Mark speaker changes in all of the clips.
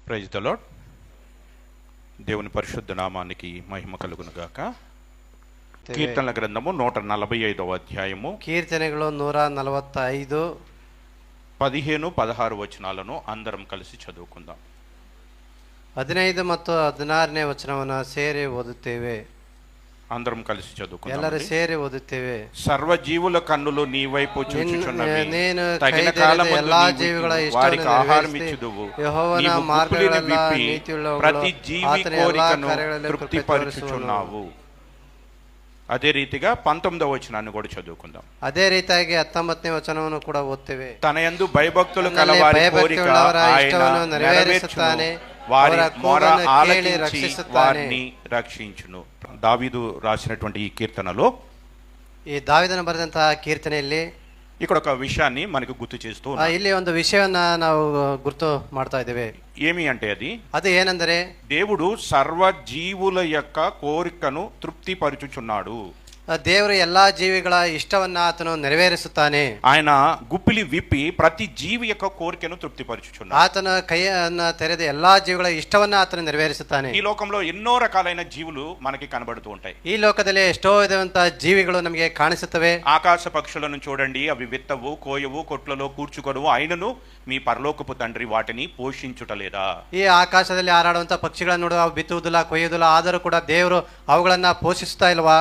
Speaker 1: Praise the lord. దేవుని పరిశుద్ధ నామానికి మహిమ కలుగును గాక. కీర్తనల గ్రంథము 145వ అధ్యాయము
Speaker 2: కీర్తనಗಳು 145
Speaker 1: 15-16 వచనాలను అందరం కలిసి చదువుకుందాం.
Speaker 2: 15 ಮತ್ತು 16ನೇ ವಚನವನ್ನು ಸೇರಿ ಓದುತ್ತೇವೆ.
Speaker 1: అందరం కలిసి చదువుకుందాం.
Speaker 2: ಎಲ್ಲರೂ ಸೇರಿ ಓದುತ್ತೇವೆ.
Speaker 1: సర్వజీవుల కన్నులు నీ వైపు చూచుచున్నవి,
Speaker 2: నేను
Speaker 1: తగిన కాలమందు ಎಲ್ಲಾ ಜೀವಿಗಳ ಇಷ್ಟವನ್ನು ಆಹಾರ ಮಿಚ್ಚುದುವು.
Speaker 2: ಯೆಹೋವನ ಮಾರ್ಗಗಳೆಲ್ಲ ನೀತಿಯುಳ್ಳವುಗಳು,
Speaker 1: ప్రతి జీవి కోరికను తృప్తిపరచుచున్నావు. అదే రీతిగా 19వ వచనాన్ని కూడా చదువుకుందాం.
Speaker 2: అదే రీతియాಗಿ 19ನೇ వచనವನ್ನು ಕೂಡ ಓದ್ತೇವೆ.
Speaker 1: తన యందు భయభక్తులు కలవారి కోరిక ఆయన నెరవేర్చును, వారి మొర ఆలకించి వారిని రక్షించును. దావీదు రాసినటువంటి ఈ కీర్తనలో,
Speaker 2: ఈ దావీదను బರೆದಂತಹ కీర్తನೆಯಲ್ಲಿ
Speaker 1: ఇక్కడ ఒక విషయాన్ని మనకు గుర్తు చేస్తూ
Speaker 2: ಇಲ್ಲಿ ಒಂದು ವಿಷಯವನ್ನ ನಾವು ಗುರ್ತು ಮಾಡ್ತಾ ಇದ್ದೇವೆ.
Speaker 1: ఏమి అంటే
Speaker 2: అది ఏనంದರೆ,
Speaker 1: దేవుడు సర్వ జీవుల యొక్క కోరికను తృప్తిపరచుచున్నాడు.
Speaker 2: ದೇವರು ಎಲ್ಲಾ ಜೀವಿಗಳ ಇಷ್ಟವನ್ನ ಆತನು ನೆರವೇರಿಸುತ್ತಾನೆ.
Speaker 1: ఆయన గుప్పిలి విప్పి ప్రతి జీవి యొక్క కోరికను తృప్తిపరచుచున్నాడు.
Speaker 2: ಆತನ ಕೈಯನ್ನ ತೆರೆದ ಎಲ್ಲಾ ಜೀವಿಗಳ ಇಷ್ಟವನ್ನ ಆತನು ನೆರವೇರಿಸುತ್ತಾನೆ.
Speaker 1: ఈ లోకంలో ఎన్నో రకాలైన జీవులు మనకి కనబడుతూ ఉంటాయి.
Speaker 2: ఈ లోಕದಲ್ಲಿ ಎಷ್ಟೋ ವಿಧವಂತ ಜೀವಿಗಳು ನಮಗೆ ಕಾಣಿಸುತ್ತವೆ.
Speaker 1: ఆకాశ పక్షులను చూడండి, అవి విత్తవు, కోయవు, కొట్లలో కూర్చుకొనువు, అయినను మీ పరలోకపు తండ్రి వాటిని పోషించుటలేదా?
Speaker 2: ಈ ಆಕಾಶದಲ್ಲಿ ಹಾರಾಡುವಂತ ಪಕ್ಷಿಗಳನ್ನು ನೋಡು, ಅವು ಬಿತ್ತುವುದಿಲ್ಲ, ಕೊಯ್ಯುವುದಿಲ್ಲ, ಆದರೂ ಕೂಡ ದೇವರು ಅವುಗಳನ್ನ ಪೋಷಿಸ್ತಾ ಇಲ್ವಾ?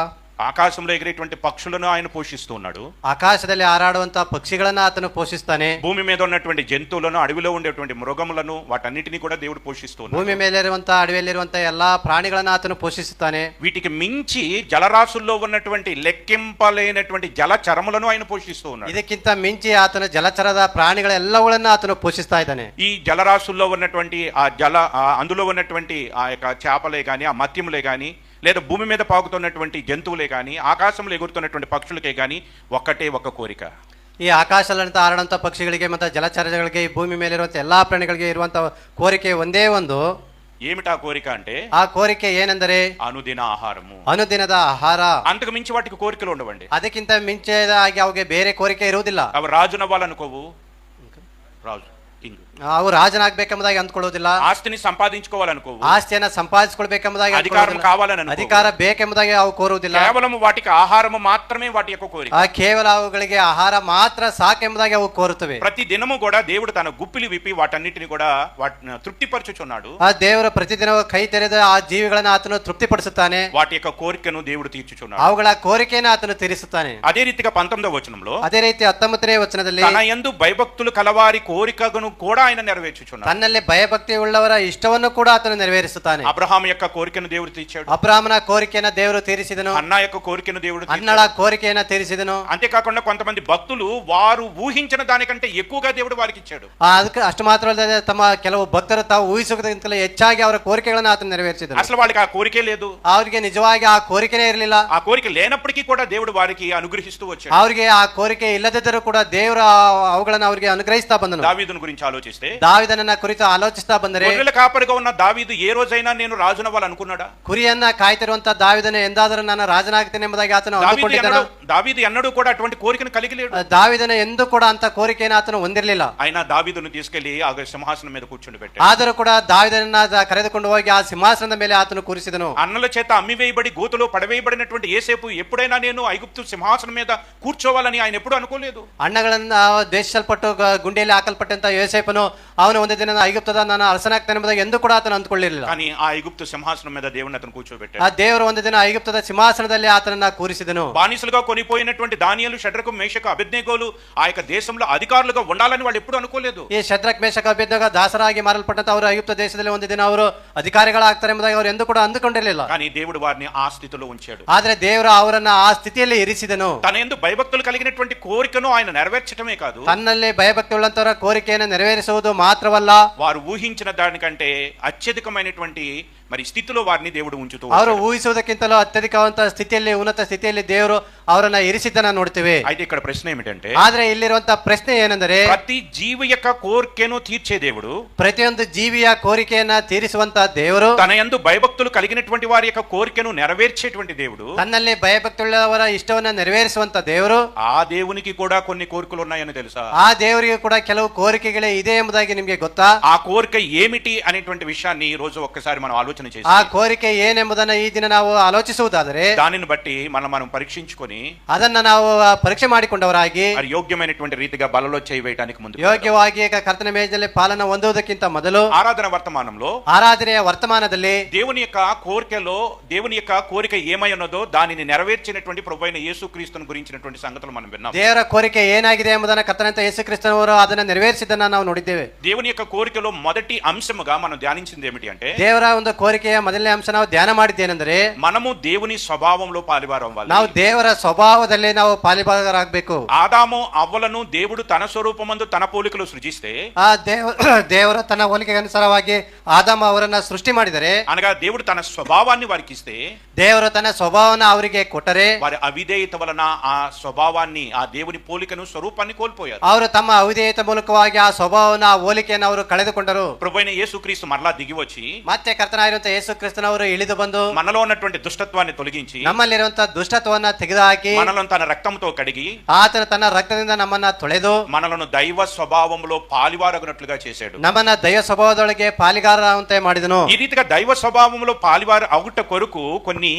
Speaker 1: ఆకాశంలో ఎగిరేటువంటి పక్షులను ఆయన పోషిస్తూ ఉన్నాడు.
Speaker 2: ఆకాశದಲ್ಲಿ ಹಾರಾಡುವಂತ పక్షిಗಳನ್ನ ఆతను పోషిస్తాನೆ.
Speaker 1: భూమి మీద ఉన్నటువంటి జంతువులను, అడవిలో ఉండేటువంటి మృగములను, వాటన్నిటిని కూడా దేవుడు పోషిస్తూ ఉన్నాడు.
Speaker 2: భూమి ಮೇಲೆ ಇರುವಂತ ಅಡವಿಯಲ್ಲಿರುವಂತ ಎಲ್ಲಾ ಪ್ರಾಣಿಗಳನ್ನ ఆతను పోషిస్తాನೆ.
Speaker 1: వీటికి మించి జలరాశుల్లో ఉన్నటువంటి లెక్కింపలేనటువంటి జలచరములను ఆయన పోషిస్తూ ఉన్నాడు.
Speaker 2: ಇದಕ್ಕಿಂತ ಮಿಂಚಿ ಆತನ ಜಲಚರದ ಪ್ರಾಣಿಗಳೆಲ್ಲವುಗಳನ್ನು ಆತನು పోషಿಸ್ತಾ ಇದ್ದಾನೆ.
Speaker 1: ఈ జలరాశుల్లో ఉన్నటువంటి అందులో ఉన్నటువంటి ఆ యొక్క చేపలే గాని, ఆ మత్యములే గాని, లేదా భూమి మీద పాకుతున్నటువంటి జంతువులే కానీ, ఆకాశంలో ఎగురుతున్నటువంటి పక్షులకే కానీ ఒక్కటే ఒక కోరిక.
Speaker 2: ಈ ಆಕಾಶದಂತ ಹಾರಾಡುವಂತ ಪಕ್ಷಿಗಳಿಗೆ ಮತ್ತು ಜಲಚರಗಳಿಗೆ, ಈ ಭೂಮಿ ಮೇಲೆ ಇರುವಂತ ಎಲ್ಲಾ ಪ್ರಾಣಿಗಳಿಗೆ ಇರುವಂತ ಕೋರಿಕೆ ಒಂದೇ ಒಂದು.
Speaker 1: ఏమిటా కోరిక అంటే,
Speaker 2: ఆ కోరిಕೆ ಏನೆಂದರೆ
Speaker 1: అనుదిన ఆహారము,
Speaker 2: ಅನುದಿನದ ಆಹಾರ.
Speaker 1: అంతకు మించి వాటికి కోరికలు ఉండవండి.
Speaker 2: ಅದಕ್ಕಿಂತ ಮಿಂಚೆದಾಗಿ ಅವಿಗೆ ಬೇರೆ ಕೋರಿಕೆ ಇರುವುದಿಲ್ಲ.
Speaker 1: అవి రాజునవ్వాలనుకోవు, రాజు కింగ్,
Speaker 2: ಅವು ರಾಜನಾಗಬೇಕೆಂಬುದಾಗಿ ಅಂದ್ಕೊಳ್ಳುವುದಿಲ್ಲ.
Speaker 1: ఆస్తిని సంపాదించుకోవాలనుకోవు,
Speaker 2: ಆಸ್ತಿಯನ್ನ ಸಂಪಾದಿಸಿಕೊಳ್ಬೇಕೆಂಬುದಾಗಿ,
Speaker 1: అధికారం కావాలని,
Speaker 2: ಅಧಿಕಾರ ಬೇಕೆಂಬುದಾಗಿ ಅವು ಕೋರುವುದಿಲ್ಲ.
Speaker 1: కేవలం వాటికి ఆహారము మాత్రమే వాటి యొక్క కోరిక.
Speaker 2: ಕೇವಲ ಅವುಗಳಿಗೆ ಆಹಾರ ಮಾತ್ರ ಸಾಕೆಂಬುದಾಗಿ అವು కోరుತ್ತವೆ.
Speaker 1: ప్రతి దినము కూడా దేవుడు తన గుప్పిలి విప్పి వాటన్నిటిని కూడా తృప్తిపరచుచున్నాడు.
Speaker 2: ಆ ದೇವರು ಪ್ರತಿದಿನ ಕೈ ತೆರೆದ ಆ ಜೀವಿಗಳನ್ನ ಆತನು ತೃಪ್ತಿಪಡಿಸುತ್ತಾನೆ.
Speaker 1: వాటి యొక్క కోరికను దేవుడు తీర్చుచున్నాడు.
Speaker 2: ಅವುಗಳ ಕೋರಿಕೆಯನ್ನು ಆತನು ತೀರಿಸುತ್ತಾನೆ.
Speaker 1: అదే రీతిగా 19వ వచనంలో,
Speaker 2: ಅದೇ ರೀತಿ 19ನೇ ವಚನದಲ್ಲಿ,
Speaker 1: తన యందు భయభక్తులు కలవారి కోరికను కూడా ఆయన నెరవేర్చుచున్నాడు.
Speaker 2: ತನ್ನಲ್ಲಿ ಭಯಭಕ್ತಿ ಉಳ್ಳವರ ಇಷ್ಟವನ್ನು ಕೂಡ ಆತನು ನೆರವೇರಿಸುತ್ತಾನೆ.
Speaker 1: అబ్రహాం యొక్క కోరికను దేవుడు తీర్చాడు.
Speaker 2: ಅಬ್ರಾಮನ ಕೋರಿಕೆಯನ್ನು ದೇವರು ತೀರಿಸಿದನು.
Speaker 1: అన్నా యొక్క కోరికను దేవుడు తీర్చాడు.
Speaker 2: ಅನ್ನಳ ಕೋರಿಕೆಯನ್ನು ತೀರಿಸಿದನು.
Speaker 1: అంతేకాకుండా కొంతమంది భక్తులు వారు ఊహించిన దానికంటే ఎక్కువగా దేవుడు వారికి ఇచ్చాడు.
Speaker 2: ಅದಕ್ಕೆ ಅಷ್ಟು ಮಾತ್ರವಲ್ಲದೆ ತಮ್ಮ ಕೆಲವು ಭಕ್ತರು ತಾವು ಊಹಿಸುವುದಕ್ಕಿಂತಲೂ ಹೆಚ್ಚಾಗಿ ಅವರ ಕೋರಿಕೆಗಳನ್ನು ಆತನು ನೆರವೇರಿಸಿದನು.
Speaker 1: అసలు వాళ్ళకి ఆ కోరికే లేదు.
Speaker 2: ಅವರಿಗೆ ನಿಜವಾಗಿ ಆ ಕೋರಿಕೆನೇ ಇರಲಿಲ್ಲ.
Speaker 1: ఆ కోరిక లేనప్పటికీ కూడా దేవుడు వారికి అనుగ్రహిస్తూ వచ్చాడు.
Speaker 2: ಅವರಿಗೆ ಆ ಕೋರಿಕೆ ಇಲ್ಲದಿದ್ದರೂ ಕೂಡ ದೇವರು ಅವುಗಳನ್ನು ಅವರಿಗೆ ಅನುಗ್ರಹಿಸ್ತಾ ಬಂದನು.
Speaker 1: దావీదును గురించి ఆలోచిస్తే,
Speaker 2: దావీదనನ್ನ ಕುರಿತು ಆಲೋಚಿಸ್ತಾ ಬಂದರೆ,
Speaker 1: గొర్రెల కాపరిగా ఉన్న దావీదు ఏ రోజైనా నేను రాజునవ్వాలనుకున్నాడా?
Speaker 2: ಕುರಿಯನ್ನ ಕಾಯ್ತಿರುವಂತ ದಾವೀದನು ಎಂದಾದರೂ ನಾನು ರಾಜನಾಗ್ತೇನೆ ಎಂಬುದಾಗಿ ಆತನು ಅಂದುಕೊಂಡಿದ್ದನು.
Speaker 1: దావీదు ఎన్నడూ కూడా అటువంటి కోరికను కలిగి లేడు.
Speaker 2: దావీదను ಎಂದೂ ಕೂಡ ಅಂತ ಕೋರಿಕೆಯನ್ನು ಆತನು ಹೊಂದಿರಲಿಲ್ಲ.
Speaker 1: అయినా దావీదును తీసుకెళ్లి ఆ సింహాసనం మీద కూర్చుని పెట్టాడు.
Speaker 2: ಆದರೂ ಕೂಡ దావీదನನ್ನ ಕರೆದುಕೊಂಡು ಹೋಗಿ ಆ ಸಿಂಹಾಸನದ ಮೇಲೆ ಆತನು ಕೂರಿಸಿದನು.
Speaker 1: అన్నల చేత అమ్మివేయబడి గోతులో పడవేయబడినటువంటి యేసేపు ఎప్పుడైనా నేను ఐగుప్తు సింహాసనం మీద కూర్చోవాలని ఆయన ఎప్పుడు అనుకోలేదు.
Speaker 2: ಅಣ್ಣಗಳನ್ನ ದೇಶಿಸಲ್ಪಟ್ಟು ಗುಂಡಿಯಲ್ಲಿ ಹಾಕಲ್ಪಟ್ಟಂತ ಯೋಸೇಫನು ಅವನು ಒಂದು ದಿನ ಐಗುಪ್ತದ ನಾನು ಅರಸನಾಗ್ತಾನೆ ಎಂಬುದಾಗಿ ಎಂದೂ ಕೂಡ ಆತನು ಅಂದುಕೊಳ್ಳಿರಲಿಲ್ಲ.
Speaker 1: కానీ ఆ ఐగుప్తు సింహాసనం మీద దేవుని అతను కూర్చోబెట్టాడు.
Speaker 2: ಆ ದೇವರು ಒಂದು ದಿನ ಐಗುಪ್ತದ ಸಿಂಹಾಸನದಲ್ಲಿ ಆತನನ್ನ ಕೂರಿಸಿದನು.
Speaker 1: బానిసలుగా కొనిపోయినటువంటి దానియేలు, షడ్రకు, మేషకు, అబేద్నెగోలు ఆ యొక్క దేశంలో అధికారులుగా ఉండాలని వాళ్ళు ఎప్పుడు అనుకోలేదు.
Speaker 2: ಈ ಶದ್ರಕ್ ಮೇಷಕ ಅಬೇದ್ನೆಗೋ ದಾಸರಾಗಿ ಮಾರಲ್ಪಟ್ಟಂತ ಅವರು ಐಗುಪ್ತ ದೇಶದಲ್ಲಿ ಒಂದು ದಿನ ಅವರು ಅಧಿಕಾರಿಗಳಾಗ್ತಾರೆ ಎಂಬುದಾಗಿ ಅವರು ಎಂದೂ ಕೂಡ ಅಂದುಕೊಂಡಿರಲಿಲ್ಲ.
Speaker 1: కానీ దేవుడు వారిని ఆ స్థితిలో ఉంచాడు.
Speaker 2: ಆದ್ರೆ ದೇವರು ಅವರನ್ನ ಆ ಸ್ಥಿತಿಯಲ್ಲಿ ಇರಿಸಿದನು.
Speaker 1: తన యందు భయభక్తులు కలిగినటువంటి కోరికను ఆయన నెరవేర్చడమే కాదు,
Speaker 2: ತನ್ನಲ್ಲಿ ಭಯಭಕ್ತಿ ಉಳ್ಳಂತವರ ಕೋರಿಕೆಯನ್ನು ನೆರವೇರಿಸುವುದು ಮಾತ್ರವಲ್ಲ,
Speaker 1: వారు ఊహించిన దానికంటే అత్యధికమైనటువంటి మరి స్థితిలో వారిని దేవుడు ఉంచుతూ
Speaker 2: ಅವರು ಊಹಿಸುವುದಕ್ಕಿಂತಲೂ ಅತ್ಯಧಿಕವಂತ ಸ್ಥಿತಿಯಲ್ಲಿ, ಉನ್ನತ ಸ್ಥಿತಿಯಲ್ಲಿ ದೇವರು ಅವರ ಅವರನ್ನ ಇರಿಸಿದ್ದನ್ನ ನೋಡ್ತೀವಿ.
Speaker 1: అయితే ఇక్కడ ప్రశ్న ఏమిటంటే,
Speaker 2: ಆದ್ರೆ ಇಲ್ಲಿರುವಂತ ಪ್ರಶ್ನೆ ಏನೆಂದರೆ,
Speaker 1: ప్రతి జీవి యొక్క కోరికను తీర్చే దేవుడు,
Speaker 2: ಪ್ರತಿಯೊಂದು ಜೀವಿಯ ಕೋರಿಕೆಯನ್ನ ತೀರಿಸುವಂತ ದೇವರು,
Speaker 1: తన యందు భయభక్తులు కలిగినటువంటి వారి యొక్క కోరికను నెరవేర్చేటువంటి దేవుడు,
Speaker 2: ತನ್ನಲ್ಲಿ ಭಯಭಕ್ತಿಯುಳ್ಳವರ ಇಷ್ಟವನ್ನ ನೆರವೇರಿಸುವಂತ ದೇವರು,
Speaker 1: ఆ దేవునికి కూడా కొన్ని కోరికలు ఉన్నాయని తెలుసా?
Speaker 2: ಆ ದೇವರಿಗೆ ಕೂಡ ಕೆಲವು ಕೋರಿಕೆಗಳೇ ಇದೆ ಎಂಬುದಾಗಿ ನಿಮ್ಗೆ ಗೊತ್ತಾ?
Speaker 1: ఆ కోరిక ఏమిటి అనేటువంటి విషయాన్ని ఈ రోజు ఒక్కసారి మనం ఆలోచన చేసి,
Speaker 2: ಆ ಕೋರಿಕೆ ಏನೆಂಬುದನ್ನ ಈ ದಿನ ನಾವು ಆಲೋಚಿಸುವುದಾದರೆ,
Speaker 1: దానిని బట్టి మనం పరీక్షించుకొని
Speaker 2: ಅದನ್ನ ನಾವು ಪರೀಕ್ಷೆ ಮಾಡಿಕೊಂಡವರಾಗಿ
Speaker 1: మరి యోగ్యమైనటువంటి రీతిగా బలలో చేయి వేయడానికి ముందు
Speaker 2: ಯೋಗ್ಯವಾಗಿ ಕರ್ತನ ಮೇಜಿನಲ್ಲಿ ಪಾಲನ ಹೊಂದುವುದಕ್ಕಿಂತ ಮೊದಲು
Speaker 1: ఆరాధన వర్తమానంలో
Speaker 2: ಆರಾಧನೆಯ ವರ್ತಮಾನದಲ್ಲಿ
Speaker 1: దేవుని యొక్క కోరికలో దేవుని యొక్క కోరిక ఏమై ఉన్నదో దానిని నెరవేర్చినటువంటి ప్రభువైన యేసుక్రీస్తును గురించినటువంటి సంగతులు మనం విన్నాం.
Speaker 2: ದೇವರ ಕೋರಿಕೆ ಏನಾಗಿದೆ ಎಂಬುದನ್ನ ಕರ್ತನಂತ ಯೇಸು ಕ್ರಿಸ್ತನವರು ಅದನ್ನ ನೆರವೇರಿಸಿದ್ದನ್ನ ನಾವು ನೋಡಿದ್ದೇವೆ.
Speaker 1: దేవుని యొక్క కోరికలో మొదటి అంశముగా మనం ధ్యానించింది ఏమిటి అంటే,
Speaker 2: ದೇವರ ಒಂದು ಕೋರಿಕೆಯ ಮೊದಲನೇ ಅಂಶ ನಾವು ಧ್ಯಾನ ಮಾಡಿದ್ದೇನೆಂದರೆ,
Speaker 1: మనము దేవుని స్వభావంలో పాలివారం అవ్వాలి.
Speaker 2: ನಾವು ದೇವರ ಸ್ವಭಾವದಲ್ಲಿ ನಾವು ಪಾಲಿಭಾಗರಾಗಬೇಕು.
Speaker 1: ఆదాము అవ్వలను దేవుడు తన స్వరూపమందు తన పోలికలు సృజిస్తే,
Speaker 2: ಆ ದೇವರು ತನ್ನ ಹೋಲಿಕೆಗೆ ಅನುಸಾರವಾಗಿ ಆದಾಮ ಅವರನ್ನ ಸೃಷ್ಟಿ ಮಾಡಿದರೆ,
Speaker 1: అనగా దేవుడు తన స్వభావాన్ని వారికి ఇస్తే,
Speaker 2: ದೇವರು ತನ್ನ ಸ್ವಭಾವನ ಅವರಿಗೆ ಕೊಟ್ಟರೆ,
Speaker 1: వారి అవిధేయత వలన ఆ స్వభావాన్ని, ఆ దేవుని పోలికను స్వరూపాన్ని కోల్పోయారు.
Speaker 2: ಅವರು ತಮ್ಮ ಅವಿಧೇಯತೆ ಮೂಲಕವಾಗಿ ಆ ಸ್ವಭಾವನ ಆ ಹೋಲಿಕೆಯನ್ನು ಅವರು ಕಳೆದುಕೊಂಡರು.
Speaker 1: ప్రభువైన యేసుక్రీస్తు మరలా దిగి వచ్చి
Speaker 2: ಮತ್ತೆ ಕರ್ತನಾಗಿರುವಂತಹ ಯೇಸು ಕ್ರಿಸ್ತನವರು ಇಳಿದು ಬಂದು
Speaker 1: మనలో ఉన్నటువంటి దుష్టత్వాన్ని తొలగించి
Speaker 2: ನಮ್ಮಲ್ಲಿರುವಂತಹ ದುಷ್ಟತ್ವವನ್ನ ತೆಗೆದುಹಾಕಿ
Speaker 1: మనలను తన రక్తంతో కడిగి
Speaker 2: ಆತನ ತನ್ನ ರಕ್ತದಿಂದ ನಮ್ಮನ್ನ ತೊಳೆದು
Speaker 1: మనలను దైవ స్వభావంలో పాలివారగునట్లుగా చేశాడు.
Speaker 2: ನಮ್ಮನ್ನ ದೈವ ಸ್ವಭಾವದೊಳಗೆ ಪಾಲಿಗಾರರಂತೆ ಮಾಡಿದನು.
Speaker 1: ఈ రీతిగా దైవ స్వభావంలో పాలివారు అవుట కొరకు కొన్ని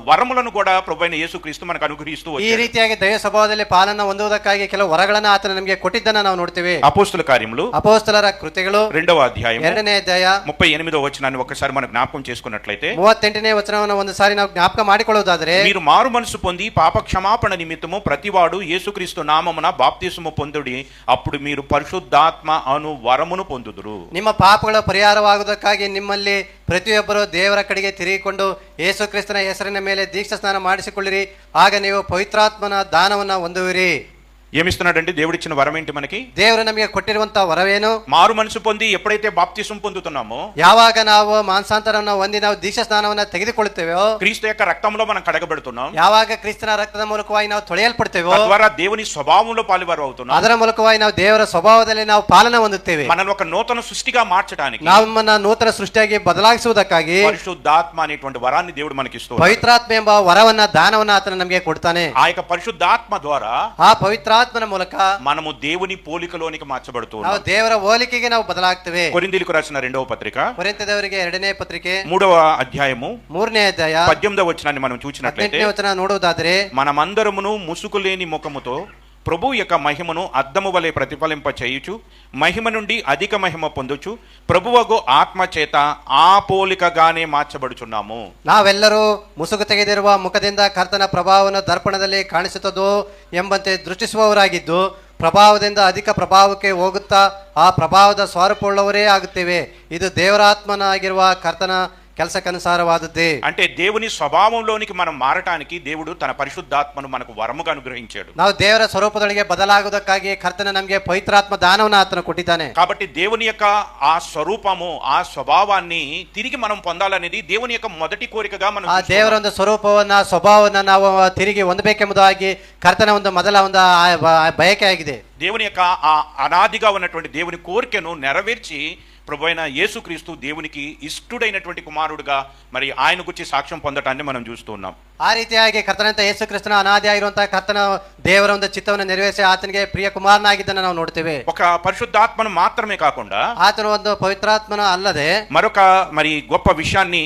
Speaker 1: వరములను కూడా ప్రభువైన యేసుక్రీస్తు మనకు అనుగ్రహిస్తూ
Speaker 2: ಈ
Speaker 1: వచ్చాడు.
Speaker 2: ರೀತಿಯಾಗಿ ದೈವ ಸ್ವಭಾವದಲ್ಲಿ ಪಾಲನ ಹೊಂದುವುದಕ್ಕಾಗಿ ಕೆಲವು ವರಗಳನ್ನ ಆತನ ನಮಗೆ ಕೊಟ್ಟಿದ್ದನ್ನ ನಾವು ನೋಡ್ತೇವೆ.
Speaker 1: అపోస్తుల కార్యములు
Speaker 2: ಅಪೊಸ್ತಲರ ಕೃತ್ಯಗಳು
Speaker 1: 2వ అధ్యాయం
Speaker 2: 2ನೇ ಅಧ್ಯಾಯ
Speaker 1: 38వ వచనాన్ని ఒకసారి మనం జ్ఞాపకం చేసుకున్నట్లయితే,
Speaker 2: 38ನೇ ವಚನವನ್ನು ಒಂದು ಸಾರಿ ನಾವು ಜ್ಞಾಪಕ ಮಾಡಿಕೊಳ್ಳುವುದಾದರೆ,
Speaker 1: మీరు మారు మనసు పొంది పాప క్షమాపణ నిమిత్తము ప్రతివాడు యేసుక్రీస్తు నామమున బాప్తిసము పొందుడి, అప్పుడు మీరు పరిశుద్ధాత్మ అను వరమును పొందుదురు.
Speaker 2: ನಿಮ್ಮ ಪಾಪಗಳ ಪರಿಹಾರವಾಗುವುದಕ್ಕಾಗಿ ನಿಮ್ಮಲ್ಲಿ ಪ್ರತಿಯೊಬ್ಬರು ದೇವರ ಕಡೆಗೆ ತಿರುಗಿಕೊಂಡು ಯೇಸು ಕ್ರಿಸ್ತನ ಹೆಸರಿನ ಮೇಲೆ ದೀಕ್ಷಾ ಸ್ನಾನ ಮಾಡಿಸಿಕೊಳ್ಳಿರಿ, ಆಗ ನೀವು ಪವಿತ್ರಾತ್ಮನ ದಾನವನ್ನ ಹೊಂದುವಿರಿ.
Speaker 1: ఏమిస్తున్నాడండి దేవుడిచ్చిన వరం ఏంటి మనకి?
Speaker 2: ದೇವರು ನಮಗೆ ಕೊಟ್ಟಿರುವಂತಹ ವರವೇನು?
Speaker 1: మారు మనసు పొంది ఎప్పుడైతే బాప్తిసం పొందుతున్నామో,
Speaker 2: ಯಾವಾಗ ನಾವು ಮಾನಸಾಂತರವನ್ನು ಹೊಂದಿ ನಾವು ದೀಕ್ಷಾ ಸ್ನಾನವನ್ನ ತೆಗೆದುಕೊಳ್ಳುತ್ತೇವೋ,
Speaker 1: క్రీస్తు యొక్క రక్తంలో మనం కడగబడుతున్నాం,
Speaker 2: ಯಾವಾಗ ಕ್ರಿಸ್ತನ ರಕ್ತದ ಮೂಲಕವಾಗಿ ನಾವು ತೊಳೆಯಲ್ಪಡ್ತೇವೋ,
Speaker 1: తద్వారా దేవుని స్వభావంలో పాలివారు అవుతున్నాం.
Speaker 2: ಅದರ ಮೂಲಕವಾಗಿ ನಾವು ದೇವರ ಸ್ವಭಾವದಲ್ಲಿ ನಾವು ಪಾಲನೆ ಹೊಂದುತ್ತೇವೆ.
Speaker 1: మనల్ని ఒక నూతన సృష్టిగా మార్చడానికి,
Speaker 2: ನಮ್ಮನ್ನ ನೂತನ ಸೃಷ್ಟಿಯಾಗಿ ಬದಲಾಯಿಸುವುದಕ್ಕಾಗಿ
Speaker 1: పరిశుద్ధాత్మ అనేటువంటి వరాన్ని దేవుడు మనకి ఇస్తూ,
Speaker 2: ಪವಿತ್ರಾತ್ಮ ಎಂಬ ವರವನ್ನ ದಾನವನ್ನ ಆತನ ನಮಗೆ ಕೊಡ್ತಾನೆ.
Speaker 1: ఆ యొక్క పరిశుద్ధాత్మ ద్వారా
Speaker 2: ಆ ಪವಿತ್ರಾತ್ಮನ ಮೂಲಕ
Speaker 1: మనము దేవుని పోలికలోనికి మార్చబడుతూ
Speaker 2: ನಾವು
Speaker 1: ఉన్నాం.
Speaker 2: ದೇವರ ಹೋಲಿಕೆಗೆ ನಾವು ಬದಲಾಗ್ತೇವೆ.
Speaker 1: కొరింథీయులకు రాసిన 2వ పత్రిక
Speaker 2: ಕೊರಿಂಥದವರಿಗೆ 2ನೇ ಪತ್ರಿಕೆ
Speaker 1: 3వ అధ్యాయము
Speaker 2: 3ನೇ ಅಧ್ಯಾಯ
Speaker 1: 18వ వచనాన్ని మనం చూసినట్లయితే,
Speaker 2: 18ನೇ ವಚನ ನೋಡುವುದಾದರೆ,
Speaker 1: మనమందరమును ముసుగులేని ముఖముతో ప్రభు యొక్క మహిమను అద్దము వలె ప్రతిఫలింప చేయుచు మహిమ నుండి అధిక మహిమ పొందుచు ప్రభువగు ఆత్మ చేత ఆ పోలికగానే మార్చబడుచున్నాము.
Speaker 2: ನಾವೆಲ್ಲರೂ ಮುಸುಗು ತೆಗೆದಿರುವ ಮುಖದಿಂದ ಕರ್ತನ ಪ್ರಭಾವವನ್ನು ದರ್ಪಣದಲ್ಲಿ ಕಾಣಿಸುತ್ತದೋ ಎಂಬಂತೆ ದೃಷ್ಟಿಸುವವರಾಗಿದ್ದು, ಪ್ರಭಾವದಿಂದ ಅಧಿಕ ಪ್ರಭಾವಕ್ಕೆ ಹೋಗುತ್ತಾ ಆ ಪ್ರಭಾವದ ಸ್ವರೂಪವುಳ್ಳವರೇ ಆಗುತ್ತೇವೆ. ಇದು ದೇವರಾತ್ಮನಾಗಿರುವ ಕರ್ತನ ಕೆಲಸಕ್ಕನುಸಾರವಾದದ್ದೇ.
Speaker 1: అంటే దేవుని స్వభావంలోనికి మనం మారటానికి దేవుడు తన పరిశుద్ధాత్మను మనకు వరముగా అనుగ్రహించాడు.
Speaker 2: ನಾವು ದೇವರ ಸ್ವರೂಪದೊಳಗೆ ಬದಲಾಗುವುದಕ್ಕಾಗಿ ಕರ್ತನ ನಮಗೆ ಪವಿತ್ರಾತ್ಮ ದಾನವನ್ನು ಆತನು ಕೊಟ್ಟಿದ್ದಾನೆ.
Speaker 1: కాబట్టి దేవుని యొక్క ఆ స్వరూపము, ఆ స్వభావాన్ని తిరిగి మనం పొందాలనేది దేవుని యొక్క మొదటి కోరికగా మనం
Speaker 2: ಆ ದೇವರ ಒಂದು ಸ್ವರೂಪವನ್ನ ಸ್ವಭಾವವನ್ನ ನಾವು ತಿರುಗಿ ಹೊಂದಬೇಕೆಂಬುದಾಗಿ ಕರ್ತನ ಒಂದು ಮೊದಲ ಒಂದು ಬಯಕೆ ಆಗಿದೆ.
Speaker 1: దేవుని యొక్క ఆ అనాదిగా ఉన్నటువంటి దేవుని కోరికను నెరవేర్చి ప్రభువైన యేసుక్రీస్తు దేవునికి ఇష్టుడైనటువంటి కుమారుడుగా మరి ఆయన గురించి సాక్ష్యం పొందటాన్ని మనం చూస్తూ ఉన్నాం.
Speaker 2: ಆ ರೀತಿಯಾಗಿ ಕರ್ತನಂತ ಯೇಸು ಕ್ರಿಸ್ತನ ಅನಾದಿಯಾಗಿರುವಂತಹ ಕರ್ತನ ದೇವರ ಒಂದು ಚಿತ್ತವನ್ನು ನೆರವೇರಿಸಿ ಆತನಿಗೆ ಪ್ರಿಯ ಕುಮಾರನಾಗಿದ್ದನ್ನು ನಾವು ನೋಡ್ತೇವೆ.
Speaker 1: ఒక పరిశుద్ధాత్మను మాత్రమే కాకుండా
Speaker 2: ಆತನ ಒಂದು ಪವಿತ್ರಾತ್ಮನ ಅಲ್ಲದೆ
Speaker 1: మరొక మరి గొప్ప విషయాన్ని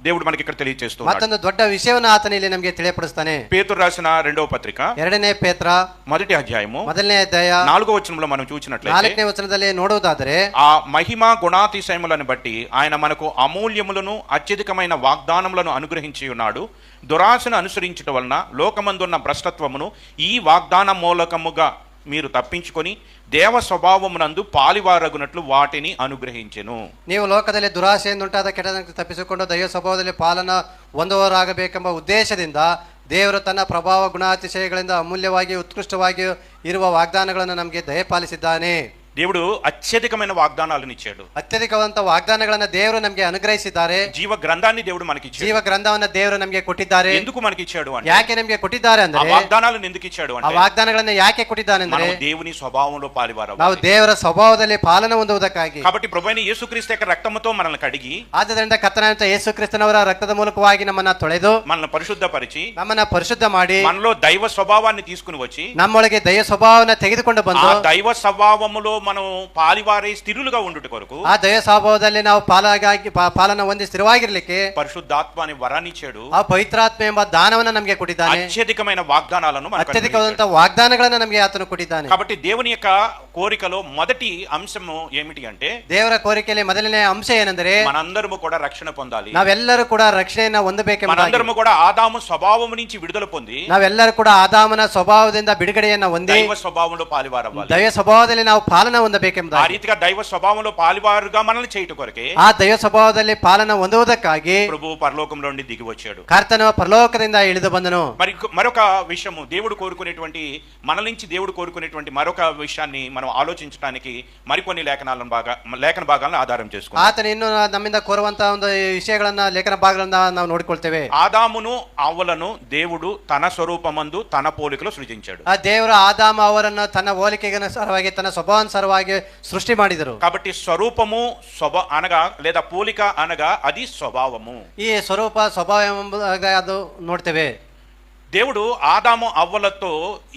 Speaker 1: దేవుడు మనకి ఇక్కడ తెలియజేస్తున్నాడు.
Speaker 2: ಮತ್ತೊಂದು ದೊಡ್ಡ ವಿಷಯವನ್ನು ಆತನ ಇಲ್ಲಿ ನಮಗೆ ತಿಳಿಯಪಡಿಸ್ತಾನೆ.
Speaker 1: పేతురు రాసిన 2వ పత్రిక
Speaker 2: 2ನೇ ಪೇತ್ರ
Speaker 1: 1వ అధ్యాయము
Speaker 2: 1ನೇ ಅಧ್ಯಾಯ
Speaker 1: 4వ వచనంలో మనం చూసినట్లయితే,
Speaker 2: 4ನೇ వచನದಲ್ಲಿ ನೋಡುವುದಾದರೆ,
Speaker 1: ఆ మహిమ గుణాతిశయములను బట్టి ఆయన మనకు అమూల్యములను అత్యధికమైన వాగ్దానములను అనుగ్రహించి ఉన్నాడు. దురాశను అనుసరించడం వలన లోకమందున్న భ్రష్టత్వమును ఈ వాగ్దాన మూలకముగా మీరు తప్పించుకొని ದೇವ ಸ್ವಭಾವమునందు ಪಾಲಿವಾರಗುನట్లు ವಾಟಿನಿ ಅನುಗ್ರಹಿಂచెನು.
Speaker 2: ನೀವು ಲೋಕದಲ್ಲಿ ದುರಾಸೆಯಿಂದುಂಟಾದ ಕೆಟ್ಟದನ್ನು ತಪ್ಪಿಸಿಕೊಂಡು ದೈವ ಸ್ವಭಾವದಲ್ಲಿ ಪಾಲನ ಹೊಂದುವವರಾಗಬೇಕೆಂಬ ಉದ್ದೇಶದಿಂದ ದೇವರು ತನ್ನ ಪ್ರಭಾವ ಗುಣಾತಿಶಯಗಳಿಂದ ಅಮೂಲ್ಯವಾಗಿ ಉತ್ಕೃಷ್ಟವಾಗಿ ಇರುವ ವಾಗ್ದಾನಗಳನ್ನು ನಮಗೆ ದಯಪಾಲಿಸಿದ್ದಾನೆ.
Speaker 1: దేవుడు అత్యధికమైన వాగ్దానాలను ఇచ్చాడు.
Speaker 2: ಅತ್ಯಧಿಕವಾದಂತ ವಾಗ್ದಾನಗಳನ್ನ ದೇವರು ನಮಗೆ ಅನುಗ್ರಹಿಸಿದ್ದಾರೆ.
Speaker 1: జీవ గ్రంథాన్ని దేవుడు మనకిచ్చాడు.
Speaker 2: ಜೀವ ಗ್ರಂಥವನ್ನ ದೇವರು ನಮಗೆ ಕೊಟ್ಟಿದ್ದಾರೆ.
Speaker 1: ఎందుకు మనకిచ్చాడు అంటే,
Speaker 2: ಯಾಕೆ ನಮಗೆ ಕೊಟ್ಟಿದ್ದಾರೆ
Speaker 1: ఆ
Speaker 2: ಅಂದ್ರೆ,
Speaker 1: వాగ్దానాలను ఎందుకు ఇచ్చాడు
Speaker 2: ಆ
Speaker 1: అంటే,
Speaker 2: ವಾಗ್ದಾನಗಳನ್ನ ಯಾಕೆ ಕೊಟ್ಟಿದ್ದಾನೆ ಅಂದ್ರೆ,
Speaker 1: మనం దేవుని స్వభావంలో పాలివారము.
Speaker 2: ನಾವು ದೇವರ ಸ್ವಭಾವದಲ್ಲಿ ಪಾಲನ ಹೊಂದುವುದಕ್ಕಾಗಿ.
Speaker 1: కాబట్టి ప్రభువైన యేసుక్రీస్తు యొక్క రక్తముతో మనల్ని కడిగి,
Speaker 2: ಆದ್ದರಿಂದ ಕರ್ತನಾದಂತ ಯೇಸು ಕ್ರಿಸ್ತನವರ ರಕ್ತದ ಮೂಲಕವಾಗಿ ನಮ್ಮನ್ನ ತೊಳೆದು
Speaker 1: మనల్ని పరిశుద్ధపరిచి,
Speaker 2: ನಮ್ಮನ್ನ ಪರಿಶುದ್ಧ ಮಾಡಿ
Speaker 1: మనలో దైవ స్వభావాన్ని తీసుకుని వచ్చి,
Speaker 2: ನಮ್ಮೊಳಗೆ ದೈವ ಸ್ವಭಾವನ ತೆಗೆದುಕೊಂಡು
Speaker 1: ఆ
Speaker 2: ಬಂದು
Speaker 1: దైవ స్వభావములో మనం పాలివారై స్థిరులుగా ఉండుట కొరకు
Speaker 2: ಆ ದೈವ ಸ್ವಭಾವದಲ್ಲಿ ನಾವು ಪಾಲನ ಹೊಂದಿ ಸ್ಥಿರವಾಗಿರ್ಲಿಕ್ಕೆ
Speaker 1: పరిశుద్ధాత్మ అనే వరాన్ని ఇచ్చాడు.
Speaker 2: ಆ ಪವಿತ್ರಾತ್ಮ ಎಂಬ ದಾನವನ್ನ ನಮಗೆ ಕೊಟ್ಟಿದ್ದಾನೆ.
Speaker 1: అత్యధికమైన వాగ్దానాలను మనకు
Speaker 2: ಅತ್ಯಧಿಕವಾದಂತ
Speaker 1: అనుగ్రహించాడు.
Speaker 2: ವಾಗ್ದಾನಗಳನ್ನ ನಮಗೆ ಆತನು ಕೊಟ್ಟಿದ್ದಾನೆ.
Speaker 1: కాబట్టి దేవుని యొక్క కోరికలో మొదటి అంశము ఏమిటి అంటే,
Speaker 2: ದೇವರ ಕೋರಿಕೆಯಲ್ಲಿ ಮೊದಲನೇ ಅಂಶ ಏನಂದ್ರೆ,
Speaker 1: మనందరము కూడా రక్షణ పొందాలి.
Speaker 2: ನಾವೆಲ್ಲರೂ ಕೂಡ ರಕ್ಷಣೆಯನ್ನ ಹೊಂದಬೇಕೆಂಬುದಾಗಿ.
Speaker 1: మనందరము కూడా ఆదాము స్వభావం నుంచి విడుదల పొంది
Speaker 2: ನಾವೆಲ್ಲರೂ ಕೂಡ ಆದಾಮನ ಸ್ವಭಾವದಿಂದ ಬಿಡುಗಡೆಯನ್ನ ಹೊಂದಿ
Speaker 1: దైవ స్వభావంలో పాలివారవ్వాలి.
Speaker 2: ದೈವ ಸ್ವಭಾವದಲ್ಲಿ ನಾವು ಪಾಲನ
Speaker 1: ఆ
Speaker 2: ಹೊಂದಬೇಕೆಂಬುದಾಗಿ.
Speaker 1: రీతిగా దైవ స్వభావంలో పాలివారుగా మనల్ని చేయట కొరకే
Speaker 2: ಆ ದೈವ ಸ್ವಭಾವದಲ್ಲಿ ಪಾಲನ ಹೊಂದುವುದಕ್ಕಾಗಿ
Speaker 1: ప్రభు పరలోకంలో నుండి దిగి వచ్చాడు.
Speaker 2: ಕರ್ತನು ಪರಲೋಕದಿಂದ ಇಳಿದು ಬಂದನು.
Speaker 1: మరొక విషయము, దేవుడు కోరుకునేటువంటి, మన నుంచి దేవుడు కోరుకునేటువంటి మరొక విషయాన్ని మనం ఆలోచించడానికి మరికొన్ని లేఖన భాగాలను ఆధారం చేసుకుంటాం.
Speaker 2: ಆತನ ಇನ್ನು ನಮ್ಮಿಂದ ಕೋರುವಂತಹ ಒಂದು ವಿಷಯಗಳನ್ನ ಲೇಖನ ಭಾಗಗಳನ್ನ ನಾವು ನೋಡಿಕೊಳ್ತೇವೆ.
Speaker 1: ఆదామును అవ్వలను దేవుడు తన స్వరూపమందు తన పోలికలో సృజించాడు.
Speaker 2: ಆ ದೇವರು ಆದಾಮ ಅವರನ್ನು ತನ್ನ ಹೋಲಿಕೆಗೆ ಅನುಸಾರವಾಗಿ ತನ್ನ ಸ್ವಭಾವಾನುಸಾರವಾಗಿ ಸೃಷ್ಟಿ ಮಾಡಿದರು.
Speaker 1: కాబట్టి స్వరూపము అనగా లేదా పోలిక అనగా అది స్వభావము.
Speaker 2: ಈ ಸ್ವರೂಪ ಸ್ವಭಾವ ಎಂಬುದಾಗಿ ಅದು ನೋಡ್ತೇವೆ.
Speaker 1: దేవుడు ఆదాము అవ్వలతో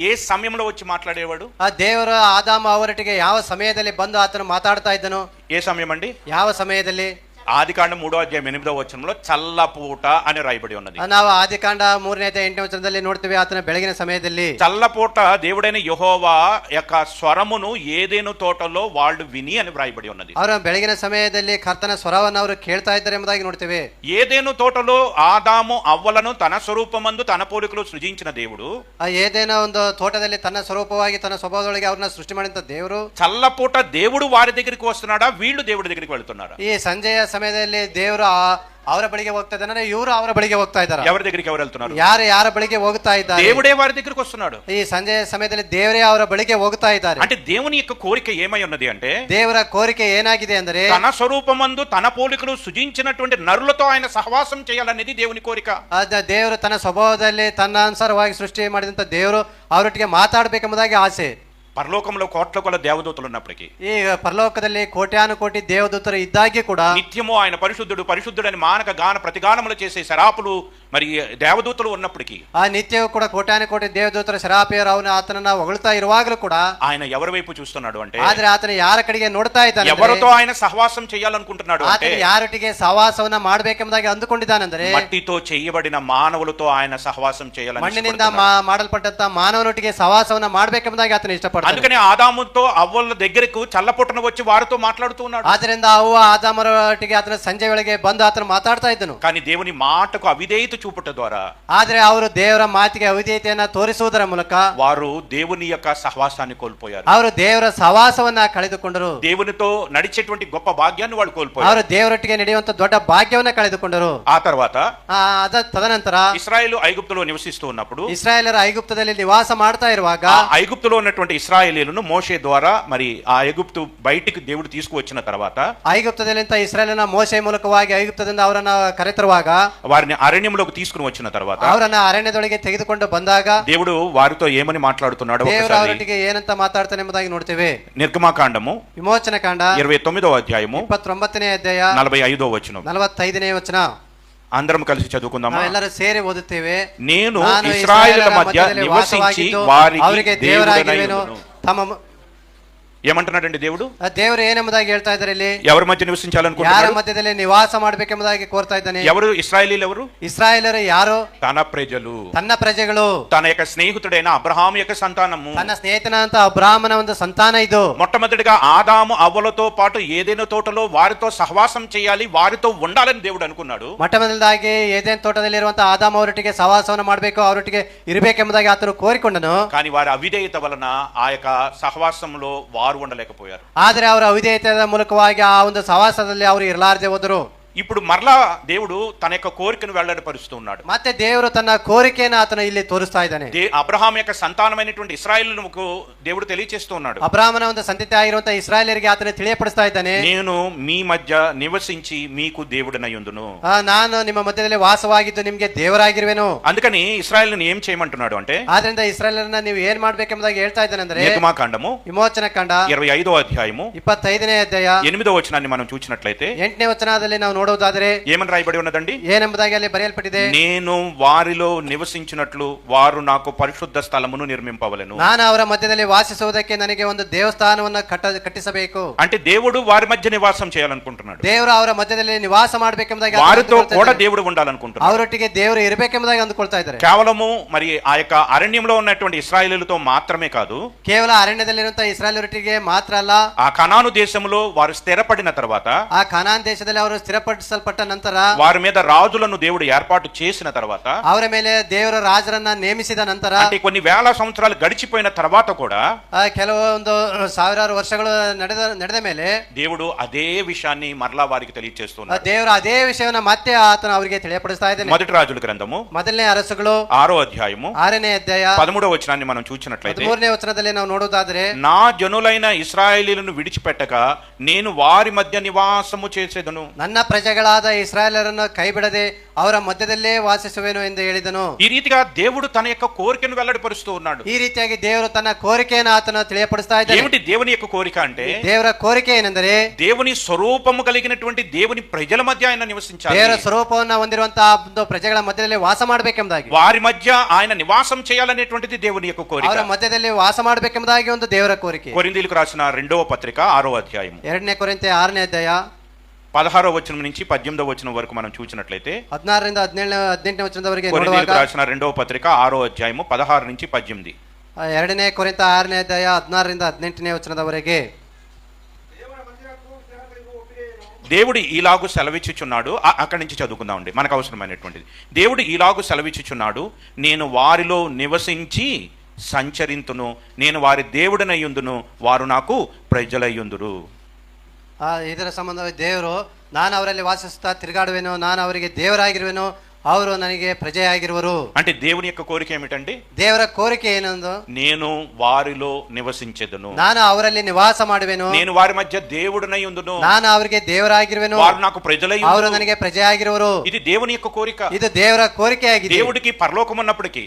Speaker 1: ఏ సమయంలో వచ్చి మాట్లాడేవాడు?
Speaker 2: ಆ ದೇವರು ಆದಾಮ ಅವರೊಟ್ಟಿಗೆ ಯಾವ ಸಮಯದಲ್ಲಿ ಬಂದು ಆತನು ಮಾತಾಡ್ತಾ ಇದ್ದನು?
Speaker 1: ఏ సమయం అండి?
Speaker 2: ಯಾವ ಸಮಯದಲ್ಲಿ?
Speaker 1: ఆదికాండం 3:8 చల్లపూట అని రాయబడి ఉన్నది.
Speaker 2: ನಾವು ಆದಿಕಾಂಡ 3:8 ನೋಡ್ತೇವೆ, ಆತನ ಬೆಳಗಿನ ಸಮಯದಲ್ಲಿ.
Speaker 1: చల్లపూట దేవుడైన యెహోవా యొక్క స్వరమును ఏదేను తోటలో వాళ్ళు విని అని రాయబడి ఉన్నది.
Speaker 2: ಅವರ ಬೆಳಗಿನ ಸಮಯದಲ್ಲಿ ಕರ್ತನ ಸ್ವರವನ್ನು ಅವರು ಕೇಳ್ತಾ ಇದ್ದಾರೆ ಎಂಬುದಾಗಿ ನೋಡ್ತೇವೆ.
Speaker 1: ఏదేను తోటలో ఆదాము అవ్వలను తన స్వరూపమందు తన పోలికలో సృజించిన దేవుడు,
Speaker 2: ಆ ಏದೇನೋ ಒಂದು ತೋಟದಲ್ಲಿ ತನ್ನ ಸ್ವರೂಪವಾಗಿ ತನ್ನ ಸ್ವಭಾವದೊಳಗೆ ಅವ್ರನ್ನ ಸೃಷ್ಟಿ ಮಾಡಿದಂತ ದೇವರು
Speaker 1: చల్లపూట దేవుడు వారి దగ్గరికి వస్తున్నాడా, వీళ్ళు దేవుడి దగ్గరికి వెళ్తున్నారా?
Speaker 2: ಈ ಸಂಜೆಯ ಸಮಯದಲ್ಲಿ ದೇವರು ಅವರ ಬಳಿಗೆ ಹೋಗ್ತಾ ಇದ್ದಾನೆ, ಇವರು ಅವರ ಬಳಿಗೆ ಹೋಗ್ತಾ ಇದ್ದಾರೆ.
Speaker 1: ఎవరి దగ్గరికి ఎవరు వెళ్తున్నారు?
Speaker 2: ಯಾರ ಬಳಿಗೆ ಹೋಗ್ತಾ ಇದ್ದಾರೆ?
Speaker 1: దేవుడే వారి దగ్గరికి వస్తున్నాడు.
Speaker 2: ಈ ಸಂಜೆಯ ಸಮಯದಲ್ಲಿ ದೇವರೇ ಅವರ ಬಳಿಗೆ ಹೋಗ್ತಾ ಇದ್ದಾರೆ.
Speaker 1: అంటే దేవుని యొక్క కోరిక ఏమై ఉన్నది అంటే,
Speaker 2: ದೇವರ ಕೋರಿಕೆ ಏನಾಗಿದೆ ಅಂದರೆ,
Speaker 1: తన స్వరూపమందు తన పోలికలు సృజించినటువంటి నరులతో ఆయన సహవాసం చేయాలనేది దేవుని కోరిక.
Speaker 2: ದೇವರು ತನ್ನ ಸ್ವಭಾವದಲ್ಲಿ ತನ್ನ ಅನುಸಾರವಾಗಿ ಸೃಷ್ಟಿ ಮಾಡಿದಂತ ದೇವರು ಅವರೊಟ್ಟಿಗೆ ಮಾತಾಡಬೇಕೆಂಬುದಾಗಿ ಆಸೆ.
Speaker 1: పరలోకంలో కోట్ల కొల దేవదూతలు ఉన్నప్పటికీ,
Speaker 2: ಈ ಪರಲೋಕದಲ್ಲಿ ಕೋಟ್ಯಾನುಕೋಟಿ ದೇವದೂತರು ಇದ್ದಾಗಿ ಕೂಡ
Speaker 1: నిత్యము ఆయన పరిశుద్ధుడు పరిశుద్ధుడని మానక గాన ప్రతిగానములు చేసే శరాపులు మరి దేవదూతలు ఉన్నప్పటికీ,
Speaker 2: ಆ ನಿತ್ಯವೂ ಕೂಡ ಕೋಟ್ಯಾನುಕೋಟಿ ದೇವದೂತರ ಶರಾಪಿಯರು ಆತನನ್ನ ಹೊಗಳ್ತಾ ಇರುವಾಗಲೂ ಕೂಡ
Speaker 1: ఆయన ఎవరి వైపు చూస్తున్నాడు అంటే,
Speaker 2: ಆದ್ರೆ ಆತನ ಯಾರ ಕಡೆಗೆ ನೋಡ್ತಾ ಇದ್ದಾನೆ,
Speaker 1: ఎవరితో ఆయన సహవాసం చేయాలనుకుంటున్నాడు అంటే,
Speaker 2: ಆತನ ಯಾರೊಟ್ಟಿಗೆ ಸಹವಾಸವನ್ನ ಮಾಡಬೇಕೆಂಬುದಾಗಿ ಅಂದುಕೊಂಡಿದ್ದಾನೆಂದರೆ,
Speaker 1: మట్టితో చేయబడిన మానవులతో ఆయన సహవాసం చేయాలని
Speaker 2: ಮಣ್ಣಿನಿಂದ ಮಾಡಲ್ಪಟ್ಟಂತ ಮಾನವನೊಟ್ಟಿಗೆ ಸಹವಾಸವನ್ನ ಮಾಡಬೇಕೆಂಬುದಾಗಿ ಆತನ ಇಷ್ಟಪಡ್ತಾನೆ.
Speaker 1: అందుకనే ఆదాముతో అవ్వల దగ్గరకు చల్లపుట్టన వచ్చి వారితో మాట్లాడుతూ ఉన్నాడు.
Speaker 2: ಆದ್ರಿಂದ ಅವ್ವ ಆದಾಮರೊಟ್ಟಿಗೆ ಆತನ ಸಂಜೆ ವೇಳೆಗೆ ಬಂದು ಆತನ ಮಾತಾಡ್ತಾ ಇದ್ದನು.
Speaker 1: కానీ దేవుని మాటకు అవిధేయత చూపుట ద్వారా,
Speaker 2: ಆದ್ರೆ ಅವರು ದೇವರ ಮಾತಿಗೆ ಅವಿಧೇಯತೆಯನ್ನ ತೋರಿಸುವುದರ ಮೂಲಕ
Speaker 1: వారు దేవుని యొక్క సహవాసాన్ని కోల్పోయారు.
Speaker 2: ಅವರು ದೇವರ ಸಹವಾಸವನ್ನ ಕಳೆದುಕೊಂಡರು.
Speaker 1: దేవునితో నడిచేటువంటి గొప్ప భాగ్యాన్ని వాళ్ళు కోల్పోయారు.
Speaker 2: ಅವರು ದೇವರೊಟ್ಟಿಗೆ ನಡೆಯುವಂತ ದೊಡ್ಡ ಭಾಗ್ಯವನ್ನ ಕಳೆದುಕೊಂಡರು.
Speaker 1: ఆ తర్వాత
Speaker 2: ತದನಂತರ
Speaker 1: ఇశ్రాయేలు ఐగుప్తులో నివసిస్తూ ఉన్నప్పుడు,
Speaker 2: ಇಸ್ರಾಯೇಲರ ಐಗುಪ್ತದಲ್ಲಿ ನಿವಾಸ ಮಾಡ್ತಾ ಇರುವಾಗ,
Speaker 1: ఆ ఐగుప్తులో ఉన్నటువంటి ఇశ్రాయేలీలను మోషే ద్వారా మరి ఆ ఐగుప్తు బయటికి దేవుడు తీసుకువచ్చిన తర్వాత,
Speaker 2: ಐಗುಪ್ತದಲ್ಲಿಂತ ಇಸ್ರಾಯೇಲನ ಮೋಶೆ ಮೂಲಕವಾಗಿ ಐಗುಪ್ತದಿಂದ ಅವರನ್ನ ಕರೆತರುವಾಗ,
Speaker 1: వారిని అరణ్యంలోకి తీసుకుని వచ్చిన తర్వాత
Speaker 2: ಅವರನ್ನ ಅರಣ್ಯದೊಳಗೆ ತೆಗೆದುಕೊಂಡು ಬಂದಾಗ
Speaker 1: దేవుడు వారితో ఏమని మాట్లాడుతున్నాడు
Speaker 2: ದೇವರು
Speaker 1: ఒకసారి
Speaker 2: ಅವರೊಟ್ಟಿಗೆ ಏನಂತ ಮಾತಾಡ್ತಾನೆ ಎಂಬುದಾಗಿ ನೋಡ್ತೇವೆ.
Speaker 1: నిర్గమాకాండము
Speaker 2: ವಿಮೋಚನ ಕಾಂಡ
Speaker 1: 29వ అధ్యాయము
Speaker 2: 29ನೇ ಅಧ್ಯಾಯ
Speaker 1: 45వ వచనం
Speaker 2: 45ನೇ ವಚನ
Speaker 1: అందరం కలిసి చదువుకుందామా?
Speaker 2: ನಾವೆಲ್ಲರೂ ಸೇರಿ ಓದುತ್ತೇವೆ.
Speaker 1: నేను
Speaker 2: ನಾನು
Speaker 1: ఇశ్రాయేలుల మధ్య
Speaker 2: ಮಧ್ಯದಲ್ಲಿ
Speaker 1: నివసించి
Speaker 2: ವಾಸವಾಗಿದ್ದು
Speaker 1: వారికి
Speaker 2: ಅವರಿಗೆ
Speaker 1: దేవుడనై
Speaker 2: ದೇವರಾಗಿರುವೆನು.
Speaker 1: ఉండును.
Speaker 2: ತಮ್ಮ
Speaker 1: ఏమంటున్నాడండి దేవుడు?
Speaker 2: ದೇವರು ಏನೆಂಬುದಾಗಿ ಹೇಳ್ತಾ ಇದ್ದಾರೆ ಇಲ್ಲಿ?
Speaker 1: ఎవరి మధ్య
Speaker 2: ಯಾರ
Speaker 1: నివసించాలనుకుంటున్నాడు?
Speaker 2: ಮಧ್ಯದಲ್ಲಿ ನಿವಾಸ ಮಾಡಬೇಕೆಂಬುದಾಗಿ ಕೋರ್ತಾ ಇದ್ದಾನೆ.
Speaker 1: ఎవరు ఇశ్రాయేలీలు? ఎవరు?
Speaker 2: ಇಸ್ರಾಯೇಲರು ಯಾರು?
Speaker 1: తన ప్రజలు,
Speaker 2: ತನ್ನ ಪ್ರಜೆಗಳು,
Speaker 1: తన యొక్క స్నేహితుడైన అబ్రహాము యొక్క సంతానము.
Speaker 2: ತನ್ನ ಸ್ನೇಹಿತನಾದಂತ ಅಬ್ರಾಹ್ಮನ ಒಂದು ಸಂತಾನ ಇದು.
Speaker 1: మొట్టమొదటిగా ఆదాము అవ్వలతో పాటు ఏదైనా తోటలో వారితో సహవాసం చేయాలి, వారితో ఉండాలని దేవుడు అనుకున్నాడు.
Speaker 2: ಮೊಟ್ಟಮೊದಲಾಗಿ ಏದೇನ್ ತೋಟದಲ್ಲಿರುವಂತಹ ಆದಾಮ ಅವರೊಟ್ಟಿಗೆ ಸಹವಾಸವನ್ನು ಮಾಡಬೇಕು, ಅವರೊಟ್ಟಿಗೆ ಇರಬೇಕೆಂಬುದಾಗಿ ಆತನು ಕೋರಿಕೊಂಡನು.
Speaker 1: కానీ వారి అవిధేయత వలన ఆ యొక్క సహవాసంలో వారు ఉండలేకపోయారు.
Speaker 2: ಆದರೆ ಅವರ ಅವಿಧೇಯತೆಯ ಮೂಲಕವಾಗಿ ಆ ಒಂದು ಸಹವಾಸದಲ್ಲಿ ಅವರು ಇರಲಾರದೆ ಹೋದರು.
Speaker 1: ఇప్పుడు మరలా దేవుడు తన యొక్క కోరికను వెల్లడిపరుస్తూ ఉన్నాడు.
Speaker 2: ಮತ್ತೆ ದೇವರು ತನ್ನ ಕೋರಿಕೆಯನ್ನು ಆತನ ಇಲ್ಲಿ ತೋರಿಸ್ತಾ ಇದ್ದಾನೆ.
Speaker 1: అబ్రహాం యొక్క సంతానమైనటువంటి ఇశ్రాయేలుకు దేవుడు తెలియజేస్తూ ఉన్నాడు.
Speaker 2: ಅಬ್ರಾಮನ ಒಂದು ಸಂತತಿ ಆಗಿರುವಂತಹ ಇಸ್ರಾಯೇಲರಿಗೆ ಆತನ ತಿಳಿಯಪಡಿಸ್ತಾ ಇದ್ದಾನೆ.
Speaker 1: నేను మీ మధ్య నివసించి మీకు దేవుడనయ్యుందును.
Speaker 2: ನಾನು ನಿಮ್ಮ ಮಧ್ಯದಲ್ಲಿ ವಾಸವಾಗಿದ್ದು ನಿಮಗೆ ದೇವರಾಗಿರುವೆನು.
Speaker 1: అందుకని ఇశ్రాయేలుని ఏం చేయమంటున్నాడు అంటే,
Speaker 2: ಆದ್ರಿಂದ ಇಸ್ರಾಯೇಲರನ್ನ ನೀವು ಏನ್ ಮಾಡ್ಬೇಕೆಂಬುದಾಗಿ ಹೇಳ್ತಾ ಇದ್ದಾನೆ ಅಂದ್ರೆ,
Speaker 1: నిర్గమాకాండము
Speaker 2: ವಿಮೋಚನ ಕಾಂಡ
Speaker 1: 25వ అధ్యాయము
Speaker 2: 25ನೇ ಅಧ್ಯಾಯ
Speaker 1: 8వ వచనాన్ని మనం చూసినట్లయితే
Speaker 2: 8ನೇ ವಚನದಲ್ಲಿ ನಾವು ನೋಡುವುದಾದರೆ
Speaker 1: ఏమని రాయబడి ఉన్నదండి?
Speaker 2: ಏನೆಂಬುದಾಗಿ ಅಲ್ಲಿ ಬರೆಯಲ್ಪಟ್ಟಿದೆ,
Speaker 1: నేను వారిలో నివసించినట్లు వారు నాకు పరిశుద్ధ స్థలమును నిర్మింపవలెను.
Speaker 2: ನಾನು ಅವರ ಮಧ್ಯದಲ್ಲಿ ವಾಸಿಸುವುದಕ್ಕೆ ನನಗೆ ಒಂದು ದೇವಸ್ಥಾನವನ್ನು ಕಟ್ಟಿಸಬೇಕು.
Speaker 1: అంటే దేవుడు వారి మధ్య నివాసం చేయాలనుకుంటున్నాడు.
Speaker 2: ದೇವರು ಅವರ ಮಧ್ಯದಲ್ಲಿ ನಿವಾಸ ಮಾಡಬೇಕೆಂಬುದಾಗಿ,
Speaker 1: వారితో కూడా దేవుడు ఉండాలనుకుంటున్నాడు.
Speaker 2: ಅವರೊಟ್ಟಿಗೆ ದೇವರು ಇರಬೇಕೆಂಬುದಾಗಿ ಅಂದುಕೊಳ್ತಾ ಇದ್ದಾರೆ.
Speaker 1: కేవలము మరి ఆ యొక్క అరణ్యంలో ఉన్నటువంటి ఇశ్రాయేలులతో మాత్రమే కాదు,
Speaker 2: ಕೇವಲ ಅರಣ್ಯದಲ್ಲಿರುವಂತಹ ಇಸ್ರಾಯೇಲರೊಟ್ಟಿಗೆ ಮಾತ್ರ ಅಲ್ಲ,
Speaker 1: ఆ కనాను దేశంలో వారు స్థిరపడిన తర్వాత,
Speaker 2: ಆ ಕನಾನ್ ದೇಶದಲ್ಲಿ ಅವರು ಸ್ಥಿರಪಡಿಸಲ್ಪಟ್ಟ ನಂತರ,
Speaker 1: వారి మీద రాజులను దేవుడు ఏర్పాటు చేసిన తర్వాత,
Speaker 2: ಅವರ ಮೇಲೆ ದೇವರು ರಾಜರನ್ನ ನೇಮಿಸಿದ ನಂತರ,
Speaker 1: అంటే కొన్ని వేల సంవత్సరాలు గడిచిపోయిన తర్వాత కూడా
Speaker 2: ಕೆಲವೊಂದು ಸಾವಿರಾರು ವರ್ಷಗಳು ನಡೆದ ಮೇಲೆ
Speaker 1: దేవుడు అదే విషయాన్ని మరలా వారికి తెలియజేస్తున్నాడు.
Speaker 2: ದೇವರು ಅದೇ ವಿಷಯವನ್ನ ಮತ್ತೆ ಆತನ ಅವರಿಗೆ ತಿಳಿಯಪಡಿಸ್ತಾ ಇದ್ದಾನೆ.
Speaker 1: మొదటి రాజుల గ్రంథము
Speaker 2: ಮೊದಲನೇ ಅರಸುಗಳು
Speaker 1: 6వ అధ్యాయము
Speaker 2: 6ನೇ ಅಧ್ಯಾಯ
Speaker 1: 13వ వచనాన్ని మనం చూసినట్లయితే,
Speaker 2: 13ನೇ ವಚನದಲ್ಲಿ ನಾವು ನೋಡುವುದಾದರೆ,
Speaker 1: నా జనులైన ఇశ్రాయేలీయులను విడిచిపెట్టక నేను వారి మధ్య నివాసము చేసేదను.
Speaker 2: ನನ್ನ ಪ್ರಜೆಗಳಾದ ಇಸ್ರಾಯೇಲರನ್ನು ಕೈಬಿಡದೆ ಅವರ ಮಧ್ಯದಲ್ಲೇ ವಾಸಿಸುವೆನು ಎಂದು ಹೇಳಿದನು.
Speaker 1: ఈ రీతిగా దేవుడు తన యొక్క కోరికను వెల్లడిపరుస్తూ ఉన్నాడు.
Speaker 2: ಈ ರೀತಿಯಾಗಿ ದೇವರು ತನ್ನ ಕೋರಿಕೆಯನ್ನು ಆತನ ತಿಳಿಯಪಡಿಸ್ತಾ ಇದ್ದಾನೆ.
Speaker 1: ఏమిటి దేవుని యొక్క కోరిక అంటే,
Speaker 2: ದೇವರ ಕೋರಿಕೆ ಏನೆಂದರೆ,
Speaker 1: దేవుని స్వరూపము కలిగినటువంటి దేవుని ప్రజల మధ్య ఆయన నివసించాలి.
Speaker 2: ದೇವರ ಸ್ವರೂಪವನ್ನು ಹೊಂದಿರುವಂತಹ ಒಂದು ಪ್ರಜೆಗಳ ಮಧ್ಯದಲ್ಲಿ ವಾಸ ಮಾಡಬೇಕೆಂಬುದಾಗಿ,
Speaker 1: వారి మధ్య ఆయన నివాసం చేయాలనేటువంటిది దేవుని యొక్క కోరిక.
Speaker 2: ಅವರ ಮಧ್ಯದಲ್ಲಿ ವಾಸ ಮಾಡಬೇಕೆಂಬುದಾಗಿ ಒಂದು ದೇವರ ಕೋರಿಕೆ.
Speaker 1: కొరింథీయులకు రాసిన 2వ పత్రిక 6వ అధ్యాయం
Speaker 2: 2ನೇ ಕೊರಿಂಥೆ 6ನೇ ಅಧ್ಯಾಯ
Speaker 1: 16వ వచనం నుంచి 18వ వచనం వరకు మనం చూసినట్లయితే,
Speaker 2: 16ರಿಂದ 18ನೇ ವಚನದವರೆಗೆ
Speaker 1: కొరింథీయులకు
Speaker 2: ನೋಡುವಾಗ,
Speaker 1: రాసిన 2వ పత్రిక 6వ అధ్యాయము 16 నుంచి 18.
Speaker 2: 2ನೇ ಕೊರಿಂಥ 6ನೇ ಅಧ್ಯಾಯ 16ರಿಂದ 18ನೇ ವಚನದವರೆಗೆ,
Speaker 1: దేవుడు ఈలాగు సెలవిచ్చుచున్నాడు. అక్కడి నుంచి చదువుకుందామండి, మనకు అవసరమైనటువంటిది. దేవుడు ఈలాగు సెలవిచ్చుచున్నాడు, నేను వారిలో నివసించి సంచరింతును, నేను వారి దేవుడనయ్యుందును, వారు నాకు ప్రజలయ్యుందురు.
Speaker 2: ಇದರ ಸಂಬಂಧವಾಗಿ ದೇವರು, ನಾನು ಅವರಲ್ಲಿ ವಾಸಿಸುತ್ತಾ ತಿರುಗಾಡುವೆನು, ನಾನು ಅವರಿಗೆ ದೇವರಾಗಿರುವೆನು, ಅವರು ನನಗೆ ಪ್ರಜೆಯಾಗಿರುವರು.
Speaker 1: అంటే దేవుని యొక్క కోరిక ఏమిటండి?
Speaker 2: ದೇವರ ಕೋರಿಕೆ ಏನಂದು,
Speaker 1: నేను వారిలో నివసించెదను,
Speaker 2: ನಾನು ಅವರಲ್ಲಿ ನಿವಾಸ ಮಾಡುವೆನು,
Speaker 1: నేను వారి మధ్య దేవుడనై ఉందును,
Speaker 2: ನಾನು ಅವರಿಗೆ ದೇವರಾಗಿರುವೆನು,
Speaker 1: వారు నాకు ప్రజలై
Speaker 2: ಅವರು
Speaker 1: ఉందురు.
Speaker 2: ನನಗೆ ಪ್ರಜೆಯಾಗಿರುವರು.
Speaker 1: ఇది దేవుని యొక్క కోరిక.
Speaker 2: ಇದು ದೇವರ ಕೋರಿಕೆಯಾಗಿದೆ.
Speaker 1: దేవుడికి పరలోకం ఉన్నప్పటికీ,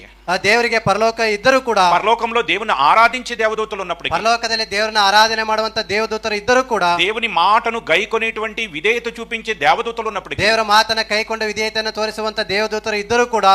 Speaker 2: ದೇವರಿಗೆ ಪರಲೋಕ ಇದ್ದರೂ ಕೂಡ,
Speaker 1: పరలోకంలో దేవుని ఆరాధించే దేవదూతలు ఉన్నప్పటికీ,
Speaker 2: ಪರಲೋಕದಲ್ಲಿ ದೇವರನ್ನ ಆರಾಧನೆ ಮಾಡುವಂತ ದೇವದೂತರು ಇದ್ದರೂ ಕೂಡ,
Speaker 1: దేవుని మాటను గైకొనేటువంటి విధేయత చూపించే దేవదూతలు ఉన్నప్పటికీ,
Speaker 2: ದೇವರ ಮಾತನ್ನ ಕೈಕೊಂಡು ವಿಧೇಯತೆಯನ್ನು ತೋರಿಸುವಂತ ದೇವದೂತರು ಇದ್ದರೂ ಕೂಡ,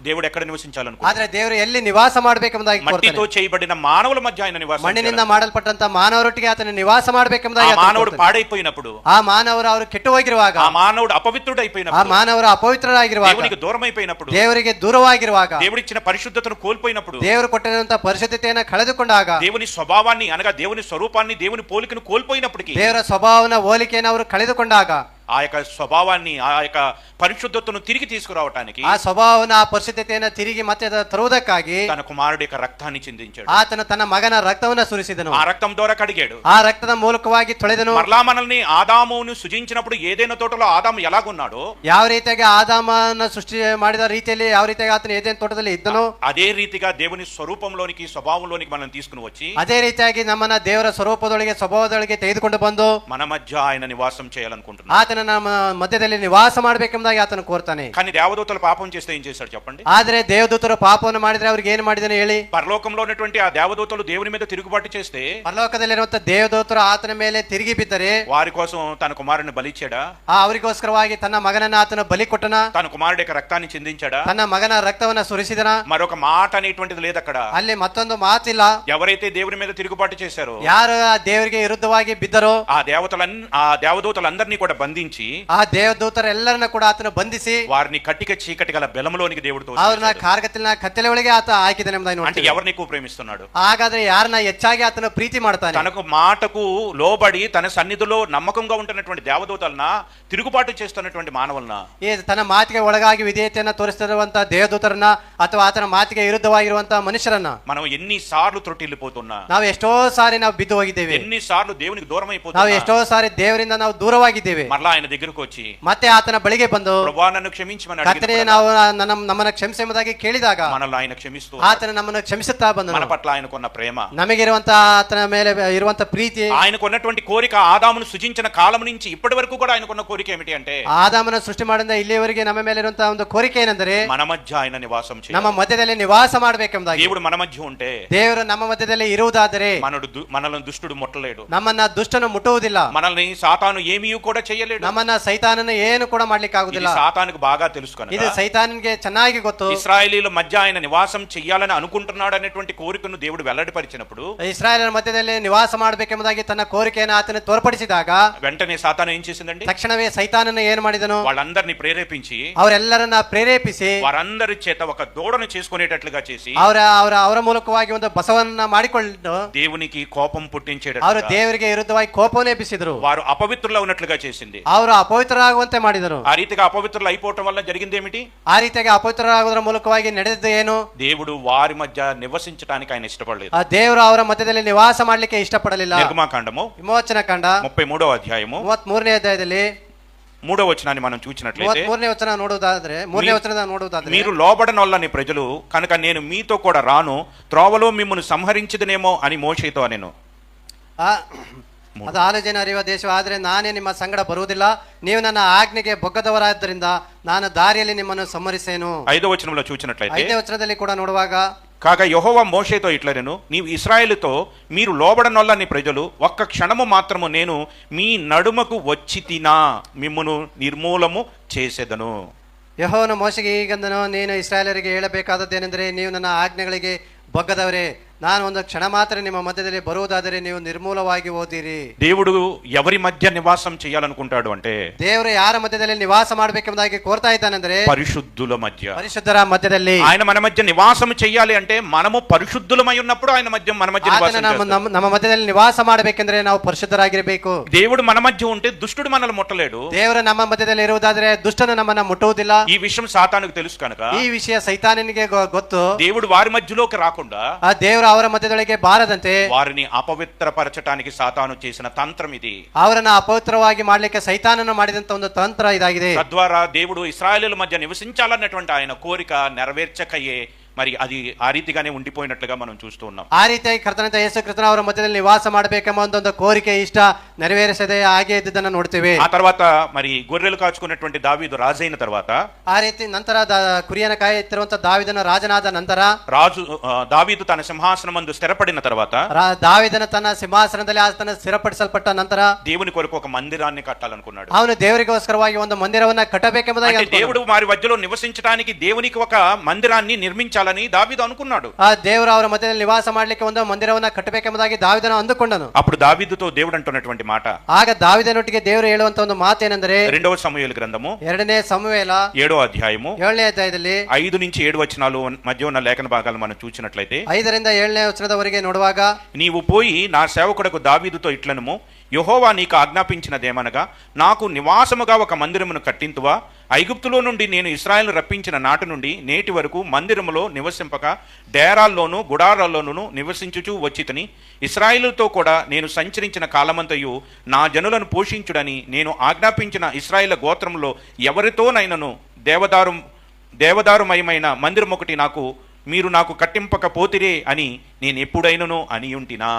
Speaker 1: దేవుడు ఎక్కడ నివసించాలనుకుంటున్నాడు?
Speaker 2: ಆದ್ರೆ ದೇವರು ಎಲ್ಲಿ ನಿವಾಸ ಮಾಡಬೇಕೆಂಬುದಾಗಿ
Speaker 1: మట్టితో చేయబడిన మానవుల మధ్య ఆయన నివాసం
Speaker 2: ಮಣ್ಣಿನಿಂದ ಮಾಡಲ್ಪಟ್ಟಂತ ಮಾನವರೊಟ್ಟಿಗೆ ಆತನ ನಿವಾಸ ಮಾಡಬೇಕೆಂಬುದಾಗಿ,
Speaker 1: ఆ మానవుడు పాడైపోయినప్పుడు,
Speaker 2: ಆ ಮಾನವರು ಅವರು ಕೆಟ್ಟು ಹೋಗಿರುವಾಗ,
Speaker 1: ఆ మానవుడు
Speaker 2: ಆ
Speaker 1: అపవిత్రుడైపోయినప్పుడు,
Speaker 2: ಮಾನವರು ಅಪವಿತ್ರರಾಗಿರುವಾಗ,
Speaker 1: దేవునికి దూరం అయిపోయినప్పుడు,
Speaker 2: ದೇವರಿಗೆ ದೂರವಾಗಿರುವಾಗ,
Speaker 1: దేవుడిచ్చిన పరిశుద్ధతను కోల్పోయినప్పుడు,
Speaker 2: ದೇವರು ಕೊಟ್ಟಿರುವಂತಹ ಪರಿಶುದ್ಧತೆಯನ್ನು ಕಳೆದುಕೊಂಡಾಗ,
Speaker 1: దేవుని స్వభావాన్ని అనగా దేవుని స్వరూపాన్ని, దేవుని పోలికను కోల్పోయినప్పటికీ,
Speaker 2: ದೇವರ ಸ್ವಭಾವನ ಹೋಲಿಕೆಯನ್ನು ಅವರು ಕಳೆದುಕೊಂಡಾಗ,
Speaker 1: ఆ యొక్క స్వభావాన్ని, ఆ యొక్క పరిశుద్ధతను తిరిగి తీసుకురావటానికి,
Speaker 2: ಆ ಸ್ವಭಾವನ ಆ ಪರಿಶುದ್ಧತೆಯನ್ನು ತಿರುಗಿ ಮತ್ತೆ ತರುವುದಕ್ಕಾಗಿ
Speaker 1: తన కుమారుడి యొక్క రక్తాన్ని చిందించాడు.
Speaker 2: ಆತನು ತನ್ನ ಮಗನ ರಕ್ತವನ್ನು ಸುರಿಸಿದನು.
Speaker 1: ఆ రక్తం ద్వారా కడిగాడు.
Speaker 2: ಆ రక్ತದ ಮೂಲಕವಾಗಿ ತೊಳೆದನು.
Speaker 1: మరలా మనల్ని ఆదామును సృజించినప్పుడు ఏదైనా తోటలో ఆదాము ఎలాగున్నాడో,
Speaker 2: ಯಾವ ರೀತಿಯಾಗಿ ಆದಾಮನ ಸೃಷ್ಟಿ ಮಾಡಿದ ರೀತಿಯಲ್ಲಿ ಯಾವ ರೀತಿಯಾಗಿ ಆತನು ಏದೇನ್ ತೋಟದಲ್ಲಿ ಇದ್ದನು,
Speaker 1: అదే రీతిగా దేవుని స్వరూపంలోనికి, స్వభావంలోనికి మనం తీసుకుని వచ్చి,
Speaker 2: ಅದೇ ರೀತಿಯಾಗಿ ನಮ್ಮನ್ನ ದೇವರ ಸ್ವರೂಪದೊಳಗೆ ಸ್ವಭಾವದೊಳಗೆ ತೆಗೆದುಕೊಂಡು ಬಂದು
Speaker 1: మన మధ్య ఆయన నివాసం చేయాలనుకుంటున్నాడు.
Speaker 2: ಆತನ ನಮ್ಮ ಮಧ್ಯದಲ್ಲಿ ನಿವಾಸ ಮಾಡಬೇಕೆಂಬುದಾಗಿ ಆತನು ಕೋರ್ತಾನೆ.
Speaker 1: కానీ దేవదూతలు పాపం చేస్తే ఏం చేశాడు చెప్పండి?
Speaker 2: ಆದ್ರೆ ದೇವದೂತರು ಪಾಪವನ್ನು ಮಾಡಿದ್ರೆ ಅವ್ರಿಗೆ ಏನ್ ಮಾಡಿದನು ಹೇಳಿ?
Speaker 1: పరలోకంలో ఉన్నటువంటి ఆ దేవదూతలు దేవుని మీద తిరుగుబాటు చేస్తే,
Speaker 2: ಪರಲೋಕದಲ್ಲಿರುವಂತ ದೇವದೂತರು ಆತನ ಮೇಲೆ ತಿರುಗಿ ಬಿದ್ದರೆ,
Speaker 1: వారి కోసం తన కుమారుని బలిచ్చాడా?
Speaker 2: ಅವರಿಗೋಸ್ಕರವಾಗಿ ತನ್ನ ಮಗನನ್ನ ಆತನ ಬಲಿ ಕೊಟ್ಟನ,
Speaker 1: తన కుమారుడి యొక్క రక్తాన్ని చిందించాడా?
Speaker 2: ತನ್ನ ಮಗನ ರಕ್ತವನ್ನ ಸುರಿಸಿದನ.
Speaker 1: మరొక మాట అనేటువంటిది లేదు అక్కడ.
Speaker 2: ಅಲ್ಲಿ ಮತ್ತೊಂದು ಮಾತಿಲ್ಲ.
Speaker 1: ఎవరైతే దేవుని మీద తిరుగుబాటు చేశారో,
Speaker 2: ಯಾರು ಆ ದೇವರಿಗೆ ವಿರುದ್ಧವಾಗಿ ಬಿದ್ದರೋ,
Speaker 1: ఆ దేవదూతలందరినీ కూడా బంధించి,
Speaker 2: ಆ ದೇವದೂತರೆಲ್ಲರನ್ನ ಕೂಡ ಆತನ ಬಂಧಿಸಿ,
Speaker 1: వారిని కట్టిక చీకటి గల బెలములోనికి దేవుడు
Speaker 2: ಅವ್ರನ್ನ ಕಾರ್ಗತ್ತಿನ ಕತ್ತಲೆ ಒಳಗೆ ಆತ ಹಾಕಿದನೆ ಎಂಬುದಾಗಿ
Speaker 1: అంటే
Speaker 2: ನೋಡ್ತೀವಿ.
Speaker 1: ఎవరిని ఎక్కువ ప్రేమిస్తున్నాడు?
Speaker 2: ಹಾಗಾದ್ರೆ ಯಾರನ್ನ ಹೆಚ್ಚಾಗಿ ಆತನ ಪ್ರೀತಿ ಮಾಡ್ತಾನೆ?
Speaker 1: తనకు మాటకు లోబడి తన సన్నిధిలో నమ్మకంగా ఉంటున్నటువంటి దేవదూతలన, తిరుగుబాటు చేస్తున్నటువంటి మానవులన,
Speaker 2: ಈ ತನ್ನ ಮಾತಿಗೆ ಒಳಗಾಗಿ ವಿಧೇಯತೆಯನ್ನ ತೋರಿಸ್ತಿರುವಂತಹ ದೇವದೂತರನ್ನ ಅಥವಾ ಆತನ ಮಾತಿಗೆ ವಿರುದ್ಧವಾಗಿರುವಂತಹ ಮನುಷ್ಯರನ್ನ
Speaker 1: మనం ఎన్నిసార్లు త్రొట్టిల్లిపోతున్నా,
Speaker 2: ನಾವು ಎಷ್ಟೋ ಸಾರಿ ನಾವು ಬಿದ್ದು ಹೋಗಿದ್ದೇವೆ.
Speaker 1: ఎన్నిసార్లు దేవునికి దూరం
Speaker 2: ನಾವು
Speaker 1: అయిపోతున్నా,
Speaker 2: ಎಷ್ಟೋ ಸಾರಿ ದೇವರಿಂದ ನಾವು ದೂರವಾಗಿದ್ದೇವೆ.
Speaker 1: మరలా ఆయన దగ్గరకు వచ్చి
Speaker 2: ಮತ್ತೆ ಆತನ ಬಳಿಗೆ ಬಂದು
Speaker 1: ప్రభువా నన్ను క్షమించమని
Speaker 2: ಕರ್ತನೇ
Speaker 1: అడిగినప్పుడు
Speaker 2: ನಾವು ನಮ್ಮನ್ನ ಕ್ಷಮಿಸಿ ಎಂಬುದಾಗಿ ಕೇಳಿದಾಗ
Speaker 1: మనల్ని ఆయన క్షమిస్తూ
Speaker 2: ಆತನ ನಮ್ಮನ್ನು ಕ್ಷಮಿಸುತ್ತಾ
Speaker 1: మన
Speaker 2: ಬಂದನು.
Speaker 1: పట్ల ఆయనకున్న ప్రేమ,
Speaker 2: ನಮಗಿರುವಂತ ಆತನ ಮೇಲೆ ಇರುವಂತ ಪ್ರೀತಿ,
Speaker 1: ఆయనకున్నటువంటి కోరిక ఆదామును సృజించిన కాలం నుంచి ఇప్పటి వరకు కూడా ఆయనకున్న కోరిక ఏమిటి అంటే
Speaker 2: ಆದಾಮನ ಸೃಷ್ಟಿ ಮಾಡಿದ ಇಲ್ಲಿಯವರೆಗೆ ನಮ್ಮ ಮೇಲೆ ಇರುವಂತಹ ಒಂದು ಕೋರಿಕೆ ಏನೆಂದರೆ
Speaker 1: మన మధ్య ఆయన నివాసం చేయాలి.
Speaker 2: ನಮ್ಮ ಮಧ್ಯದಲ್ಲಿ ನಿವಾಸ ಮಾಡಬೇಕೆಂಬುದಾಗಿ.
Speaker 1: దేవుడు మన మధ్య ఉంటే
Speaker 2: ದೇವರು ನಮ್ಮ ಮಧ್ಯದಲ್ಲಿ ಇರುವುದಾದರೆ
Speaker 1: మనల్ని దుష్టుడు ముట్టలేడు,
Speaker 2: ನಮ್ಮನ್ನ ದುಷ್ಟನು ಮುಟ್ಟುವುದಿಲ್ಲ,
Speaker 1: మనల్ని సాతాను ఏమీ కూడా చేయలేడు.
Speaker 2: ನಮ್ಮನ್ನ ಸೈತಾನನ ಏನು ಕೂಡ ಮಾಡ್ಲಿಕ್ಕೆ ಆಗುದಿಲ್ಲ.
Speaker 1: ఇది సాతానుకు బాగా తెలుసు కనుక
Speaker 2: ಇದು ಸೈತಾನನಿಗೆ ಚೆನ್ನಾಗಿ ಗೊತ್ತು.
Speaker 1: ఇశ్రాయేలీల మధ్య ఆయన నివాసం చెయ్యాలని అనుకుంటున్నాడు అనేటువంటి కోరికను దేవుడు వెల్లడిపరిచినప్పుడు,
Speaker 2: ಇಸ್ರಾಯೇಲರ ಮಧ್ಯದಲ್ಲಿ ನಿವಾಸ ಮಾಡಬೇಕೆಂಬುದಾಗಿ ತನ್ನ ಕೋರಿಕೆಯನ್ನು ಆತನ ತೋರ್ಪಡಿಸಿದಾಗ
Speaker 1: వెంటనే సాతాను ఏం చేసిందండి?
Speaker 2: ತಕ್ಷಣವೇ ಸೈತಾನನ ಏನು ಮಾಡಿದನು?
Speaker 1: వాళ్ళందరినీ ప్రేరేపించి
Speaker 2: ಅವರೆಲ್ಲರನ್ನ ಪ್ರೇರೇಪಿಸಿ
Speaker 1: వారందరి చేత ఒక దూడను చేసుకునేటట్లుగా చేసి
Speaker 2: ಅವರ ಮೂಲಕವಾಗಿ ಒಂದು ಬಸವನ್ನ ಮಾಡಿಕೊಂಡು
Speaker 1: దేవునికి కోపం
Speaker 2: ಅವರು
Speaker 1: పుట్టించేటట్లుగా,
Speaker 2: ದೇವರಿಗೆ ವಿರುದ್ಧವಾಗಿ ಕೋಪವನ್ನೇ ಎಬ್ಬಿಸಿದ್ರು.
Speaker 1: వారు అపవిత్రులు ఉన్నట్లుగా చేసింది.
Speaker 2: ಅವರು ಅಪವಿತ್ರರಾಗುವಂತೆ ಮಾಡಿದರು.
Speaker 1: ఆ రీతిగా అపవిత్రులు అయిపోవటం వల్ల జరిగింది ఏమిటి?
Speaker 2: ಆ ರೀತಿಯಾಗಿ ಅಪವಿತ್ರರಾಗುವುದರ ಮೂಲಕವಾಗಿ ನಡೆದಿದ್ದು ಏನು?
Speaker 1: దేవుడు వారి మధ్య నివసించడానికి ఆయన ఇష్టపడలేదు.
Speaker 2: ಆ ದೇವರು ಅವರ ಮಧ್ಯದಲ್ಲಿ ನಿವಾಸ ಮಾಡ್ಲಿಕ್ಕೆ ಇಷ್ಟಪಡಲಿಲ್ಲ.
Speaker 1: నిర్గమాకాండము
Speaker 2: ವಿಮೋಚನ ಕಾಂಡ
Speaker 1: 33వ అధ్యాయము
Speaker 2: 33ನೇ ಅಧ್ಯಾಯದಲ್ಲಿ
Speaker 1: 3వ వచనాన్ని మనం చూసినట్లయితే,
Speaker 2: 33ನೇ ವಚನ ನೋಡುವುದಾದ್ರೆ 3ನೇ వచನ ನೋಡುವುದಾದ್ರೆ,
Speaker 1: మీరు లోబడనొల్లని ప్రజలు కనుక నేను మీతో కూడా రాను, త్రోవలో మిమ్మల్ని సంహరించదనేమో అని మోషేతో అనెను.
Speaker 2: ಅದು ಆಲೋಚನೆ ಅರಿಯುವ ದೇಶವು ಆದರೆ ನಾನೇ ನಿಮ್ಮ ಸಂಗಡ ಬರುವುದಿಲ್ಲ, ನೀವು ನನ್ನ ಆಜ್ಞೆಗೆ ಬೊಗ್ಗದವರಾದ್ದರಿಂದ ನಾನು ದಾರಿಯಲ್ಲಿ ನಿಮ್ಮನ್ನು ಸಂಹರಿಸೇನು.
Speaker 1: 5వ వచనంలో చూసినట్లయితే,
Speaker 2: 5ನೇ ವಚನದಲ್ಲಿ ಕೂಡ ನೋಡುವಾಗ,
Speaker 1: కాగా యెహోవా మోషేతో ఇట్లనెను, నీవు ఇశ్రాయేలుతో మీరు లోబడనొల్లని ప్రజలు ఒక్క క్షణము మాత్రము నేను మీ నడుమకు వచ్చి తినా మిమ్మును నిర్మూలము చేసేదను.
Speaker 2: ಯೆಹೋವನು ಮೋಶೆಗೆ ಹೀಗೆಂದನು, ನೀನು ಇಸ್ರಾಯೇಲರಿಗೆ ಹೇಳಬೇಕಾದದ್ದೇನೆಂದರೆ, ನೀವು ನನ್ನ ಆಜ್ಞೆಗಳಿಗೆ ಬೊಗ್ಗದವರೇ, ನಾನು ಒಂದು ಕ್ಷಣ ಮಾತ್ರ ನಿಮ್ಮ ಮಧ್ಯದಲ್ಲಿ ಬರುವುದಾದರೆ ನೀವು ನಿರ್ಮೂಲವಾಗಿ ಹೋದಿರಿ.
Speaker 1: దేవుడు ఎవరి మధ్య నివాసం చేయాలనుకుంటాడు అంటే,
Speaker 2: ದೇವರು ಯಾರ ಮಧ್ಯದಲ್ಲಿ ನಿವಾಸ ಮಾಡಬೇಕೆಂಬುದಾಗಿ ಕೋರ್ತಾ ಇದ್ದಾನೆಂದರೆ
Speaker 1: పరిశుద్ధుల మధ్య.
Speaker 2: ಪರಿಶುದ್ಧರ ಮಧ್ಯದಲ್ಲಿ.
Speaker 1: ఆయన మన మధ్య నివాసం చేయాలి అంటే మనము పరిశుద్ధులమై ఉన్నప్పుడు ఆయన మన మధ్య నివాసం చేస్తాడు.
Speaker 2: ನಮ್ಮ ಮಧ್ಯದಲ್ಲಿ ನಿವಾಸ ಮಾಡಬೇಕೆಂದ್ರೆ ನಾವು ಪರಿಶುದ್ಧರಾಗಿರಬೇಕು.
Speaker 1: దేవుడు మన మధ్య ఉంటే దుష్టుడు మనల్ని ముట్టలేడు.
Speaker 2: ದೇವರು ನಮ್ಮ ಮಧ್ಯದಲ್ಲಿ ಇರುವುದಾದರೆ ದುಷ್ಟನು ನಮ್ಮನ್ನ ಮುಟ್ಟುವುದಿಲ್ಲ.
Speaker 1: ఈ విషయం సాతానుకు తెలుసు కనుక
Speaker 2: ಈ ವಿಷಯ ಸೈತಾನನಿಗೆ ಗೊತ್ತು.
Speaker 1: దేవుడు వారి మధ్యలోకి రాకుండా,
Speaker 2: ಆ ದೇವರು ಅವರ ಮಧ್ಯದೊಳಗೆ ಬಾರದಂತೆ
Speaker 1: వారిని అపవిత్రపరచడానికి సాతాను చేసిన తంత్రం ఇది.
Speaker 2: ಅವರನ್ನ ಅಪವಿತ್ರವಾಗಿ ಮಾಡ್ಲಿಕ್ಕೆ ಸೈತಾನನು ಮಾಡಿದಂತ ಒಂದು ತಂತ್ರ ಇದಾಗಿದೆ.
Speaker 1: తద్వారా దేవుడు ఇశ్రాయేలుల మధ్య నివసించాలన్నటువంటి ఆయన కోరిక నెరవేర్చకయే మరి అది ఆ రీతిగానే ఉండిపోయినట్లుగా మనం చూస్తూ ఉన్నాం.
Speaker 2: ಆ ರೀತಿಯಾಗಿ ಕರ್ತನಾದ ಯೇಸು ಕ್ರಿಸ್ತನ ಅವರ ಮಧ್ಯದಲ್ಲಿ ನಿವಾಸ ಮಾಡಬೇಕೆಂಬ ಒಂದು ಕೋರಿಕೆ ಇಷ್ಟ ನೆರವೇರಿಸದೆ ಹಾಗೆ ಇದ್ದದನ್ನು ನೋಡ್ತೇವೆ.
Speaker 1: ఆ తర్వాత మరి గొర్రెలు కాచుకున్నటువంటి దావీదు రాజైన తర్వాత,
Speaker 2: ಆ ರೀತಿ ನಂತರ ಕುರಿಯನ ಕಾಯುತ್ತಿರುವಂತ ದಾವಿದನ ರಾಜನಾದ ನಂತರ,
Speaker 1: దావీదు తన సింహాసనం మందు స్థిరపడిన తర్వాత,
Speaker 2: ದಾವಿದನ ತನ್ನ ಸಿಂಹಾಸನದಲ್ಲಿ ಆತನ ಸ್ಥಿರಪಡಿಸಲ್ಪಟ್ಟ ನಂತರ
Speaker 1: దేవుని కొరకు ఒక మందిరాన్ని కట్టాలనుకున్నాడు.
Speaker 2: ಅವನು ದೇವರಿಗೋಸ್ಕರವಾಗಿ ಒಂದು ಮಂದಿರವನ್ನ ಕಟ್ಟಬೇಕೆಂಬುದಾಗಿ,
Speaker 1: దేవుడు వారి మధ్యలో నివసించడానికి దేవునికి ఒక మందిరాన్ని నిర్మించాలని దావీదు అనుకున్నాడు.
Speaker 2: ಆ ದೇವರು ಅವರ ಮಧ್ಯದಲ್ಲಿ ನಿವಾಸ ಮಾಡ್ಲಿಕ್ಕೆ ಒಂದು ಮಂದಿರವನ್ನ ಕಟ್ಟಬೇಕೆಂಬುದಾಗಿ ದಾವಿದನು ಅಂದುಕೊಂಡನು.
Speaker 1: అప్పుడు దావీదుతో దేవుడు అంటున్నటువంటి మాట,
Speaker 2: ಆಗ ದಾವಿದನೊಟ್ಟಿಗೆ ದೇವರು ಹೇಳುವಂತ ಒಂದು ಮಾತೇನೆಂದರೆ,
Speaker 1: 2వ సమూయేలు గ్రంథము
Speaker 2: 2ನೇ ಸಮುವೇಲ
Speaker 1: 7వ అధ్యాయము
Speaker 2: 7ನೇ ಅಧ್ಯಾಯದಲ್ಲಿ
Speaker 1: 5 నుంచి 7 వచనాలు మధ్య ఉన్న లేఖన భాగాలు మనం చూసినట్లయితే,
Speaker 2: 5ರಿಂದ 7ನೇ వచನದವರೆಗೆ ನೋಡುವಾಗ,
Speaker 1: నీవు పోయి నా సేవకుడకు దావీదుతో ఇట్లనుము, యెహోవా నీకు ఆజ్ఞాపించినదేమనగా, నాకు నివాసముగా ఒక మందిరమును కట్టింతువా? ఐగుప్తులో నుండి నేను ఇశ్రాయేలు రప్పించిన నాటి నుండి నేటి వరకు మందిరములో నివసింపక డేరాల్లోనూ గుడారాల్లోనూ నివసించుచూ వచ్చితిని. ఇశ్రాయేలుతో కూడా నేను సంచరించిన కాలమంతయు నా జనులను పోషించుడని నేను ఆజ్ఞాపించిన ఇశ్రాయేలు గోత్రంలో ఎవరితోనైనను దేవదారుమయమైన మందిరం ఒకటి మీరు నాకు కట్టింపకపోతిరే అని నేను ఎప్పుడైనను అనియుంటినా?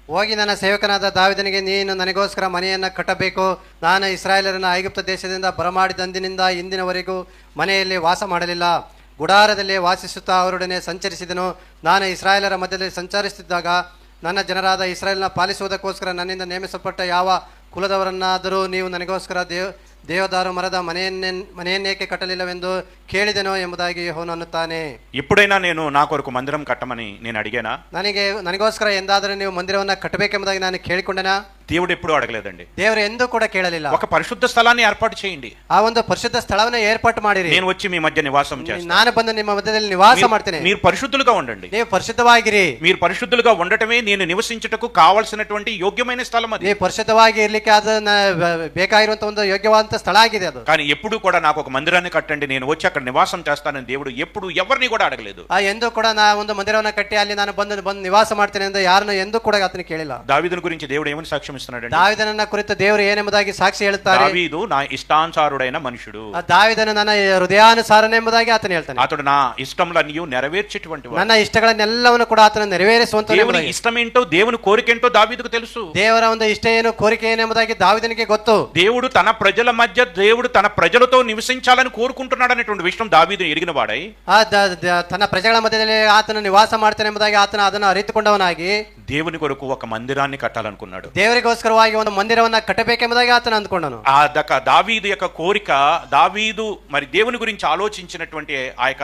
Speaker 2: ಹೋಗಿ ನನ್ನ ಸೇವಕನಾದ ದಾವಿದನಿಗೆ, ನೀನು ನನಗೋಸ್ಕರ ಮನೆಯನ್ನು ಕಟ್ಟಬೇಕು. ನಾನು ಇಸ್ರಾಯೇಲರನ್ನು ಐಗುಪ್ತ ದೇಶದಿಂದ ಬರಮಾಡಿದಂದಿನಿಂದ ಇಂದಿನವರೆಗೂ ಮನೆಯಲ್ಲಿ ವಾಸ ಮಾಡಲಿಲ್ಲ, ಗುಡಾರದಲ್ಲಿ ವಾಸಿಸುತ್ತಾ ಅವರೊಡನೆ ಸಂಚರಿಸಿದನು. ನಾನು ಇಸ್ರಾಯೇಲರ ಮಧ್ಯದಲ್ಲಿ ಸಂಚರಿಸುತ್ತಿದ್ದಾಗ ನನ್ನ ಜನರಾದ ಇಸ್ರಾಯೇಲ್ನ ಪಾಲಿಸುವುದಕ್ಕೋಸ್ಕರ ನನ್ನಿಂದ ನೇಮಿಸಲ್ಪಟ್ಟ ಯಾವ ಕುಲದವರನ್ನಾದರೂ ನೀವು ನನಗೋಸ್ಕರ ದೇವದಾರು ಮರದ ಮನೆಯನ್ನೇಕೆ ಕಟ್ಟಲಿಲ್ಲವೆಂದು ಕೇಳಿದೆನೋ ಎಂಬುದಾಗಿ ಯೆಹೋವನು ಅನ್ನುತ್ತಾನೆ.
Speaker 1: ఎప్పుడైనా నేను నా కొరకు మందిరం కట్టమని నేను అడిగానా?
Speaker 2: ನನಗೋಸ್ಕರ ಎಂದಾದರೂ ನೀವು ಮಂದಿರವನ್ನ ಕಟ್ಟಬೇಕೆಂಬುದಾಗಿ ನಾನು ಕೇಳಿಕೊಂಡೆನಾ?
Speaker 1: దేవుడు ఎప్పుడూ అడగలేదండి.
Speaker 2: ದೇವರು ಎಂದೂ ಕೂಡ ಕೇಳಲಿಲ್ಲ.
Speaker 1: ఒక పరిశుద్ధ స్థలాన్ని ఏర్పాటు చేయండి,
Speaker 2: ಆ ಒಂದು ಪರಿಶುದ್ಧ ಸ್ಥಳವನ್ನು ಏರ್ಪಾటు ಮಾಡಿರಿ,
Speaker 1: నేను వచ్చి మీ మధ్య నివాసం చేస్తాను,
Speaker 2: ನಾನು ಬಂದು ನಿಮ್ಮ ಮಧ್ಯದಲ್ಲಿ ನಿವಾಸ ಮಾಡ್ತೇನೆ,
Speaker 1: మీరు పరిశుద్ధులుగా ఉండండి.
Speaker 2: ನೀವು ಪರಿಶುದ್ಧವಾಗಿರಿ.
Speaker 1: మీరు పరిశుద్ధులుగా ఉండటమే నేను నివసించుటకు కావాల్సినటువంటి యోగ్యమైన స్థలం అది.
Speaker 2: ನೀವು ಪರಿಶುದ್ಧವಾಗಿ ಇರ್ಲಿಕ್ಕೆ ಅದು ಬೇಕಾಗಿರುವಂತ ಒಂದು ಯೋಗ್ಯವಾದಂತ ಸ್ಥಳ ಆಗಿದೆ ಅದು.
Speaker 1: కానీ ఎప్పుడు కూడా నాకు ఒక మందిరాన్ని కట్టండి, నేను వచ్చి అక్కడ నివాసం చేస్తానని దేవుడు ఎప్పుడు ఎవరిని కూడా అడగలేదు.
Speaker 2: ಎಂದೂ ಕೂಡ ನಾ ಒಂದು ಮಂದಿರವನ್ನ ಕಟ್ಟಿ ಅಲ್ಲಿ ನಾನು ಬಂದು ನಿವಾಸ ಮಾಡ್ತೇನೆ ಎಂದು ಯಾರನ್ನು ಎಂದೂ ಕೂಡ ಆತನ ಕೇಳಿಲ್ಲ.
Speaker 1: దావీదుని గురించి దేవుడు ఏమని సాక్ష్యం ఏమిస్తున్నాడండి?
Speaker 2: ದಾವಿದನನ್ನ ಕುರಿತು ದೇವರು ಏನೆಂಬುದಾಗಿ ಸಾಕ್ಷಿ ಹೇಳುತ್ತಾರೆ.
Speaker 1: దావీదు నా ఇష్టానుసారుడైన మనుషుడు,
Speaker 2: ದಾವಿದನು ನನ್ನ ಹೃದಯಾನುಸಾರನೆಂಬುದಾಗಿ ಆತನು ಹೇಳ್ತಾನೆ.
Speaker 1: అతడు నా ఇష్టములన్నీ నెరవేర్చేటువంటి వాడు.
Speaker 2: ನನ್ನ ಇಷ್ಟಗಳನ್ನೆಲ್ಲವನ್ನು ಕೂಡ ಆತನು ನೆರವೇರಿಸುವಂತ
Speaker 1: దేవుని ఇష్టమేంటో దేవుని కోరికేంటో దావీదుకు తెలుసు.
Speaker 2: ದೇವರ ಒಂದು ಇಷ್ಟ ಏನು ಕೋರಿಕೆ ಏನೆಂಬುದಾಗಿ ದಾವಿದನಿಗೆ ಗೊತ್ತು.
Speaker 1: దేవుడు తన ప్రజల మధ్య దేవుడు తన ప్రజలతో నివసించాలని కోరుకుంటున్నాడు అనేటువంటి విషయం దావీదు ఎరిగిన వాడై
Speaker 2: ತನ್ನ ಪ್ರಜೆಗಳ ಮಧ್ಯದಲ್ಲಿ ಆತನು ನಿವಾಸ ಮಾಡ್ತಾನೆ ಎಂಬುದಾಗಿ ಆತನು ಅದನ್ನು ಅರಿತುಕೊಂಡವನಾಗಿ
Speaker 1: దేవుని కొరకు ఒక మందిరాన్ని కట్టాలనుకున్నాడు.
Speaker 2: ದೇವರಿಗೋಸ್ಕರವಾಗಿ ಒಂದು ಮಂದಿರವನ್ನ ಕಟ್ಟಬೇಕೆಂಬುದಾಗಿ ಆತನು ಅಂದುಕೊಂಡನು.
Speaker 1: దావీదు యొక్క కోరిక, దావీదు మరి దేవుని గురించి ఆలోచించినటువంటి ఆ యొక్క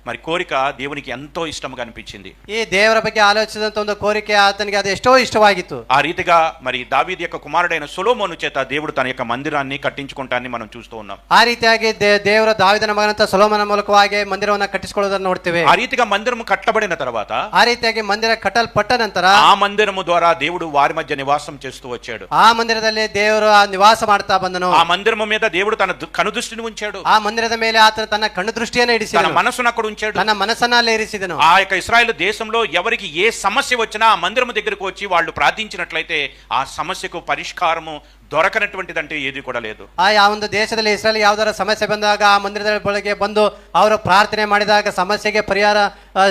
Speaker 1: మరి కోరిక దేవునికి ఎంతో ఇష్టంగా అనిపించింది.
Speaker 2: ఈ ದೇವರ ಬಗ್ಗೆ ಆಲೋಚಿಸಿದಂತ ಒಂದು ಕೋರಿಕೆ ಆತನಿಗೆ ಅದು ಎಷ್ಟೋ ಇಷ್ಟವಾಗಿತ್ತು.
Speaker 1: ఆ రీతిగా మరి దావీదు యొక్క కుమారుడైన సొలొమోను చేత దేవుడు తన యొక్క మందిరాన్ని కట్టించుకుంటాన్ని మనం చూస్తూ ఉన్నాం.
Speaker 2: ಆ ರೀತಿಯಾಗಿ ದೇವರ ದಾವಿದನ ಮಗನಂತ ಸೊಲೊಮೋನನ ಮೂಲಕವಾಗಿ ಮಂದಿರವನ್ನ ಕಟ್ಟಿಸಿಕೊಳ್ಳುವುದನ್ನು ನೋಡ್ತೇವೆ.
Speaker 1: ఆ రీతిగా మందిరము కట్టబడిన తర్వాత,
Speaker 2: ಆ ರೀತಿಯಾಗಿ ಮಂದಿರ ಕಟ್ಟಲ್ಪಟ್ಟ ನಂತರ
Speaker 1: ఆ మందిరము ద్వారా దేవుడు వారి మధ్య నివాసం చేస్తూ వచ్చాడు.
Speaker 2: ಆ ಮಂದಿರದಲ್ಲಿ ದೇವರು ನಿವಾಸ ಮಾಡ್ತಾ ಬಂದನು.
Speaker 1: ఆ మందిరము మీద దేవుడు తన కనుదృష్టిని ఉంచాడు.
Speaker 2: ಆ ಮಂದಿರದ ಮೇಲೆ ಆತನು ತನ್ನ ಕಣ್ಣು ದೃಷ್ಟಿಯನ್ನು
Speaker 1: తన
Speaker 2: ಇಡಿಸಿದನು.
Speaker 1: మనసును అక్కడ ఉంచాడు.
Speaker 2: ತನ್ನ ಮನಸ್ಸನ್ನ ಅಲ್ಲೇ ಇರಿಸಿದನು.
Speaker 1: ఆ యొక్క ఇశ్రాయేలు దేశంలో ఎవరికి ఏ సమస్య వచ్చినా ఆ మందిరము దగ్గరకు వచ్చి వాళ్ళు ప్రార్థించినట్లయితే ఆ సమస్యకు పరిష్కారము దొరకనటువంటిదంటే ఏది కూడా లేదు.
Speaker 2: ಆ ಒಂದು ದೇಶದಲ್ಲಿ ಇಸ್ರಾಯೇಲ್ ಯಾವುದರ ಸಮಸ್ಯೆ ಬಂದಾಗ ಆ ಮಂದಿರದ ಬಳಿಗೆ ಬಂದು ಅವರು ಪ್ರಾರ್ಥನೆ ಮಾಡಿದಾಗ ಸಮಸ್ಯೆಗೆ ಪರಿಹಾರ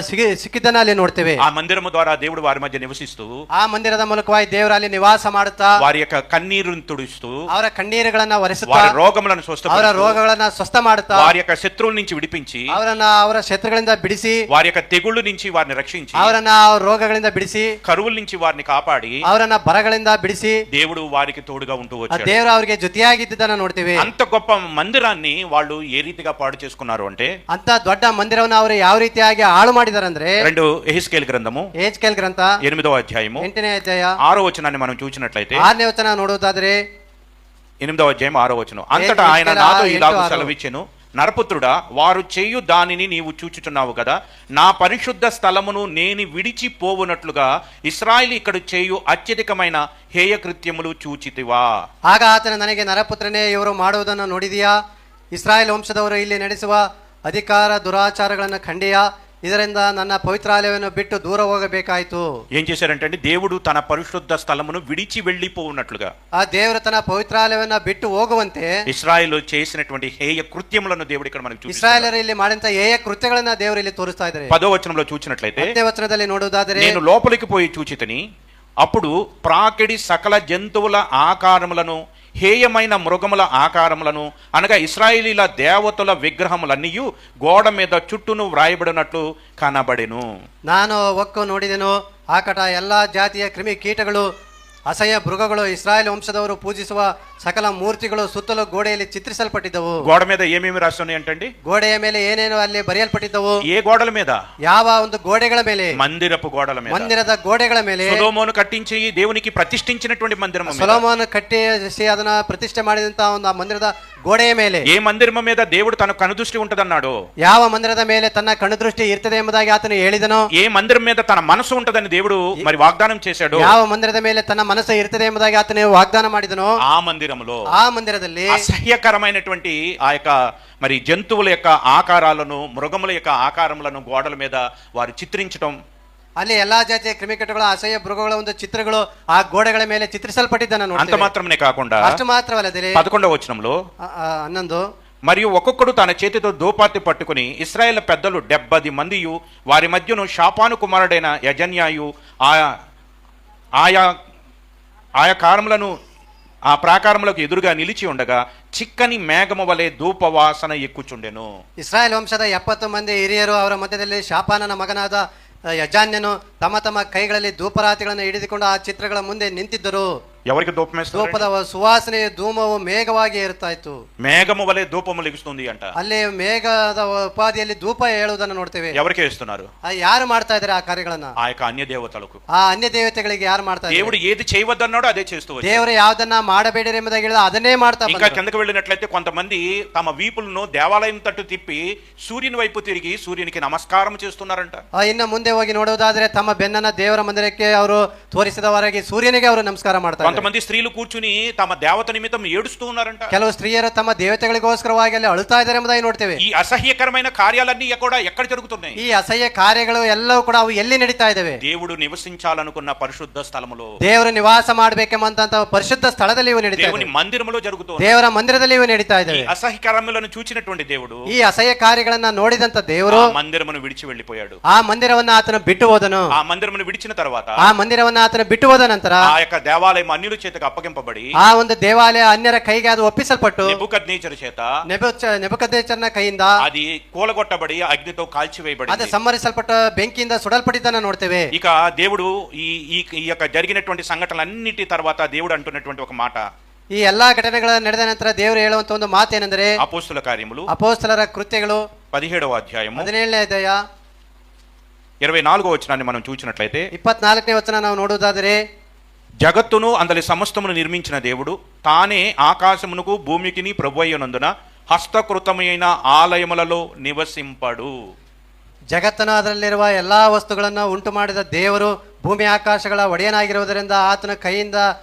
Speaker 2: ಸಿಕ್ಕಿದ್ದನ್ನ ಅಲ್ಲಿ ನೋಡ್ತೇವೆ.
Speaker 1: ఆ మందిరము ద్వారా దేవుడు వారి మధ్య నివసిస్తూ
Speaker 2: ಆ ಮಂದಿರದ ಮೂಲಕವಾಗಿ ದೇವರು ಅಲ್ಲಿ ನಿವಾಸ ಮಾಡುತ್ತಾ
Speaker 1: వారి యొక్క కన్నీరును తుడుస్తూ
Speaker 2: ಅವರ ಕಣ್ಣೀರುಗಳನ್ನ ಒರೆಸುತ್ತಾ
Speaker 1: వారి రోగములను
Speaker 2: ಅವರ
Speaker 1: స్వస్థపరుస్తూ
Speaker 2: ರೋಗಗಳನ್ನ ಸ್ವಸ್ಥ ಮಾಡುತ್ತಾ
Speaker 1: వారి యొక్క శత్రువుల నుంచి విడిపించి
Speaker 2: ಅವರ ಶತ್ರುಗಳಿಂದ ಬಿಡಿಸಿ
Speaker 1: వారి యొక్క తెగుళ్ళ నుంచి వారిని రక్షించి
Speaker 2: ಅವರನ್ನ ರೋಗಗಳಿಂದ ಬಿಡಿಸಿ
Speaker 1: కరువుల నుంచి వారిని కాపాడి
Speaker 2: ಅವರನ್ನ ಬರಗಳಿಂದ ಬಿಡಿಸಿ
Speaker 1: దేవుడు వారికి తోడుగా ఉంటూ వచ్చాడు.
Speaker 2: ದೇವರು ಅವರಿಗೆ ಜೊತೆಯಾಗಿದ್ದನ್ನ ನೋಡ್ತೀವಿ.
Speaker 1: అంత గొప్ప మందిరాన్ని వాళ్ళు ఏ రీతిగా పాడు చేసుకున్నారు అంటే,
Speaker 2: ಅಂತ ದೊಡ್ಡ ಮಂದಿರವನ್ನು ಅವರು ಯಾವ ರೀತಿಯಾಗಿ ಹಾಳು ಮಾಡಿದಾರಂದ್ರೆ,
Speaker 1: 2 యెహెజ్కేలు గ్రంథము
Speaker 2: ಯೆಹೆಜ್ಕೇಲ್ ಗ್ರಂಥ
Speaker 1: 8వ అధ్యాయము
Speaker 2: 8ನೇ ಅಧ್ಯಾಯ
Speaker 1: 6వ వచనాన్ని మనం చూసినట్లయితే,
Speaker 2: 6ನೇ ವಚನ ನೋಡುವುದಾದರೆ
Speaker 1: 8వ అధ్యాయం 6వ వచనం, అంతటా ఆయన నాతో ఇలాగ సెలవిచ్చెను, నరపుత్రుడా, వారు చేయు దానిని నీవు చూచుచున్నావు కదా, నా పరిశుద్ధ స్థలమును నేను విడిచిపోవునట్లుగా ఇశ్రాయేలు ఇక్కడ చేయు అత్యధికమైన హేయ కృత్యములు చూచితివా.
Speaker 2: ಆಗ ಆತನ ನನಗೆ ನರಪುತ್ರನೇ, ಇವರು ಮಾಡುವುದನ್ನು ನೋಡಿದೆಯಾ? ಇಸ್ರಾಯೇಲ್ ವಂಶದವರು ಇಲ್ಲಿ ನಡೆಸುವ ಅಧಿಕಾರ ದುರಾಚಾರಗಳನ್ನು ಖಂಡಿಯಾ? ಇದರಿಂದ ನನ್ನ ಪವಿತ್ರಾಲಯವನ್ನು ಬಿಟ್ಟು ದೂರ ಹೋಗಬೇಕಾಯಿತು.
Speaker 1: ఏం చేశారంటే, దేవుడు తన పరిశుద్ధ స్థలమును విడిచి వెళ్ళిపోవునట్లుగా
Speaker 2: ಆ ದೇವರು ತನ್ನ ಪವಿತ್ರಾಲಯವನ್ನ ಬಿಟ್ಟು ಹೋಗುವಂತೆ
Speaker 1: ఇశ్రాయేలు చేసినటువంటి హేయ కృత్యములను దేవుడు ఇక్కడ మనకు చూపిస్తున్నాడు.
Speaker 2: ಇಸ್ರಾಯೇಲರು ಇಲ್ಲಿ ಮಾಡಿದಂತ ಹೇಯ ಕೃತ್ಯಗಳನ್ನ ದೇವರು ಇಲ್ಲಿ ತೋರಿಸ್ತಾ ಇದ್ದಾರೆ.
Speaker 1: 10వ వచనంలో చూసినట్లయితే,
Speaker 2: 10ನೇ ವಚನದಲ್ಲಿ ನೋಡುವುದಾದರೆ,
Speaker 1: నేను లోపలికి పోయి చూచితిని, అప్పుడు ప్రాకిడి సకల జంతువుల ఆకారములను హేయమైన మృగముల ఆకారములను అనగా ఇశ్రాయేలీల దేవతల విగ్రహములన్నీ గోడ మీద చుట్టూను వ్రాయబడినట్లు కనబడెను.
Speaker 2: ನಾನು ಒಕ್ಕು ನೋಡಿದೆನು, ಆಕಟ ಎಲ್ಲಾ ಜಾತಿಯ ಕ್ರಿಮಿ ಕೀಟಗಳು, ಅಸಹ್ಯ ಮೃಗಗಳು, ಇಸ್ರಾಯೇಲ್ ವಂಶದವರು ಪೂಜಿಸುವ ಸಕಲ ಮೂರ್ತಿಗಳು ಸುತ್ತಲೂ ಗೋಡೆಯಲ್ಲಿ ಚಿತ್ರಿಸಲ್ಪಟ್ಟಿದ್ದವು.
Speaker 1: గోడ మీద ఏమేమి రాసి ఉన్నాయి అంటే,
Speaker 2: ಗೋಡೆಯ ಮೇಲೆ ಏನೇನು ಅಲ್ಲಿ ಬರೆಯಲ್ಪಟ್ಟಿದ್ದವು.
Speaker 1: ఏ గోడల మీద?
Speaker 2: ಯಾವ ಒಂದು ಗೋಡೆಗಳ ಮೇಲೆ?
Speaker 1: మందిరపు గోడల మీద.
Speaker 2: ಮಂದಿರದ ಗೋಡೆಗಳ ಮೇಲೆ.
Speaker 1: సొలొమోను కట్టించి దేవునికి ప్రతిష్ఠించినటువంటి మందిరం మీద.
Speaker 2: ಸೊಲೊಮೋನ ಕಟ್ಟಿಸಿ ಅದನ್ನ ಪ್ರತಿಷ್ಠೆ ಮಾಡಿದಂತ ಒಂದು ಆ ಮಂದಿರದ ಗೋಡೆಯ ಮೇಲೆ.
Speaker 1: ఏ మందిరం మీద దేవుడు తన కనుదృష్టి ఉంటదన్నాడు?
Speaker 2: ಯಾವ ಮಂದಿರದ ಮೇಲೆ ತನ್ನ ಕಣ್ಣುದೃಷ್ಟಿ ಇರ್ತದೆ ಎಂಬುದಾಗಿ ಆತನು ಹೇಳಿದನು.
Speaker 1: ఏ మందిరం మీద తన మనసు ఉంటదని దేవుడు మరి వాగ్దానం చేశాడు?
Speaker 2: ಯಾವ ಮಂದಿರದ ಮೇಲೆ ತನ್ನ ಮನಸ್ಸು ಇರ್ತದೆ ಎಂಬುದಾಗಿ ಆತನು ವಾಗ್ದಾನ ಮಾಡಿದನು.
Speaker 1: ఆ మందిరములో,
Speaker 2: ఆ మందిరದಲ್ಲಿ
Speaker 1: అసహ్యకరమైనటువంటి ఆ యొక్క మరి జంతువుల యొక్క ఆకారాలను, మృగముల యొక్క ఆకారములను గోడల మీద వారు చిత్రించడం,
Speaker 2: ಅಲ್ಲಿ ಎಲ್ಲಾ ಜಾತಿಯ ಕ್ರಿಮಿಕೀಟಗಳ ಅಸಹ್ಯ ಮೃಗಗಳ ಒಂದು ಚಿತ್ರಗಳು ಆ ಗೋಡೆಗಳ ಮೇಲೆ ಚಿತ್ರಿಸಲ್ಪಟ್ಟಿದ್ದನ್ನು
Speaker 1: అంత
Speaker 2: ನೋಡ್ತೇವೆ.
Speaker 1: మాత్రమే కాకుండా
Speaker 2: ಅಷ್ಟು ಮಾತ್ರವಲ್ಲದೆ
Speaker 1: 11వ వచనంలో,
Speaker 2: 11
Speaker 1: మరియు ఒక్కొక్కడు తన చేతితో దోపాతి పట్టుకుని ఇశ్రాయేల్ పెద్దలు 70 మందియు వారి మధ్యను షాపాను కుమారుడైన యజన్యాయు ఆయా కారములను ఆ ప్రాకారములకు ఎదురుగా నిలిచి ఉండగా చిక్కని మేఘము వలె ధూపవాసన ఎక్కుచుండెను.
Speaker 2: ಇಸ್ರಾಯೇಲ್ ವಂಶದ 70 ಮಂದಿ ಹಿರಿಯರು, ಅವರ ಮಧ್ಯದಲ್ಲಿ ಶಾಪಾನನ ಮಗನಾದ ಯಜಾನ್ಯನು ತಮ್ಮ ತಮ್ಮ ಕೈಗಳಲ್ಲಿ ಧೂಪರಾತಿಗಳನ್ನು ಹಿಡಿದುಕೊಂಡು ಆ ಚಿತ್ರಗಳ ಮುಂದೆ ನಿಂತಿದ್ದರು.
Speaker 1: ఎవరికి ధూపం వేస్తారు?
Speaker 2: ಧೂಪದ ಸುವಾಸನೆ ಧೂಮವು ಮೇಘವಾಗಿ ಏರುತ್ತಾ ಇತ್ತು.
Speaker 1: మేఘము వలె ధూపము లెగుస్తుంది అంట.
Speaker 2: ಅಲ್ಲಿ ಮೇಘದ ಉಪಾಧಿಯಲ್ಲಿ ಧೂಪ ಹೇಳುವುದನ್ನು ನೋಡ್ತೇವೆ.
Speaker 1: ఎవరికి వేస్తున్నారు?
Speaker 2: ಯಾರು ಮಾಡ್ತಾ ಇದ್ದಾರೆ ಆ ಕಾರ್ಯಗಳನ್ನ?
Speaker 1: ఆ యొక్క అన్య దేవతలకు.
Speaker 2: ಆ ಅನ್ಯ ದೇವತೆಗಳಿಗೆ ಯಾರು ಮಾಡ್ತಾ ಇದ್ದಾರೆ?
Speaker 1: దేవుడు ఏది చేయవద్దన్నాడో అదే చేస్తూ వచ్చాడు.
Speaker 2: ದೇವರು ಯಾವ್ದನ್ನ ಮಾಡಬೇಡಿರಿ ಎಂಬುದಾಗಿ ಹೇಳಿದ ಅದನ್ನೇ ಮಾಡ್ತಾ
Speaker 1: ఇంకా కిందకి వెళ్ళినట్లయితే కొంతమంది తమ వీపులను దేవాలయం తట్టు తిప్పి సూర్యుని వైపు తిరిగి సూర్యునికి నమస్కారం చేస్తున్నారంట.
Speaker 2: ಇನ್ನು ಮುಂದೆ ಹೋಗಿ ನೋಡುವುದಾದ್ರೆ ತಮ್ಮ ಬೆನ್ನನ್ನ ದೇವರ ಮಂದಿರಕ್ಕೆ ಅವರು ತೋರಿಸಿದವರಾಗಿ ಸೂರ್ಯನಿಗೆ ಅವರು ನಮಸ್ಕಾರ ಮಾಡ್ತಾರೆ.
Speaker 1: కొంతమంది స్త్రీలు కూర్చుని తమ దేవత నిమిత్తం ఏడుస్తూ ఉన్నారంట.
Speaker 2: ಕೆಲವು ಸ್ತ್ರೀಯರು ತಮ್ಮ ದೇವತೆಗಳಿಗೋಸ್ಕರವಾಗಿ ಅಲ್ಲಿ ಅಳುತ್ತಾ ಇದ್ದಾರೆ ಎಂಬುದಾಗಿ ನೋಡ್ತೇವೆ.
Speaker 1: ఈ అసహ్యకరమైన కార్యాలన్నీ కూడా ఎక్కడ జరుగుతున్నాయి?
Speaker 2: ಈ ಅಸಹ್ಯ ಕಾರ್ಯಗಳು ಎಲ್ಲವೂ ಕೂಡ ಅವು ಎಲ್ಲಿ ನಡೀತಾ ಇದ್ದಾವೆ?
Speaker 1: దేవుడు నివసించాలనుకున్న పరిశుద్ధ స్థలములో,
Speaker 2: ದೇವರು ನಿವಾಸ ಮಾಡಬೇಕೆಂಬಂತ ಪರಿಶುದ್ಧ ಸ್ಥಳದಲ್ಲಿ ಇವು ನಡೀತಾ
Speaker 1: దేవుని
Speaker 2: ಇದ್ದಾವೆ.
Speaker 1: మందిరములో జరుగుతుంది.
Speaker 2: ದೇವರ ಮಂದಿರದಲ್ಲಿ ಇವು ನಡೀತಾ
Speaker 1: ఈ
Speaker 2: ಇದ್ದಾವೆ.
Speaker 1: అసహ్యకరములను చూచినటువంటి దేవుడు
Speaker 2: ಈ ಅಸಹ್ಯ ಕಾರ್ಯಗಳನ್ನ ನೋಡಿದಂತ ದೇವರು
Speaker 1: ఆ మందిరమును విడిచి వెళ్ళిపోయాడు.
Speaker 2: ಆ ಮಂದಿರವನ್ನ ಆತನು ಬಿಟ್ಟು ಹೋದನು.
Speaker 1: ఆ మందిరమును విడిచిన తర్వాత
Speaker 2: ಆ ಮಂದಿರವನ್ನ ಆತನು ಬಿಟ್ಟು ಹೋದ ನಂತರ
Speaker 1: ఆ యొక్క దేవాలయం అన్యుల చేతకు అప్పగింపబడి
Speaker 2: ಆ ಒಂದು ದೇವಾಲಯ ಅನ್ಯರ ಕೈಗೆ ಅದು ಒಪ್ಪಿಸಲ್ಪಟ್ಟು
Speaker 1: నెబుకద్నెజరు చేత
Speaker 2: ನೆಬೂಕದ್ನೆಚ್ಚರನ ಕೈಯಿಂದ
Speaker 1: అది కూలగొట్టబడి అగ్నితో
Speaker 2: ಅದು
Speaker 1: కాల్చివేయబడింది.
Speaker 2: ಸಂಹರಿಸಲ್ಪಟ್ಟ ಬೆಂಕಿಯಿಂದ ಸುಡಲ್ಪಟ್ಟಿದ್ದನ್ನ ನೋಡ್ತೇವೆ.
Speaker 1: ఇక దేవుడు ఈ ఈ యొక్క జరిగినటువంటి సంఘటనలన్నిటి తర్వాత దేవుడు అంటున్నటువంటి ఒక మాట,
Speaker 2: ಈ ಎಲ್ಲಾ ಘಟನೆಗಳ ನಡೆದ ನಂತರ ದೇವರು ಹೇಳುವಂತ ಒಂದು ಮಾತೇನೆಂದರೆ,
Speaker 1: అపోస్తుల కార్యములు
Speaker 2: ಅಪೊಸ್ತಲರ ಕೃತ್ಯಗಳು
Speaker 1: 17వ అధ్యాయము
Speaker 2: 17ನೇ ಅಧ್ಯಾಯ
Speaker 1: 24వ వచనాన్ని మనం చూసినట్లయితే,
Speaker 2: 24ನೇ ವಚನ ನಾವು ನೋಡುವುದಾದರೆ,
Speaker 1: జగత్తును అందలి సమస్తమును నిర్మించిన దేవుడు తానే ఆకాశమునకు భూమికిని ప్రభువయ్యునందున హస్తకృతమైన ఆలయములలో నివసింపడు.
Speaker 2: ಜಗತ್ತನ್ನು ಅದರಲ್ಲಿರುವ ಎಲ್ಲಾ ವಸ್ತುಗಳನ್ನು ಉಂಟು ಮಾಡಿದ ದೇವರು ಭೂಮಿ ಆಕಾಶಗಳ ಒಡೆಯನಾಗಿರುವುದರಿಂದ ಆತನ ಕೈಯಿಂದ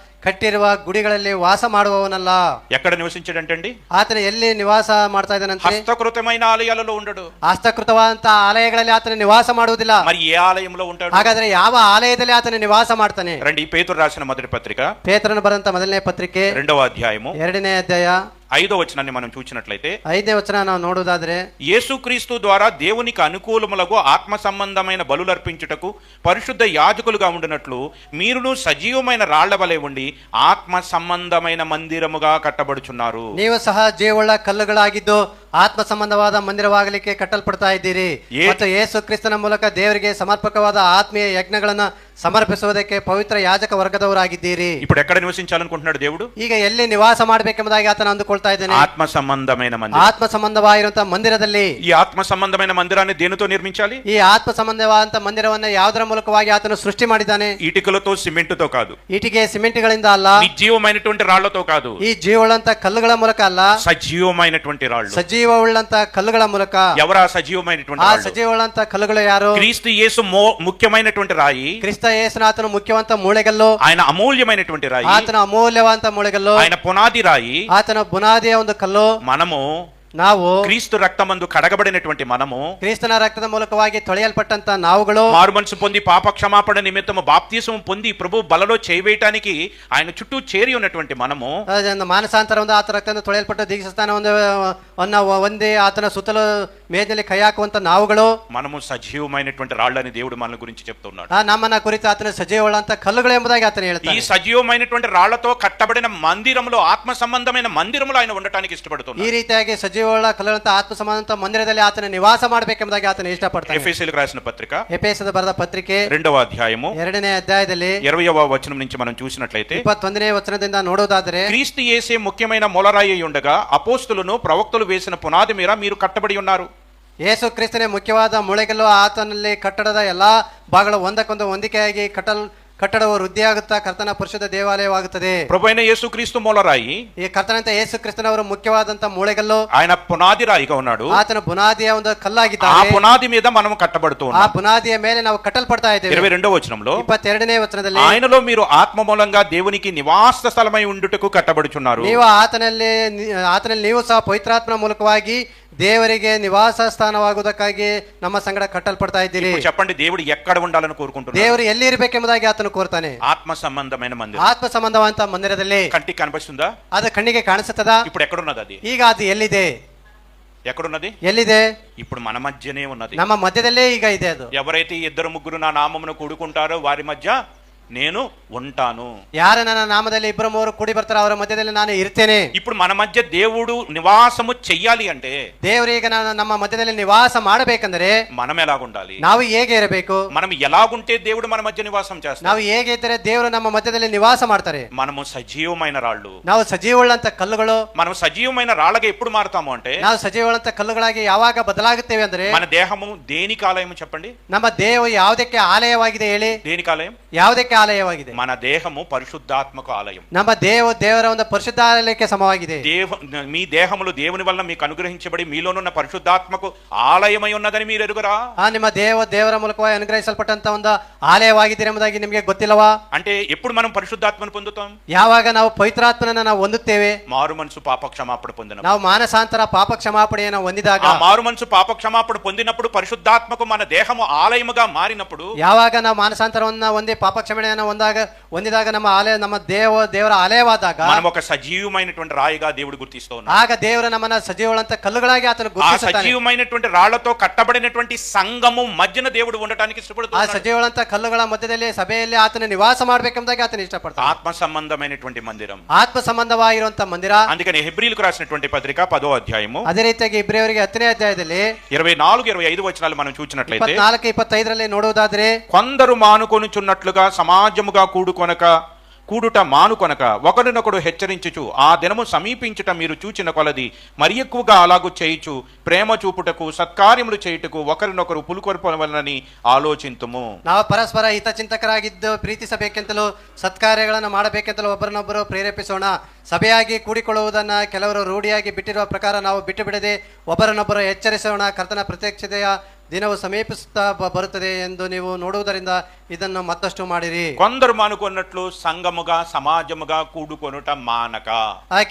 Speaker 2: ಕಟ್ಟಿರುವ ಗುಡಿಗಳಲ್ಲಿ ವಾಸ ಮಾಡುವವನಲ್ಲ.
Speaker 1: ఎక్కడ నివసించాడంటండి?
Speaker 2: ಆತನ ಎಲ್ಲಿ ನಿವಾಸ ಮಾಡ್ತಾ ಇದ್ದಾನಂತೆ?
Speaker 1: హస్తకృతమైన ఆలయాలలో ఉండడు.
Speaker 2: ಹಸ್ತಕೃತವಾದಂತ ಆಲಯಗಳಲ್ಲಿ ಆತನ ನಿವಾಸ ಮಾಡುವುದಿಲ್ಲ.
Speaker 1: మరి ఏ ఆలయంలో ఉంటాడు?
Speaker 2: ಹಾಗಾದ್ರೆ ಯಾವ ಆಲಯದಲ್ಲಿ ಆತನ ನಿವಾಸ ಮಾಡ್ತಾನೆ?
Speaker 1: రండి, పేతురు రాసిన మొదటి పత్రిక
Speaker 2: ಪೇತ್ರನು ಬರೆದಂತ ಮೊದಲನೇ ಪತ್ರಿಕೆ
Speaker 1: 2వ అధ్యాయము
Speaker 2: 2ನೇ ಅಧ್ಯಾಯ
Speaker 1: 5వ వచనాన్ని మనం చూసినట్లయితే,
Speaker 2: 5ನೇ ವಚನ ನಾವು ನೋಡುವುದಾದ್ರೆ,
Speaker 1: యేసుక్రీస్తు ద్వారా దేవునికి అనుకూలములకు ఆత్మ సంబంధమైన బలులర్పించుటకు పరిశుద్ధ యాజకులుగా ఉండినట్లు మీరును సజీవమైన రాళ్ల వలె ఉండి ఆత్మ సంబంధమైన మందిరముగా కట్టబడుచున్నారు.
Speaker 2: ನೀವು ಸಹ ಜೀವವುಳ್ಳ ಕಲ್ಲುಗಳಾಗಿದ್ದು ಆತ್ಮ ಸಂಬಂಧವಾದ ಮಂದಿರವಾಗಲಿಕ್ಕೆ ಕಟ್ಟಲ್ಪಡ್ತಾ ಇದ್ದೀರಿ ಮತ್ತು ಯೇಸು ಕ್ರಿಸ್ತನ ಮೂಲಕ ದೇವರಿಗೆ ಸಮರ್ಪಕವಾದ ಆತ್ಮೀಯ ಯಜ್ಞಗಳನ್ನ ಸಮರ್ಪಿಸುವುದಕ್ಕೆ ಪವಿತ್ರ ಯಾಜಕ ವರ್ಗದವರಾಗಿದ್ದೀರಿ.
Speaker 1: ఇప్పుడు ఎక్కడ నివసించాలనుకుంటున్నాడు దేవుడు?
Speaker 2: ಈಗ ಎಲ್ಲಿ ನಿವಾಸ ಮಾಡಬೇಕೆಂಬುದಾಗಿ ಆತನ ಅಂದುಕೊಳ್ತಾ ಇದ್ದಾನೆ?
Speaker 1: ఆత్మ సంబంధమైన మందిరం.
Speaker 2: ಆತ್ಮ ಸಂಬಂಧವಾಗಿರುವಂತಹ ಮಂದಿರದಲ್ಲಿ.
Speaker 1: ఈ ఆత్మ సంబంధమైన మందిరాన్ని దేనితో నిర్మించాలి?
Speaker 2: ಈ ಆತ್ಮ ಸಂಬಂಧವಾದಂತಹ ಮಂದಿರವನ್ನ ಯಾವುದರ ಮೂಲಕವಾಗಿ ಆತನು ಸೃಷ್ಟಿ ಮಾಡಿದ್ದಾನೆ?
Speaker 1: ఇటుకలతో సిమెంటుతో కాదు,
Speaker 2: ಇಟಿಗೆ ಸಿಮೆಂಟ್ಗಳಿಂದ ಅಲ್ಲ,
Speaker 1: నిర్జీవమైనటువంటి రాళ్లతో కాదు,
Speaker 2: ಈ ಜೀವವುಳ್ಳಂತ ಕಲ್ಲುಗಳ ಮೂಲಕ ಅಲ್ಲ,
Speaker 1: సజీవమైనటువంటి రాళ్ళు.
Speaker 2: ಸಜೀವವುಳ್ಳಂತ ಕಲ್ಲುಗಳ ಮೂಲಕ.
Speaker 1: ఎవరా సజీవమైనటువంటి
Speaker 2: ಆ
Speaker 1: రాళ్ళు?
Speaker 2: ಸಜೀವವುಳ್ಳಂತ ಕಲ್ಲುಗಳು ಯಾರು?
Speaker 1: క్రీస్తు యేసు ముఖ్యమైనటువంటి రాయి.
Speaker 2: ಕ್ರಿಸ್ತ ಯೇಸುನಾತನು ಮುಖ್ಯವಂತ ಮೂಳೆಗಲ್ಲು.
Speaker 1: ఆయన అమూల్యమైనటువంటి రాయి.
Speaker 2: ಆತನ ಅಮೂಲ್ಯವಂತ ಮೂಳೆಗಲ್ಲು.
Speaker 1: ఆయన పునాది రాయి.
Speaker 2: ಆತನ ಬುನಾದಿಯ ಒಂದು ಕಲ್ಲು.
Speaker 1: మనము
Speaker 2: ನಾವು
Speaker 1: క్రీస్తు రక్తమందు కడగబడినటువంటి మనము,
Speaker 2: ಕ್ರಿಸ್ತನ ರಕ್ತದ ಮೂಲಕವಾಗಿ ತೊಳೆಯಲ್ಪಟ್ಟಂತ ನಾವುಗಳು,
Speaker 1: మారు మనసు పొంది పాప క్షమాపణ నిమిత్తము బాప్తిసం పొంది ప్రభు బలలో చేయవేయటానికి ఆయన చుట్టూ చేరి ఉన్నటువంటి మనము,
Speaker 2: ಮಾನಸಾಂತರ ಒಂದು ಆತ ರಕ್ತದಿಂದ ತೊಳೆಯಲ್ಪಟ್ಟ ದೀಕ್ಷಾಸ್ಥಾನ ಒಂದೇ ಆತನ ಸುತ್ತಲೂ ಮೇಜಲ್ಲಿ ಕೈ ಹಾಕುವಂತ ನಾವುಗಳು,
Speaker 1: మనము సజీవమైనటువంటి రాళ్ళని దేవుడు మన గురించి చెప్తున్నాడు.
Speaker 2: ನಮ್ಮನ್ನ ಕುರಿತು ಆತನ ಸಜೀವವುಳ್ಳಂತ ಕಲ್ಲುಗಳು ಎಂಬುದಾಗಿ ಆತನ
Speaker 1: ఈ
Speaker 2: ಹೇಳ್ತಾನೆ.
Speaker 1: సజీవమైనటువంటి రాళ్లతో కట్టబడిన మందిరములో, ఆత్మ సంబంధమైన మందిరములో ఆయన ఉండటానికి
Speaker 2: ಈ
Speaker 1: ఇష్టపడుతున్నాడు.
Speaker 2: ರೀತಿಯಾಗಿ ಸಜೀವವುಳ್ಳ ಕಲ್ಲುಗಳಂತ ಆತ್ಮ ಸಂಬಂಧ ಮಂದಿರದಲ್ಲಿ ಆತನ ನಿವಾಸ ಮಾಡಬೇಕೆಂಬುದಾಗಿ ಆತನ ಇಷ್ಟಪಡ್ತಾನೆ.
Speaker 1: ఎఫెసీయులకు రాసిన పత్రిక
Speaker 2: ಎಫೆಸದ ಬರೆದ ಪತ್ರಿಕೆ
Speaker 1: 2వ అధ్యాయము
Speaker 2: 2ನೇ ಅಧ್ಯಾಯದಲ್ಲಿ
Speaker 1: 20వ వచనం నుంచి మనం చూసినట్లయితే,
Speaker 2: 21ನೇ ವಚನದಿಂದ ನೋಡುವುದಾದರೆ,
Speaker 1: క్రీస్తు యేసే ముఖ్యమైన మూలరాయి అయి ఉండగా అపోస్తులను ప్రవక్తలు వేసిన పునాది మీద మీరు కట్టబడి ఉన్నారు.
Speaker 2: ಯೇಸು ಕ್ರಿಸ್ತನೇ ಮುಖ್ಯವಾದ ಮೂಳೆಗಲ್ಲು. ಆತನಲ್ಲಿ ಕಟ್ಟಡದ ಎಲ್ಲಾ ಭಾಗಗಳು ಒಂದಕ್ಕೊಂದು ಹೊಂದಿಕೆಯಾಗಿ ಕಟ್ಟಡವು ವೃದ್ಧಿಯಾಗುತ್ತಾ ಕರ್ತನ ಪರಿಶುದ್ಧ ದೇವಾಲಯವಾಗುತ್ತದೆ.
Speaker 1: ప్రభువైన యేసుక్రీస్తు మూలరాయి,
Speaker 2: ಈ ಕರ್ತನಂತ ಯೇಸು ಕ್ರಿಸ್ತನವರು ಮುಖ್ಯವಾದಂತ ಮೂಳೆಗಲ್ಲು.
Speaker 1: ఆయన పునాది రాయిగా ఉన్నాడు.
Speaker 2: ಆತನ ಬುನಾದಿಯ ಒಂದು
Speaker 1: ఆ
Speaker 2: ಕಲ್ಲಾಗಿದ್ದಾನೆ.
Speaker 1: పునాది మీద మనం కట్టబడుతూ
Speaker 2: ಆ
Speaker 1: ఉన్నాం.
Speaker 2: ಬುನಾದಿಯ ಮೇಲೆ ನಾವು ಕಟ್ಟಲ್ಪಡ್ತಾ ಇದ್ದೇವೆ.
Speaker 1: 22వ వచనంలో,
Speaker 2: 22ನೇ ವಚನದಲ್ಲಿ,
Speaker 1: ఆయనలో మీరు ఆత్మ మూలంగా దేవునికి నివాస స్థలమై ఉండుటకు కట్టబడుచున్నారు.
Speaker 2: ನೀವು ಆತನಲ್ಲಿ ನೀವು ಸಹ ಪವಿತ್ರಾತ್ಮನ ಮೂಲಕವಾಗಿ ದೇವರಿಗೆ ನಿವಾಸ ಸ್ಥಾನವಾಗುವುದಕ್ಕಾಗಿ ನಮ್ಮ ಸಂಗಡ ಕಟ್ಟಲ್ಪಡ್ತಾ ಇದ್ದೀರಿ.
Speaker 1: ఇప్పుడు చెప్పండి, దేవుడు ఎక్కడ ఉండాలని కోరుకుంటున్నాడు?
Speaker 2: ದೇವರು ಎಲ್ಲಿ ಇರಬೇಕೆಂಬುದಾಗಿ ಆತನು ಕೋರ್ತಾನೆ.
Speaker 1: ఆత్మ సంబంధమైన మందిరం.
Speaker 2: ಆತ್ಮ ಸಂಬಂಧವಂತ ಮಂದಿರದಲ್ಲಿ.
Speaker 1: కంటికి కనిపిస్తుందా?
Speaker 2: ಅದು కಣ್ಣಿಗೆ ಕಾಣಿಸುತ್ತದಾ?
Speaker 1: ఇప్పుడు ఎక్కడున్నది అది?
Speaker 2: ಈಗ ಅದು ಎಲ್ಲಿದೆ?
Speaker 1: ఎక్కడున్నది?
Speaker 2: ಎಲ್ಲಿದೆ?
Speaker 1: ఇప్పుడు మన మధ్యనే ఉన్నది.
Speaker 2: ನಮ್ಮ ಮಧ್ಯದಲ್ಲೇ ಈಗ ಇದೆ ಅದು.
Speaker 1: ఎవరైతే ఇద్దరు ముగ్గురు నా నామమును కూడుకుంటారో వారి మధ్య నేను ఉంటాను.
Speaker 2: ಯಾರು ನನ್ನ ನಾಮದಲ್ಲಿ ಇಬ್ಬರು ಮೂವರು ಕೂಡಿ ಬರ್ತಾರೋ ಅವರ ಮಧ್ಯದಲ್ಲಿ ನಾನು ಇರ್ತೇನೆ.
Speaker 1: ఇప్పుడు మన మధ్య దేవుడు నివాసము చెయ్యాలి అంటే,
Speaker 2: ದೇವರು ಈಗ ನಮ್ಮ మధ్యದಲ್ಲಿ నివాಸ ಮಾಡಬೇಕಂದ್ರೆ
Speaker 1: మనం ఎలాగుండాలి?
Speaker 2: ನಾವು ಹೇಗೆ ಇರಬೇಕು?
Speaker 1: మనం ఎలాగుంటే దేవుడు మన మధ్య నివాసం చేస్తాడు?
Speaker 2: ನಾವು ಹೇಗೆ ಇದ್ದರೆ ದೇವರು ನಮ್ಮ ಮಧ್ಯದಲ್ಲಿ ನಿವಾಸ ಮಾಡ್ತಾರೆ?
Speaker 1: మనము సజీవమైన రాళ్ళు.
Speaker 2: ನಾವು ಸಜೀವವುಳ್ಳಂತ ಕಲ್ಲುಗಳು.
Speaker 1: మనం సజీవమైన రాళ్ళగా ఎప్పుడు మారుతాము అంటే,
Speaker 2: ನಾವು ಸಜೀವವುಳ್ಳಂತ ಕಲ್ಲುಗಳಾಗಿ ಯಾವಾಗ ಬದಲಾಗುತ್ತೇವೆ ಅಂದ್ರೆ,
Speaker 1: మన దేహము దేనికి ఆలయం చెప్పండి?
Speaker 2: ನಮ್ಮ ದೇಹ ಯಾವುದಕ್ಕೆ ಆಲಯವಾಗಿದೆ ಹೇಳಿ?
Speaker 1: దేనికి ఆలయం?
Speaker 2: ಯಾವುದಕ್ಕೆ ಆಲಯವಾಗಿದೆ.
Speaker 1: మన దేహము పరిశుద్ధాత్మకు ఆలయం.
Speaker 2: ನಮ್ಮ ದೇವರ ಒಂದು ಪರಿಶುದ್ಧಾಲಯಕ್ಕೆ ಸಮವಾಗಿದೆ.
Speaker 1: మీ దేహములు దేవుని వల్ల మీకు అనుగ్రహించబడి మీలోనున్న పరిశుద్ధాత్మకు ఆలయమై ఉన్నదని మీరు ఎరుగురా?
Speaker 2: ನಿಮ್ಮ ದೇವರ ಮೂಲಕವಾಗಿ ಅನುಗ್ರಹಿಸಲ್ಪಟ್ಟಂತ ಒಂದು ಆಲಯವಾಗಿದೆ ಎಂಬುದಾಗಿ ನಿಮಗೆ ಗೊತ್ತಿಲ್ಲವಾ?
Speaker 1: అంటే ఎప్పుడు మనం పరిశుద్ధాత్మను పొందుతాం?
Speaker 2: ಯಾವಾಗ ನಾವು ಪವಿತ್ರಾತ್ಮನನ್ನು ನಾವು ಹೊಂದುತ್ತೇವೆ?
Speaker 1: మారు మనసు పాప క్షమాపణ పొందిన
Speaker 2: ನಾವು ಮಾನಸಾಂತರ ಪಾಪ ಕ್ಷಮಾಪಣೆಯನ್ನು ಹೊಂದಿದಾಗ,
Speaker 1: ఆ మారు మనసు పాప క్షమాపణ పొందినప్పుడు పరిశుద్ధాత్మకు మన దేహము ఆలయముగా మారినప్పుడు,
Speaker 2: ಯಾವಾಗ ನಾವು ಮಾನಸಾಂತರವನ್ನ ಹೊಂದಿ ಪಾಪ ಕ್ಷಮೆಯನ್ನು ಹೊಂದಿದಾಗ ನಮ್ಮ ಆಲಯ ನಮ್ಮ ದೇವರ ಆಲಯವಾದಾಗ
Speaker 1: మనం ఒక సజీవమైనటువంటి రాయిగా దేవుడు గుర్తిస్తూ ఉన్నాడు.
Speaker 2: ಆಗ ದೇವರು ನಮ್ಮನ್ನ ಸಜೀವಗಳಂತ ಕಲ್ಲುಗಳಾಗಿ ಆತನು
Speaker 1: ఆ
Speaker 2: ಗುರುತಿಸುತ್ತಾನೆ.
Speaker 1: సజీవమైనటువంటి రాళ్లతో కట్టబడినటువంటి సంఘము మధ్యన దేవుడు ఉండటానికి
Speaker 2: ಆ
Speaker 1: ఇష్టపడుతున్నాడు.
Speaker 2: ಸಜೀವಗಳಂತ ಕಲ್ಲುಗಳ ಮಧ್ಯದಲ್ಲಿ ಸಭೆಯಲ್ಲಿ ಆತನ ನಿವಾಸ ಮಾಡಬೇಕೆಂಬುದಾಗಿ ಆತನ ಇಷ್ಟಪಡ್ತಾನೆ.
Speaker 1: ఆత్మ సంబంధమైనటువంటి మందిరం.
Speaker 2: ಆತ್ಮ ಸಂಬಂಧವಾಗಿರುವಂತ ಮಂದಿರ.
Speaker 1: అందుకని హెబ్రీలకు రాసినటువంటి పత్రిక 10వ అధ్యాయము
Speaker 2: ಅದೇ ರೀತಿಯಾಗಿ ಇಬ್ರಿಯವರಿಗೆ 10ನೇ ಅಧ್ಯಾಯದಲ್ಲಿ
Speaker 1: 24-25 వచనాలు మనం చూసినట్లయితే,
Speaker 2: 24-25 ನೋಡುವುದಾದ್ರೆ,
Speaker 1: కొందరు మానుకొనుచున్నట్లుగా సమాజముగా కూడుట మానుకొనక ఒకరినొకడు హెచ్చరించుచు ఆ దినము సమీపించుట మీరు చూచిన కొలది మరి ఎక్కువగా అలాగు చేయుచు ప్రేమ చూపుటకు సత్కార్యములు చేయుటకు ఒకరినొకరు పులుకొల్పవలనని ఆలోచింతుము.
Speaker 2: ನಾವು ಪರಸ್ಪರ ಹಿತಚಿಂತಕರಾಗಿದ್ದು ಪ್ರೀತಿಸಬೇಕೆಂತಲೂ ಸತ್ಕಾರ್ಯಗಳನ್ನು ಮಾಡಬೇಕೆಂತಲೂ ಒಬ್ಬರನ್ನೊಬ್ಬರು ಪ್ರೇರೇಪಿಸೋಣ. ಸಭೆಯಾಗಿ ಕೂಡಿಕೊಳ್ಳುವುದನ್ನು ಕೆಲವರು ರೂಢಿಯಾಗಿ ಬಿಟ್ಟಿರುವ ಪ್ರಕಾರ ನಾವು ಬಿಟ್ಟು ಬಿಡದೆ ಒಬ್ಬರನ್ನೊಬ್ಬರು ಎಚ್ಚರಿಸೋಣ. ಕರ್ತನ ಪ್ರತ್ಯಕ್ಷತೆಯ ದಿನವು ಸಮೀಪಿಸುತ್ತಾ ಬರುತ್ತದೆ ಎಂದು ನೀವು ನೋಡುವುದರಿಂದ ಇದನ್ನು ಮತ್ತಷ್ಟು ಮಾಡಿರಿ.
Speaker 1: కొందరు మానుకొన్నట్లు సంఘముగా సమాజముగా కూడుకొనుట మానక.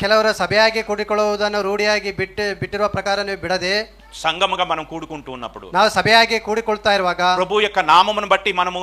Speaker 2: ಕೆಲವರು ಸಭೆಯಾಗಿ ಕೂಡಿಕೊಳ್ಳುವುದನ್ನು ರೂಢಿಯಾಗಿ ಬಿಟ್ಟಿರುವ ಪ್ರಕಾರ ನೀವು ಬಿಡದೆ,
Speaker 1: సంఘముగా మనం కూడుకుంటూ ఉన్నప్పుడు,
Speaker 2: ನಾವು ಸಭೆಯಾಗಿ ಕೂಡಿಕೊಳ್ತಾ ಇರುವಾಗ,
Speaker 1: ప్రభు యొక్క నామమును బట్టి మనము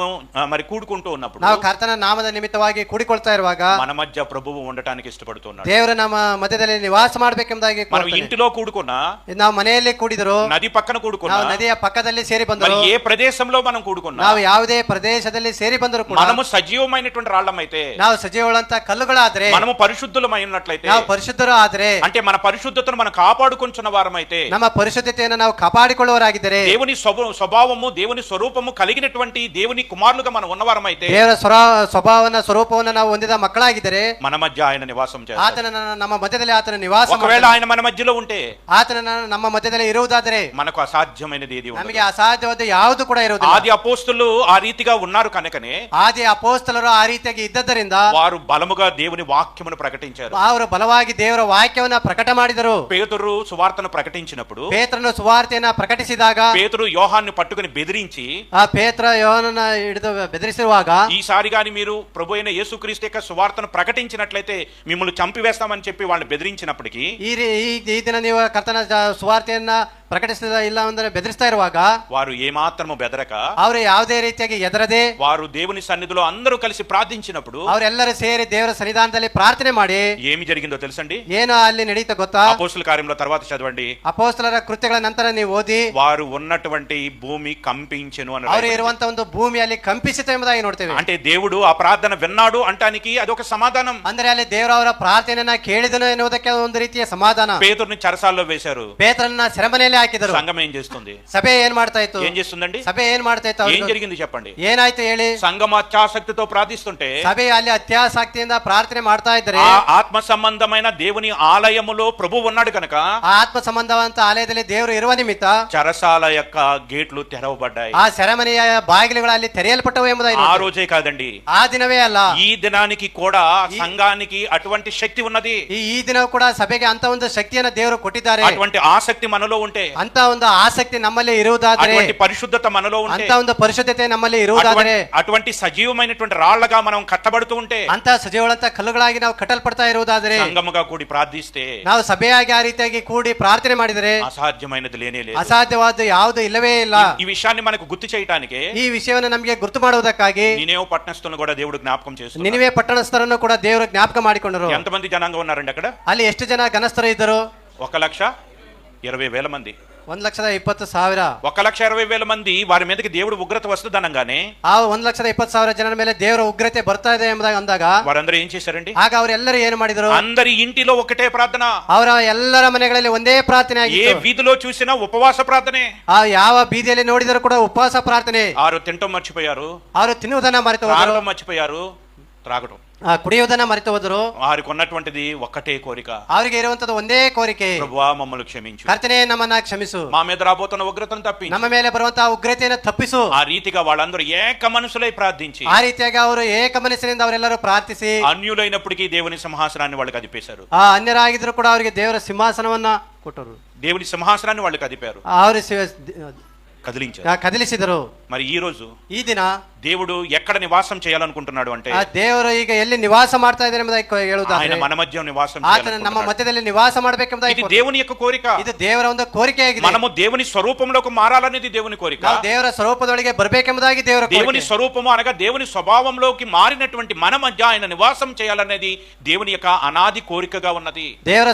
Speaker 1: మరి కూడుకుంటూ ఉన్నప్పుడు,
Speaker 2: ನಾವು ಕರ್ತನ ನಾಮದ ನಿಮಿತ್ತವಾಗಿ ಕೂಡಿಕೊಳ್ತಾ ಇರುವಾಗ
Speaker 1: మన మధ్య ప్రభువు ఉండటానికి ఇష్టపడుతున్నాడు.
Speaker 2: ದೇವರು ನಮ್ಮ ಮಧ್ಯದಲ್ಲಿ ನಿವಾಸ ಮಾಡಬೇಕೆಂಬುದಾಗಿ,
Speaker 1: మనం ఇంటిలో కూడుకున్నా,
Speaker 2: ನಾವು ಮನೆಯಲ್ಲಿ ಕೂಡಿದರು,
Speaker 1: నది పక్కన కూడుకున్నా,
Speaker 2: ನಾವು ನದಿಯ ಪಕ್ಕದಲ್ಲಿ ಸೇರಿ
Speaker 1: మరి
Speaker 2: ಬಂದರು,
Speaker 1: ఏ ప్రదేశంలో మనం కూడుకున్నా,
Speaker 2: ನಾವು ಯಾವುದೇ ಪ್ರದೇಶದಲ್ಲಿ ಸೇರಿ ಬಂದರು ಕೂಡ,
Speaker 1: మనము సజీవమైనటువంటి రాళ్ళమైతే,
Speaker 2: ನಾವು ಸಜೀವಗಳಂತ ಕಲ್ಲುಗಳಾದ್ರೆ,
Speaker 1: మనము పరిశుద్ధులమై ఉన్నట్లయితే,
Speaker 2: ನಾವು ಪರಿಶುದ್ಧರು ಆದ್ರೆ,
Speaker 1: అంటే మన పరిశుద్ధతను మనం కాపాడుకొంచున్న వారమైతే,
Speaker 2: ನಮ್ಮ ಪರಿಶುದ್ಧತೆಯನ್ನು ನಾವು ಕಾಪಾಡಿಕೊಳ್ಳುವವರಾಗಿದ್ದರೆ,
Speaker 1: దేవుని స్వభావము దేవుని స్వరూపము కలిగినటువంటి దేవుని కుమారులుగా మనం ఉన్నవారమైతే,
Speaker 2: ದೇವರ ಸ್ವಭಾವನ ಸ್ವರೂಪವನ್ನು ನಾವು ಹೊಂದಿದ ಮಕ್ಕಳಾಗಿದ್ದರೆ,
Speaker 1: మన మధ్య ఆయన నివాసం చేస్తాడు.
Speaker 2: ಆತನ ನಮ್ಮ ಮಧ್ಯದಲ್ಲಿ ಆತನ ನಿವಾಸ
Speaker 1: ఒకవేళ ఆయన మన మధ్యలో ఉంటే,
Speaker 2: ಆತನ ನಮ್ಮ ಮಧ್ಯದಲ್ಲಿ ಇರುವುದಾದರೆ
Speaker 1: మనకు అసాధ్యమైనది ఏది ఉండదు.
Speaker 2: ನಮಗೆ ಅಸಾಧ್ಯವಾದ ಯಾವುದು ಕೂಡ ಇರುವುದಿಲ್ಲ.
Speaker 1: ఆది అపోస్తులు ఆ రీతిగా ఉన్నారు కనుకనే
Speaker 2: ಆದಿ ಅಪೊಸ್ತಲರು ಆ ರೀತಿಯಾಗಿ ಇದ್ದದ್ದರಿಂದ
Speaker 1: వారు బలముగా దేవుని వాక్యమును ప్రకటించారు.
Speaker 2: ಅವರು ಬಲವಾಗಿ ದೇವರ ವಾಕ್ಯವನ್ನು ಪ್ರಕಟ ಮಾಡಿದರು.
Speaker 1: పేతురు సువార్తను ప్రకటించినప్పుడు,
Speaker 2: ಪೇತ್ರನು ಸುವಾರ್ತೆಯನ್ನ ಪ್ರಕಟಿಸಿದಾಗ,
Speaker 1: పేతురు యోహాన్ని పట్టుకుని బెదిరించి,
Speaker 2: ಆ ಪೇತ್ರ ಯೋಹನನ್ನ ಹಿಡಿದು ಬೆದರಿಸಿರುವಾಗ,
Speaker 1: ఈసారి గాని మీరు ప్రభు అయిన యేసుక్రీస్తు యొక్క సువార్తను ప్రకటించినట్లయితే మిమ్మల్ని చంపివేస్తామని చెప్పి వాళ్ళని బెదిరించినప్పటికీ,
Speaker 2: ಈ ದಿನ ನೀವು ಕರ್ತನ ಸುವಾರ್ತೆಯನ್ನ ಪ್ರಕಟಿಸಿದ ಇಲ್ಲ ಅಂದ್ರೆ ಬೆದರಿಸ್ತಾ ಇರುವಾಗ,
Speaker 1: వారు ఏమాత్రము బెదరక,
Speaker 2: ಅವರು ಯಾವುದೇ ರೀತಿಯಾಗಿ ಎದರದೆ,
Speaker 1: వారు దేవుని సన్నిధిలో అందరూ కలిసి ప్రార్థించినప్పుడు,
Speaker 2: ಅವರೆಲ್ಲರೂ ಸೇರಿ ದೇವರ ಸನ್ನಿಧಾನದಲ್ಲಿ ಪ್ರಾರ್ಥನೆ ಮಾಡಿ,
Speaker 1: ఏమి జరిగిందో తెలుసండి?
Speaker 2: ಏನು ಅಲ್ಲಿ ನಡೀತಾ ಗೊತ್ತಾ?
Speaker 1: అపోస్తుల కార్యంలో తర్వాత చదవండి.
Speaker 2: ಅಪೊಸ್ತಲರ ಕೃತ್ಯಗಳ ನಂತರ ನೀವು ಓದಿ,
Speaker 1: వారు ఉన్నటువంటి భూమి కంపించెను అని
Speaker 2: ಅವರು
Speaker 1: రాయబడింది.
Speaker 2: ಇರುವಂತ ಒಂದು ಭೂಮಿಯಲ್ಲಿ ಕಂಪಿಸಿತು ಎಂಬುದಾಗಿ ನೋಡ್ತೇವೆ.
Speaker 1: అంటే దేవుడు ఆ ప్రార్థన విన్నాడు అంటానికి అదొక సమాధానం.
Speaker 2: ಅಂದ್ರೆ ಅಲ್ಲಿ ದೇವರವರ ಪ್ರಾರ್ಥನೆಯನ್ನ ಕೇಳಿದನು ಎನ್ನುವುದಕ್ಕೆ ಒಂದು ರೀತಿಯ ಸಮಾಧಾನ.
Speaker 1: పేతురుని చెరసాల్లో వేశారు,
Speaker 2: ಪೇತ್ರನನ್ನ ಸೆರೆಮನೆಯಲ್ಲಿ ಹಾಕಿದರು.
Speaker 1: సంఘం ఏం చేస్తుంది?
Speaker 2: ಸಭೆ ಏನ್ ಮಾಡ್ತಾ ಇತ್ತು?
Speaker 1: ఏం చేస్తుందండి?
Speaker 2: ಸಭೆ ಏನ್ ಮಾಡ್ತಾ ಇತ್ತು?
Speaker 1: ఏం జరిగింది చెప్పండి?
Speaker 2: ಏನಾಯ್ತು ಹೇಳಿ?
Speaker 1: సంఘం అత్యాసక్తితో ప్రార్థిస్తుంటే,
Speaker 2: ಸಭೆ ಅಲ್ಲಿ ಅತ್ಯಾಸಕ್ತಿಯಿಂದ ಪ್ರಾರ್ಥನೆ ಮಾಡ್ತಾ ಇದ್ದಾರೆ.
Speaker 1: ఆ ఆత్మ సంబంధమైన దేవుని ఆలయములో ప్రభు ఉన్నాడు కనుక,
Speaker 2: ಆ ಆತ್ಮ ಸಂಬಂಧವಂತ ಆಲಯದಲ್ಲಿ ದೇವರು ಇರುವ ನಿಮಿತ್ತ
Speaker 1: చెరసాల యొక్క గేట్లు తెరవబడ్డాయి.
Speaker 2: ಆ ಸೆರೆಮನೆಯ ಬಾಗಿಲುಗಳು ಅಲ್ಲಿ ತೆರೆಯಲ್ಪಟ್ಟವು ಎಂಬುದಾಗಿ
Speaker 1: ఆ రోజే కాదండి,
Speaker 2: ಆ ದಿನವೇ ಅಲ್ಲ,
Speaker 1: ఈ దినానికి కూడా సంఘానికి అటువంటి శక్తి ఉన్నది.
Speaker 2: ಈ ದಿನ ಕೂಡ ಸಭೆಗೆ ಅಂತ ಒಂದು ಶಕ್ತಿಯನ್ನು ದೇವರು ಕೊಟ್ಟಿದ್ದಾರೆ.
Speaker 1: అటువంటి ఆసక్తి మనలో ఉంటే,
Speaker 2: ಅಂತ ಒಂದು ಆಸಕ್ತಿ ನಮ್ಮಲ್ಲಿ ಇರುವುದಾದರೆ,
Speaker 1: అటువంటి పరిశుద్ధత మనలో ఉంటే,
Speaker 2: ಅಂತ ಒಂದು ಪರಿಶುದ್ಧತೆ ನಮ್ಮಲ್ಲಿ ಇರುವುದಾದರೆ,
Speaker 1: అటువంటి సజీవమైనటువంటి రాళ్లగా మనం కట్టబడుతూ ఉంటే,
Speaker 2: ಅಂತ ಸಜೀವಗಳಂತ ಕಲ್ಲುಗಳಾಗಿ ನಾವು ಕಟ್ಟಲ್ಪಡ್ತಾ ಇರುವುದಾದರೆ,
Speaker 1: సంఘముగా కూడి ప్రార్థిస్తే,
Speaker 2: ನಾವು ಸಭೆಯಾಗಿ ಆ ರೀತಿಯಾಗಿ ಕೂಡಿ ಪ್ರಾರ್ಥನೆ ಮಾಡಿದರೆ
Speaker 1: అసాధ్యమైనది లేనే లేదు.
Speaker 2: ಅಸಾಧ್ಯವಾದ ಯಾವುದು ಇಲ್ಲವೇ ಇಲ್ಲ.
Speaker 1: ఈ విషయాన్ని మనకు గుర్తు చేయడానికి
Speaker 2: ಈ ವಿಷಯವನ್ನು ನಮಗೆ ಗುರುತು ಮಾಡುವುದಕ್ಕಾಗಿ
Speaker 1: నినేవు పట్టణస్థులను కూడా దేవుడు జ్ఞాపకం చేస్తున్నాడు.
Speaker 2: ನಿನಿವೆ ಪಟ್ಟಣಸ್ಥರನ್ನು ಕೂಡ ದೇವರು ಜ್ಞಾಪಕ ಮಾಡಿಕೊಂಡರು.
Speaker 1: ఎంతమంది జనాంగం ఉన్నారండి అక్కడ?
Speaker 2: ಅಲ್ಲಿ ಎಷ್ಟು ಜನ ಗಣಸ್ಥರು ಇದ್ದರು?
Speaker 1: 1,20,000 మంది.
Speaker 2: 1,20,000.
Speaker 1: 1,20,000 మంది వారి మీదకి దేవుడు ఉగ్రత వస్తుందనగానే,
Speaker 2: ಆ 1,20,000 ಜನರ ಮೇಲೆ ದೇವರ ಉಗ್ರತೆ ಬರ್ತಾ ಇದೆ ಎಂಬುದಾಗಿ ಅಂದಾಗ
Speaker 1: వారందరూ ఏం చేశారండి?
Speaker 2: ಆಗ ಅವರೆಲ್ಲರೂ ಏನು ಮಾಡಿದರು?
Speaker 1: అందరి ఇంటిలో ఒకటే ప్రార్థన,
Speaker 2: ಅವರ ಎಲ್ಲರ ಮನೆಗಳಲ್ಲಿ ಒಂದೇ ಪ್ರಾರ್ಥನೆ
Speaker 1: ఏ
Speaker 2: ಆಗಿತ್ತು.
Speaker 1: వీధిలో చూసినా ఉపవాస ప్రార్థనే.
Speaker 2: ಆ ಯಾವ ಬೀದಿಯಲ್ಲಿ ನೋಡಿದರೂ ಕೂಡ ಉಪವಾಸ ಪ್ರಾರ್ಥನೆ.
Speaker 1: వారు తింటం మర్చిపోయారు,
Speaker 2: ಅವರು ತಿನ್ನುವುದನ್ನ ಮರೆತು ಹೋದರು,
Speaker 1: త్రాగడం మర్చిపోయారు, త్రాగడం
Speaker 2: ಕುಡಿಯುವುದನ್ನ ಮರೆತು ಹೋದರು.
Speaker 1: వారికి ఉన్నటువంటిది ఒక్కటే కోరిక,
Speaker 2: ಅವರಿಗೆ ಇರುವಂತದ್ದು ಒಂದೇ ಕೋರಿಕೆ,
Speaker 1: ప్రభువా మమ్మల్ని క్షమించు,
Speaker 2: ಕರ್ತನೇ ನಮ್ಮನ್ನ ಕ್ಷಮಿಸು,
Speaker 1: మా మీద రాబోతున్న ఉగ్రతను తప్పించు.
Speaker 2: ನಮ್ಮ ಮೇಲೆ ಬರುವಂತಹ ಉಗ್ರತೆಯನ್ನು ತಪ್ಪಿಸು.
Speaker 1: ఆ రీతిగా వాళ్ళందరూ ఏక మనసులై ప్రార్థించి
Speaker 2: ಆ ರೀತಿಯಾಗಿ ಅವರು ಏಕ ಮನಸ್ಸಿನಿಂದ ಅವರೆಲ್ಲರೂ ಪ್ರಾರ್ಥಿಸಿ
Speaker 1: అన్యులైనప్పటికీ దేవుని సింహాసనాన్ని వాళ్ళకి అదిపేశారు.
Speaker 2: ಆ ಅನ್ಯರಾಗಿದ್ರು ಕೂಡ ಅವರಿಗೆ ದೇವರ ಸಿಂಹಾಸನವನ್ನ ಕೊಟ್ಟರು.
Speaker 1: దేవుని సింహాసనాన్ని వాళ్ళకి అదిపారు,
Speaker 2: ಅವರು
Speaker 1: కదిలించారు.
Speaker 2: ಕದಲಿಸಿದರು.
Speaker 1: మరి ఈ రోజు
Speaker 2: ಈ ದಿನ
Speaker 1: దేవుడు ఎక్కడ నివాసం చేయాలనుకుంటున్నాడు అంటే,
Speaker 2: ಆ ದೇವರು ಈಗ ಎಲ್ಲಿ ನಿವಾಸ ಮಾಡ್ತಾ ಇದ್ದಾರೆ ಎಂಬುದಾಗಿ
Speaker 1: ఆయన
Speaker 2: ಹೇಳುವುದಾದ್ರೆ
Speaker 1: మన మధ్య నివాసం
Speaker 2: ಆತನ ನಮ್ಮ
Speaker 1: చేయాలనుకుంటున్నాడు.
Speaker 2: ಮಧ್ಯದಲ್ಲಿ ನಿವಾಸ ಮಾಡಬೇಕೆಂಬುದಾಗಿ
Speaker 1: ఇది దేవుని యొక్క కోరిక.
Speaker 2: ಇದು ದೇವರ ಒಂದು ಕೋರಿಕೆಯಾಗಿದೆ.
Speaker 1: మనము దేవుని స్వరూపంలోకి మారాలనేది దేవుని కోరిక.
Speaker 2: ನಾವು ದೇವರ ಸ್ವರೂಪದೊಳಗೆ ಬರಬೇಕೆಂಬುದಾಗಿ ದೇವರ
Speaker 1: దేవుని
Speaker 2: ಕೋರಿಕೆ.
Speaker 1: స్వరూపము అనగా దేవుని స్వభావంలోకి మారినటువంటి మన మధ్య ఆయన నివాసం చేయాలనేది దేవుని యొక్క అనాది కోరికగా ఉన్నది.
Speaker 2: ದೇವರ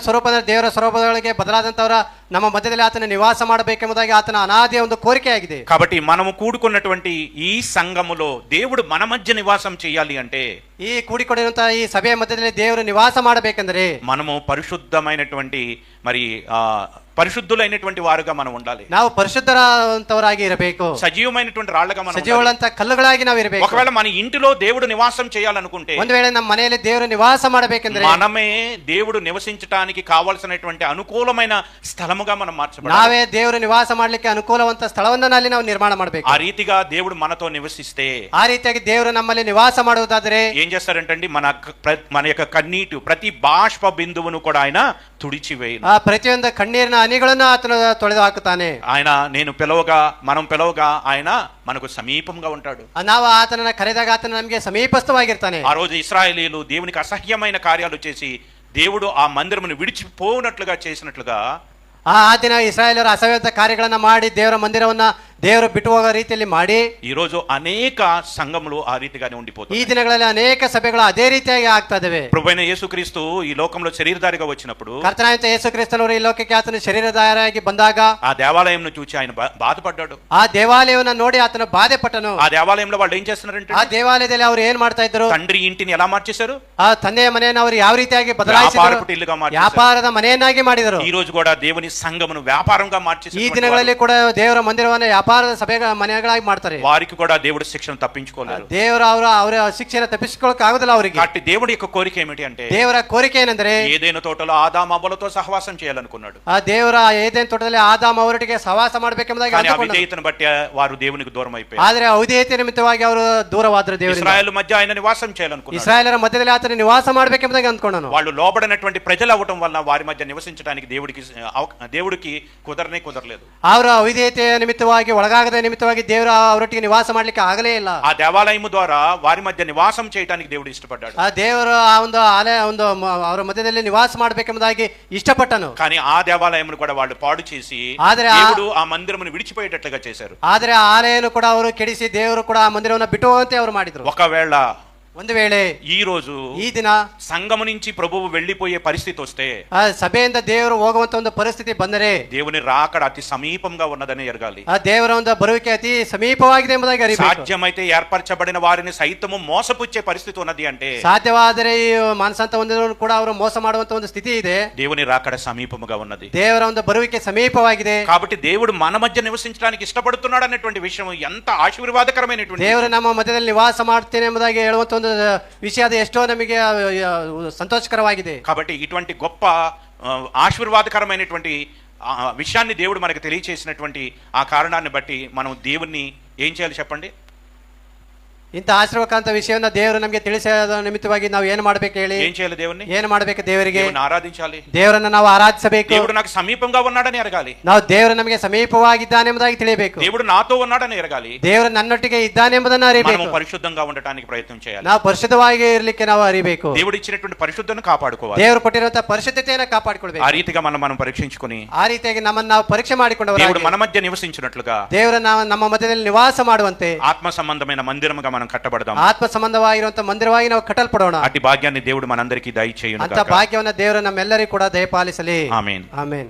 Speaker 2: ಸ್ವರೂಪದೊಳಗೆ ಬದಲಾದಂತವರ ನಮ್ಮ ಮಧ್ಯದಲ್ಲಿ ಆತನ ನಿವಾಸ ಮಾಡಬೇಕೆಂಬುದಾಗಿ ಆತನ ಅನಾದಿಯ ಒಂದು ಕೋರಿಕೆಯಾಗಿದೆ.
Speaker 1: కాబట్టి మనము కూడుకున్నటువంటి ఈ సంఘములో దేవుడు మన మధ్య నివాసం చేయాలి అంటే,
Speaker 2: ಈ ಕೂಡಿಕೊಂಡಿರುವಂತಹ ಈ ಸಭೆಯ ಮಧ್ಯದಲ್ಲಿ ದೇವರು ನಿವಾಸ ಮಾಡಬೇಕೆಂದರೆ
Speaker 1: మనము పరిశుద్ధమైనటువంటి మరి పరిశుద్ధులైనటువంటి వారుగా మనం ఉండాలి.
Speaker 2: ನಾವು ಪರಿಶುದ್ಧರಾದಂತವರಾಗಿ ಇರಬೇಕು.
Speaker 1: సజీవమైనటువంటి రాళ్లుగా మనం ఉండాలి.
Speaker 2: ಸಜೀವಗಳಂತ ಕಲ್ಲುಗಳಾಗಿ ನಾವು ಇರಬೇಕು.
Speaker 1: ఒకవేళ మన ఇంటిలో దేవుడు నివాసం చేయాలనుకుంటే,
Speaker 2: ಒಂದು ವೇಳೆ ನಮ್ಮ ಮನೆಯಲ್ಲಿ ದೇವರು ನಿವಾಸ ಮಾಡಬೇಕೆಂದ್ರೆ
Speaker 1: మనమే దేవుడు నివసించడానికి కావాల్సినటువంటి అనుకూలమైన స్థలముగా మనం మార్చబడాలి.
Speaker 2: ನಾವೇ ದೇವರು ನಿವಾಸ ಮಾಡ್ಲಿಕ್ಕೆ ಅನುಕೂಲವಂತ ಸ್ಥಳವನ್ನ ಅಲ್ಲಿ ನಾವು ನಿರ್ಮಾಣ ಮಾಡಬೇಕು.
Speaker 1: ఆ రీతిగా దేవుడు మనతో నివసిస్తే,
Speaker 2: ಆ ರೀತಿಯಾಗಿ ದೇವರು ನಮ್ಮಲ್ಲಿ ನಿವಾಸ ಮಾಡುವುದಾದರೆ
Speaker 1: ఏం చేస్తారంటండి, మన యొక్క కన్నీటి ప్రతి బాష్ప బిందువును కూడా ఆయన తుడిచివేయును.
Speaker 2: ಆ ಪ್ರತಿಯೊಂದು ಕಣ್ಣೀರಿನ ಹನಿಗಳನ್ನು ಆತನು ತೊಳೆದು ಹಾಕುತ್ತಾನೆ.
Speaker 1: ఆయన మనం పిలవగా ఆయన మనకు సమీపంగా ఉంటాడు.
Speaker 2: ನಾವು ಆತನನ್ನ ಕರೆದಾಗ ಆತನ ನಮಗೆ ಸಮೀಪಸ್ಥವಾಗಿರ್ತಾನೆ.
Speaker 1: ఆ రోజు ఇశ్రాయేలీయులు దేవునికి అసహ్యమైన కార్యాలు చేసి దేవుడు ఆ మందిరమును విడిచిపోనట్లుగా చేసినట్లుగా,
Speaker 2: ಆ ದಿನ ಇಸ್ರಾಯೇಲರು ಅಸಹ್ಯದ ಕಾರ್ಯಗಳನ್ನ ಮಾಡಿ ದೇವರ ಮಂದಿರವನ್ನ ದೇವರು ಬಿಟ್ಟು ಹೋಗೋ ರೀತಿಯಲ್ಲಿ ಮಾಡಿ
Speaker 1: ఈ రోజు అనేక సంఘములు ఆ రీతిగానే ఉండిపోతాయి.
Speaker 2: ಈ ದಿನಗಳಲ್ಲಿ ಅನೇಕ ಸಭೆಗಳು ಅದೇ ರೀತಿಯಾಗಿ ಆಗ್ತಾ ಇದಾವೆ.
Speaker 1: ప్రభువైన యేసుక్రీస్తు ఈ లోకంలో శరీరధారిగా వచ్చినప్పుడు,
Speaker 2: ಕರ್ತನಾದ ಯೇಸು ಕ್ರಿಸ್ತನವರು ಈ ಲೋಕಕ್ಕೆ ಆತನು ಶರೀರಧಾರಿಯಾಗಿ ಬಂದಾಗ
Speaker 1: ఆ దేవాలయంను చూచి ఆయన బాధపడ్డాడు.
Speaker 2: ಆ ದೇವಾಲಯವನ್ನ ನೋಡಿ ಆತನು ಬಾಧೆ ಪಟ್ಟನು.
Speaker 1: ఆ దేవాలయంలో వాళ్ళు ఏం చేస్తున్నారంటే,
Speaker 2: ಆ ದೇವಾಲಯದಲ್ಲಿ ಅವರು ಏನ್ ಮಾಡ್ತಾ ಇದ್ರು,
Speaker 1: తండ్రి ఇంటిని ఎలా మార్చేశారు,
Speaker 2: ಆ ತಂದೆಯ ಮನೆಯನ್ನು ಅವರು ಯಾವ ರೀತಿಯಾಗಿ ಬದಲಾಯಿಸಿದರು,
Speaker 1: వ్యాపారపు ఇల్లుగా మార్చేశారు.
Speaker 2: ವ್ಯಾಪಾರದ ಮನೆಯನ್ನಾಗಿ ಮಾಡಿದರು.
Speaker 1: ఈ రోజు కూడా దేవుని సంఘమును వ్యాపారంగా
Speaker 2: ಈ
Speaker 1: మార్చేశారు.
Speaker 2: ದಿನಗಳಲ್ಲಿ ಕೂಡ ದೇವರ ಮಂದಿರವನ್ನು ವ್ಯಾಪಾರದ ಸಭೆಗಳ ಮನೆಗಳಾಗಿ ಮಾಡ್ತಾರೆ.
Speaker 1: వారికి కూడా దేవుడు శిక్షను తప్పించుకోలేరు.
Speaker 2: ದೇವರ ಅವರ ಶಿಕ್ಷೆಯನ್ನು ತಪ್ಪಿಸಿಕೊಳ್ಳಕ್ ಆಗುದಿಲ್ಲ ಅವರಿಗೆ.
Speaker 1: కాబట్టి దేవుడి యొక్క కోరిక ఏమిటి అంటే,
Speaker 2: ದೇವರ ಕೋರಿಕೆ ಏನೆಂದರೆ
Speaker 1: ఏదైనా తోటలో ఆదాము అవ్వలతో సహవాసం చేయాలనుకున్నాడు.
Speaker 2: ಆ ದೇವರ ಏದೇನ್ ತೋಟದಲ್ಲಿ ಆದಾಮ ಅವರೊಟ್ಟಿಗೆ ಸಹವಾಸ ಮಾಡಬೇಕೆಂಬುದಾಗಿ
Speaker 1: కానీ
Speaker 2: ಅಂದುಕೊಂಡನು.
Speaker 1: అవిధేయతను బట్టి వారు దేవునికి దూరం అయిపోయారు.
Speaker 2: ಆದ್ರೆ ಅವಿಧೇಯತೆ ನಿಮಿತ್ತವಾಗಿ ಅವರು ದೂರವಾದರು ದೇವರಿಂದ.
Speaker 1: ఇశ్రాయేలు మధ్య ఆయన నివాసం చేయాలనుకున్నాడు.
Speaker 2: ಇಸ್ರಾಯೇಲರ ಮಧ್ಯದಲ್ಲಿ ಆತನ ನಿವಾಸ ಮಾಡಬೇಕೆಂಬುದಾಗಿ ಅಂದ್ಕೊಂಡನು.
Speaker 1: వాళ్ళు లోబడినటువంటి ప్రజలు అవ్వటం వలన వారి మధ్య నివసించడానికి దేవుడికి కుదరలేదు.
Speaker 2: ಅವರ ಅವಿಧೇಯತೆಯ ನಿಮಿತ್ತವಾಗಿ ಒಳಗಾಗದ ನಿಮಿತ್ತವಾಗಿ ದೇವರ ಅವರೊಟ್ಟಿಗೆ ನಿವಾಸ ಮಾಡ್ಲಿಕ್ಕೆ ಆಗಲೇ ಇಲ್ಲ.
Speaker 1: ఆ దేవాలయము ద్వారా వారి మధ్య నివాసం చేయడానికి దేవుడు ఇష్టపడ్డాడు.
Speaker 2: ಆ ದೇವರು ಆ ಒಂದು ಆಲಯ ಒಂದು ಅವರ ಮಧ್ಯದಲ್ಲಿ ನಿವಾಸ ಮಾಡಬೇಕೆಂಬುದಾಗಿ ಇಷ್ಟಪಟ್ಟನು.
Speaker 1: కానీ ఆ దేవాలయమును కూడా వాళ్ళు పాడు చేసి
Speaker 2: ಆದ್ರೆ
Speaker 1: దేవుడు ఆ మందిరమును విడిచిపోయేటట్లుగా చేశారు.
Speaker 2: ಆದ್ರೆ ಆ ಆಲಯನು ಕೂಡ ಅವರು ಕೆಡಿಸಿ ದೇವರು ಕೂಡ ಆ ಮಂದಿರವನ್ನು ಬಿಟ್ಟು ಹೋಗುವಂತೆ ಅವರು ಮಾಡಿದ್ರು.
Speaker 1: ఒకవేళ
Speaker 2: ಒಂದು ವೇಳೆ
Speaker 1: ఈ రోజు
Speaker 2: ಈ ದಿನ
Speaker 1: సంఘము నుంచి ప్రభువు వెళ్లిపోయే పరిస్థితి వస్తే,
Speaker 2: ಆ ಸಭೆಯಿಂದ ದೇವರು ಹೋಗುವಂತ ಒಂದು ಪರಿಸ್ಥಿತಿ ಬಂದರೆ
Speaker 1: దేవుని రాకడ అతి సమీపంగా ఉన్నదని ఎరగాలి.
Speaker 2: ಆ ದೇವರ ಒಂದು ಬರುವಿಕೆ ಅತಿ ಸಮೀಪವಾಗಿದೆ ಎಂಬುದಾಗಿ ಅರಿಬೇಕು.
Speaker 1: సాధ్యమైతే ఏర్పరచబడిన వారిని సైతము మోసపుచ్చే పరిస్థితి ఉన్నది అంటే,
Speaker 2: ಸಾಧ್ಯವಾದರೆ ಈ ಮಾನಸಂತ ಹೊಂದಿದವರು ಕೂಡ ಅವರು ಮೋಸ ಮಾಡುವಂತ ಒಂದು ಸ್ಥಿತಿ ಇದೆ.
Speaker 1: దేవుని రాకడ సమీపముగా ఉన్నది.
Speaker 2: ದೇವರ ಒಂದು ಬರುವಿಕೆ ಸಮೀಪವಾಗಿದೆ.
Speaker 1: కాబట్టి దేవుడు మన మధ్య నివసించడానికి ఇష్టపడుతున్నాడు అనేటువంటి విషయం ఎంత ఆశీర్వాదకరమైనటువంటి
Speaker 2: ದೇವರು ನಮ್ಮ ಮಧ್ಯದಲ್ಲಿ ನಿವಾಸ ಮಾಡ್ತೇನೆ ಎಂಬುದಾಗಿ ಹೇಳುವಂತ ಒಂದು ವಿಷಯ ಅದು ಎಷ್ಟೋ ನಮಗೆ ಸಂತೋಷಕರವಾಗಿದೆ.
Speaker 1: కాబట్టి ఇటువంటి గొప్ప ఆశీర్వాదకరమైనటువంటి విషయాన్ని దేవుడు మనకు తెలియచేసినటువంటి ఆ కారణాన్ని బట్టి మనం దేవుణ్ణి ఏం చేయాలి చెప్పండి?
Speaker 2: ಇಂಥ ಆಶೀರ್ವಾದಕಂತ ವಿಷಯವನ್ನ ದೇವರು ನಮಗೆ ತಿಳಿಸಿದ ನಿಮಿತ್ತವಾಗಿ ನಾವು ಏನು ಮಾಡಬೇಕು ಹೇಳಿ?
Speaker 1: ఏం చేయాలి? దేవుణ్ణి
Speaker 2: ಏನು ಮಾಡಬೇಕು? ದೇವರಿಗೆ
Speaker 1: ఆరాధించాలి.
Speaker 2: ದೇವರನ್ನ ನಾವು ಆರಾಧಿಸಬೇಕು.
Speaker 1: దేవుడు నాకు సమీపంగా ఉన్నాడని ఎరగాలి.
Speaker 2: ನಾವು ದೇವರು ನಮಗೆ ಸಮೀಪವಾಗಿದ್ದಾನೆ ಎಂಬುದಾಗಿ ತಿಳಿಯಬೇಕು.
Speaker 1: దేవుడు నాతో ఉన్నాడని ఎరగాలి.
Speaker 2: ದೇವರು ನನ್ನೊಟ್ಟಿಗೆ ಇದ್ದಾನೆ ಎಂಬುದನ್ನು ಅರಿಬೇಕು.
Speaker 1: మనం పరిశుద్ధంగా ఉండటానికి ప్రయత్నం చేయాలి.
Speaker 2: ನಾವು ಪರಿಶುದ್ಧವಾಗಿ ಇರಲಿಕ್ಕೆ ನಾವು ಅರಿಬೇಕು.
Speaker 1: దేవుడు ఇచ్చినటువంటి పరిశుద్ధతను కాపాడుకోవాలి.
Speaker 2: ದೇವರು ಕೊಟ್ಟಿರುವಂತಹ ಪರಿಶುದ್ಧತೆಯನ್ನು ಕಾಪಾಡಿಕೊಳ್ಳಬೇಕು.
Speaker 1: ఆ రీతిగా మనం పరీక్షించుకొని
Speaker 2: ಆ ರೀತಿಯಾಗಿ ನಮ್ಮನ್ನು ನಾವು ಪರೀಕ್ಷೆ ಮಾಡಿಕೊಂಡವರು
Speaker 1: దేవుడు మన మధ్య నివసించినట్లుగా
Speaker 2: ದೇವರ ನಮ್ಮ ಮಧ್ಯದಲ್ಲಿ ನಿವಾಸ ಮಾಡುವಂತೆ
Speaker 1: ఆత్మ సంబంధమైన మందిరముగా మనం కట్టబడదాం.
Speaker 2: ಆತ್ಮ ಸಂಬಂಧವಾಗಿರುವಂತಹ ಮಂದಿರವಾಗಿ ನಾವು ಕಟ್ಟಲ್ಪಡೋಣ.
Speaker 1: అట్టి భాగ్యాన్ని దేవుడు మనందరికీ దయచేయును
Speaker 2: ಅಂತ ಭಾಗ್ಯವನ್ನು ದೇವರು ನಮ್ಮೆಲ್ಲರಿಗೂ ಕೂಡ ದಯಪಾಲಿಸಲಿ.
Speaker 1: ಆಮೆನ್.
Speaker 2: ಆಮೆನ್.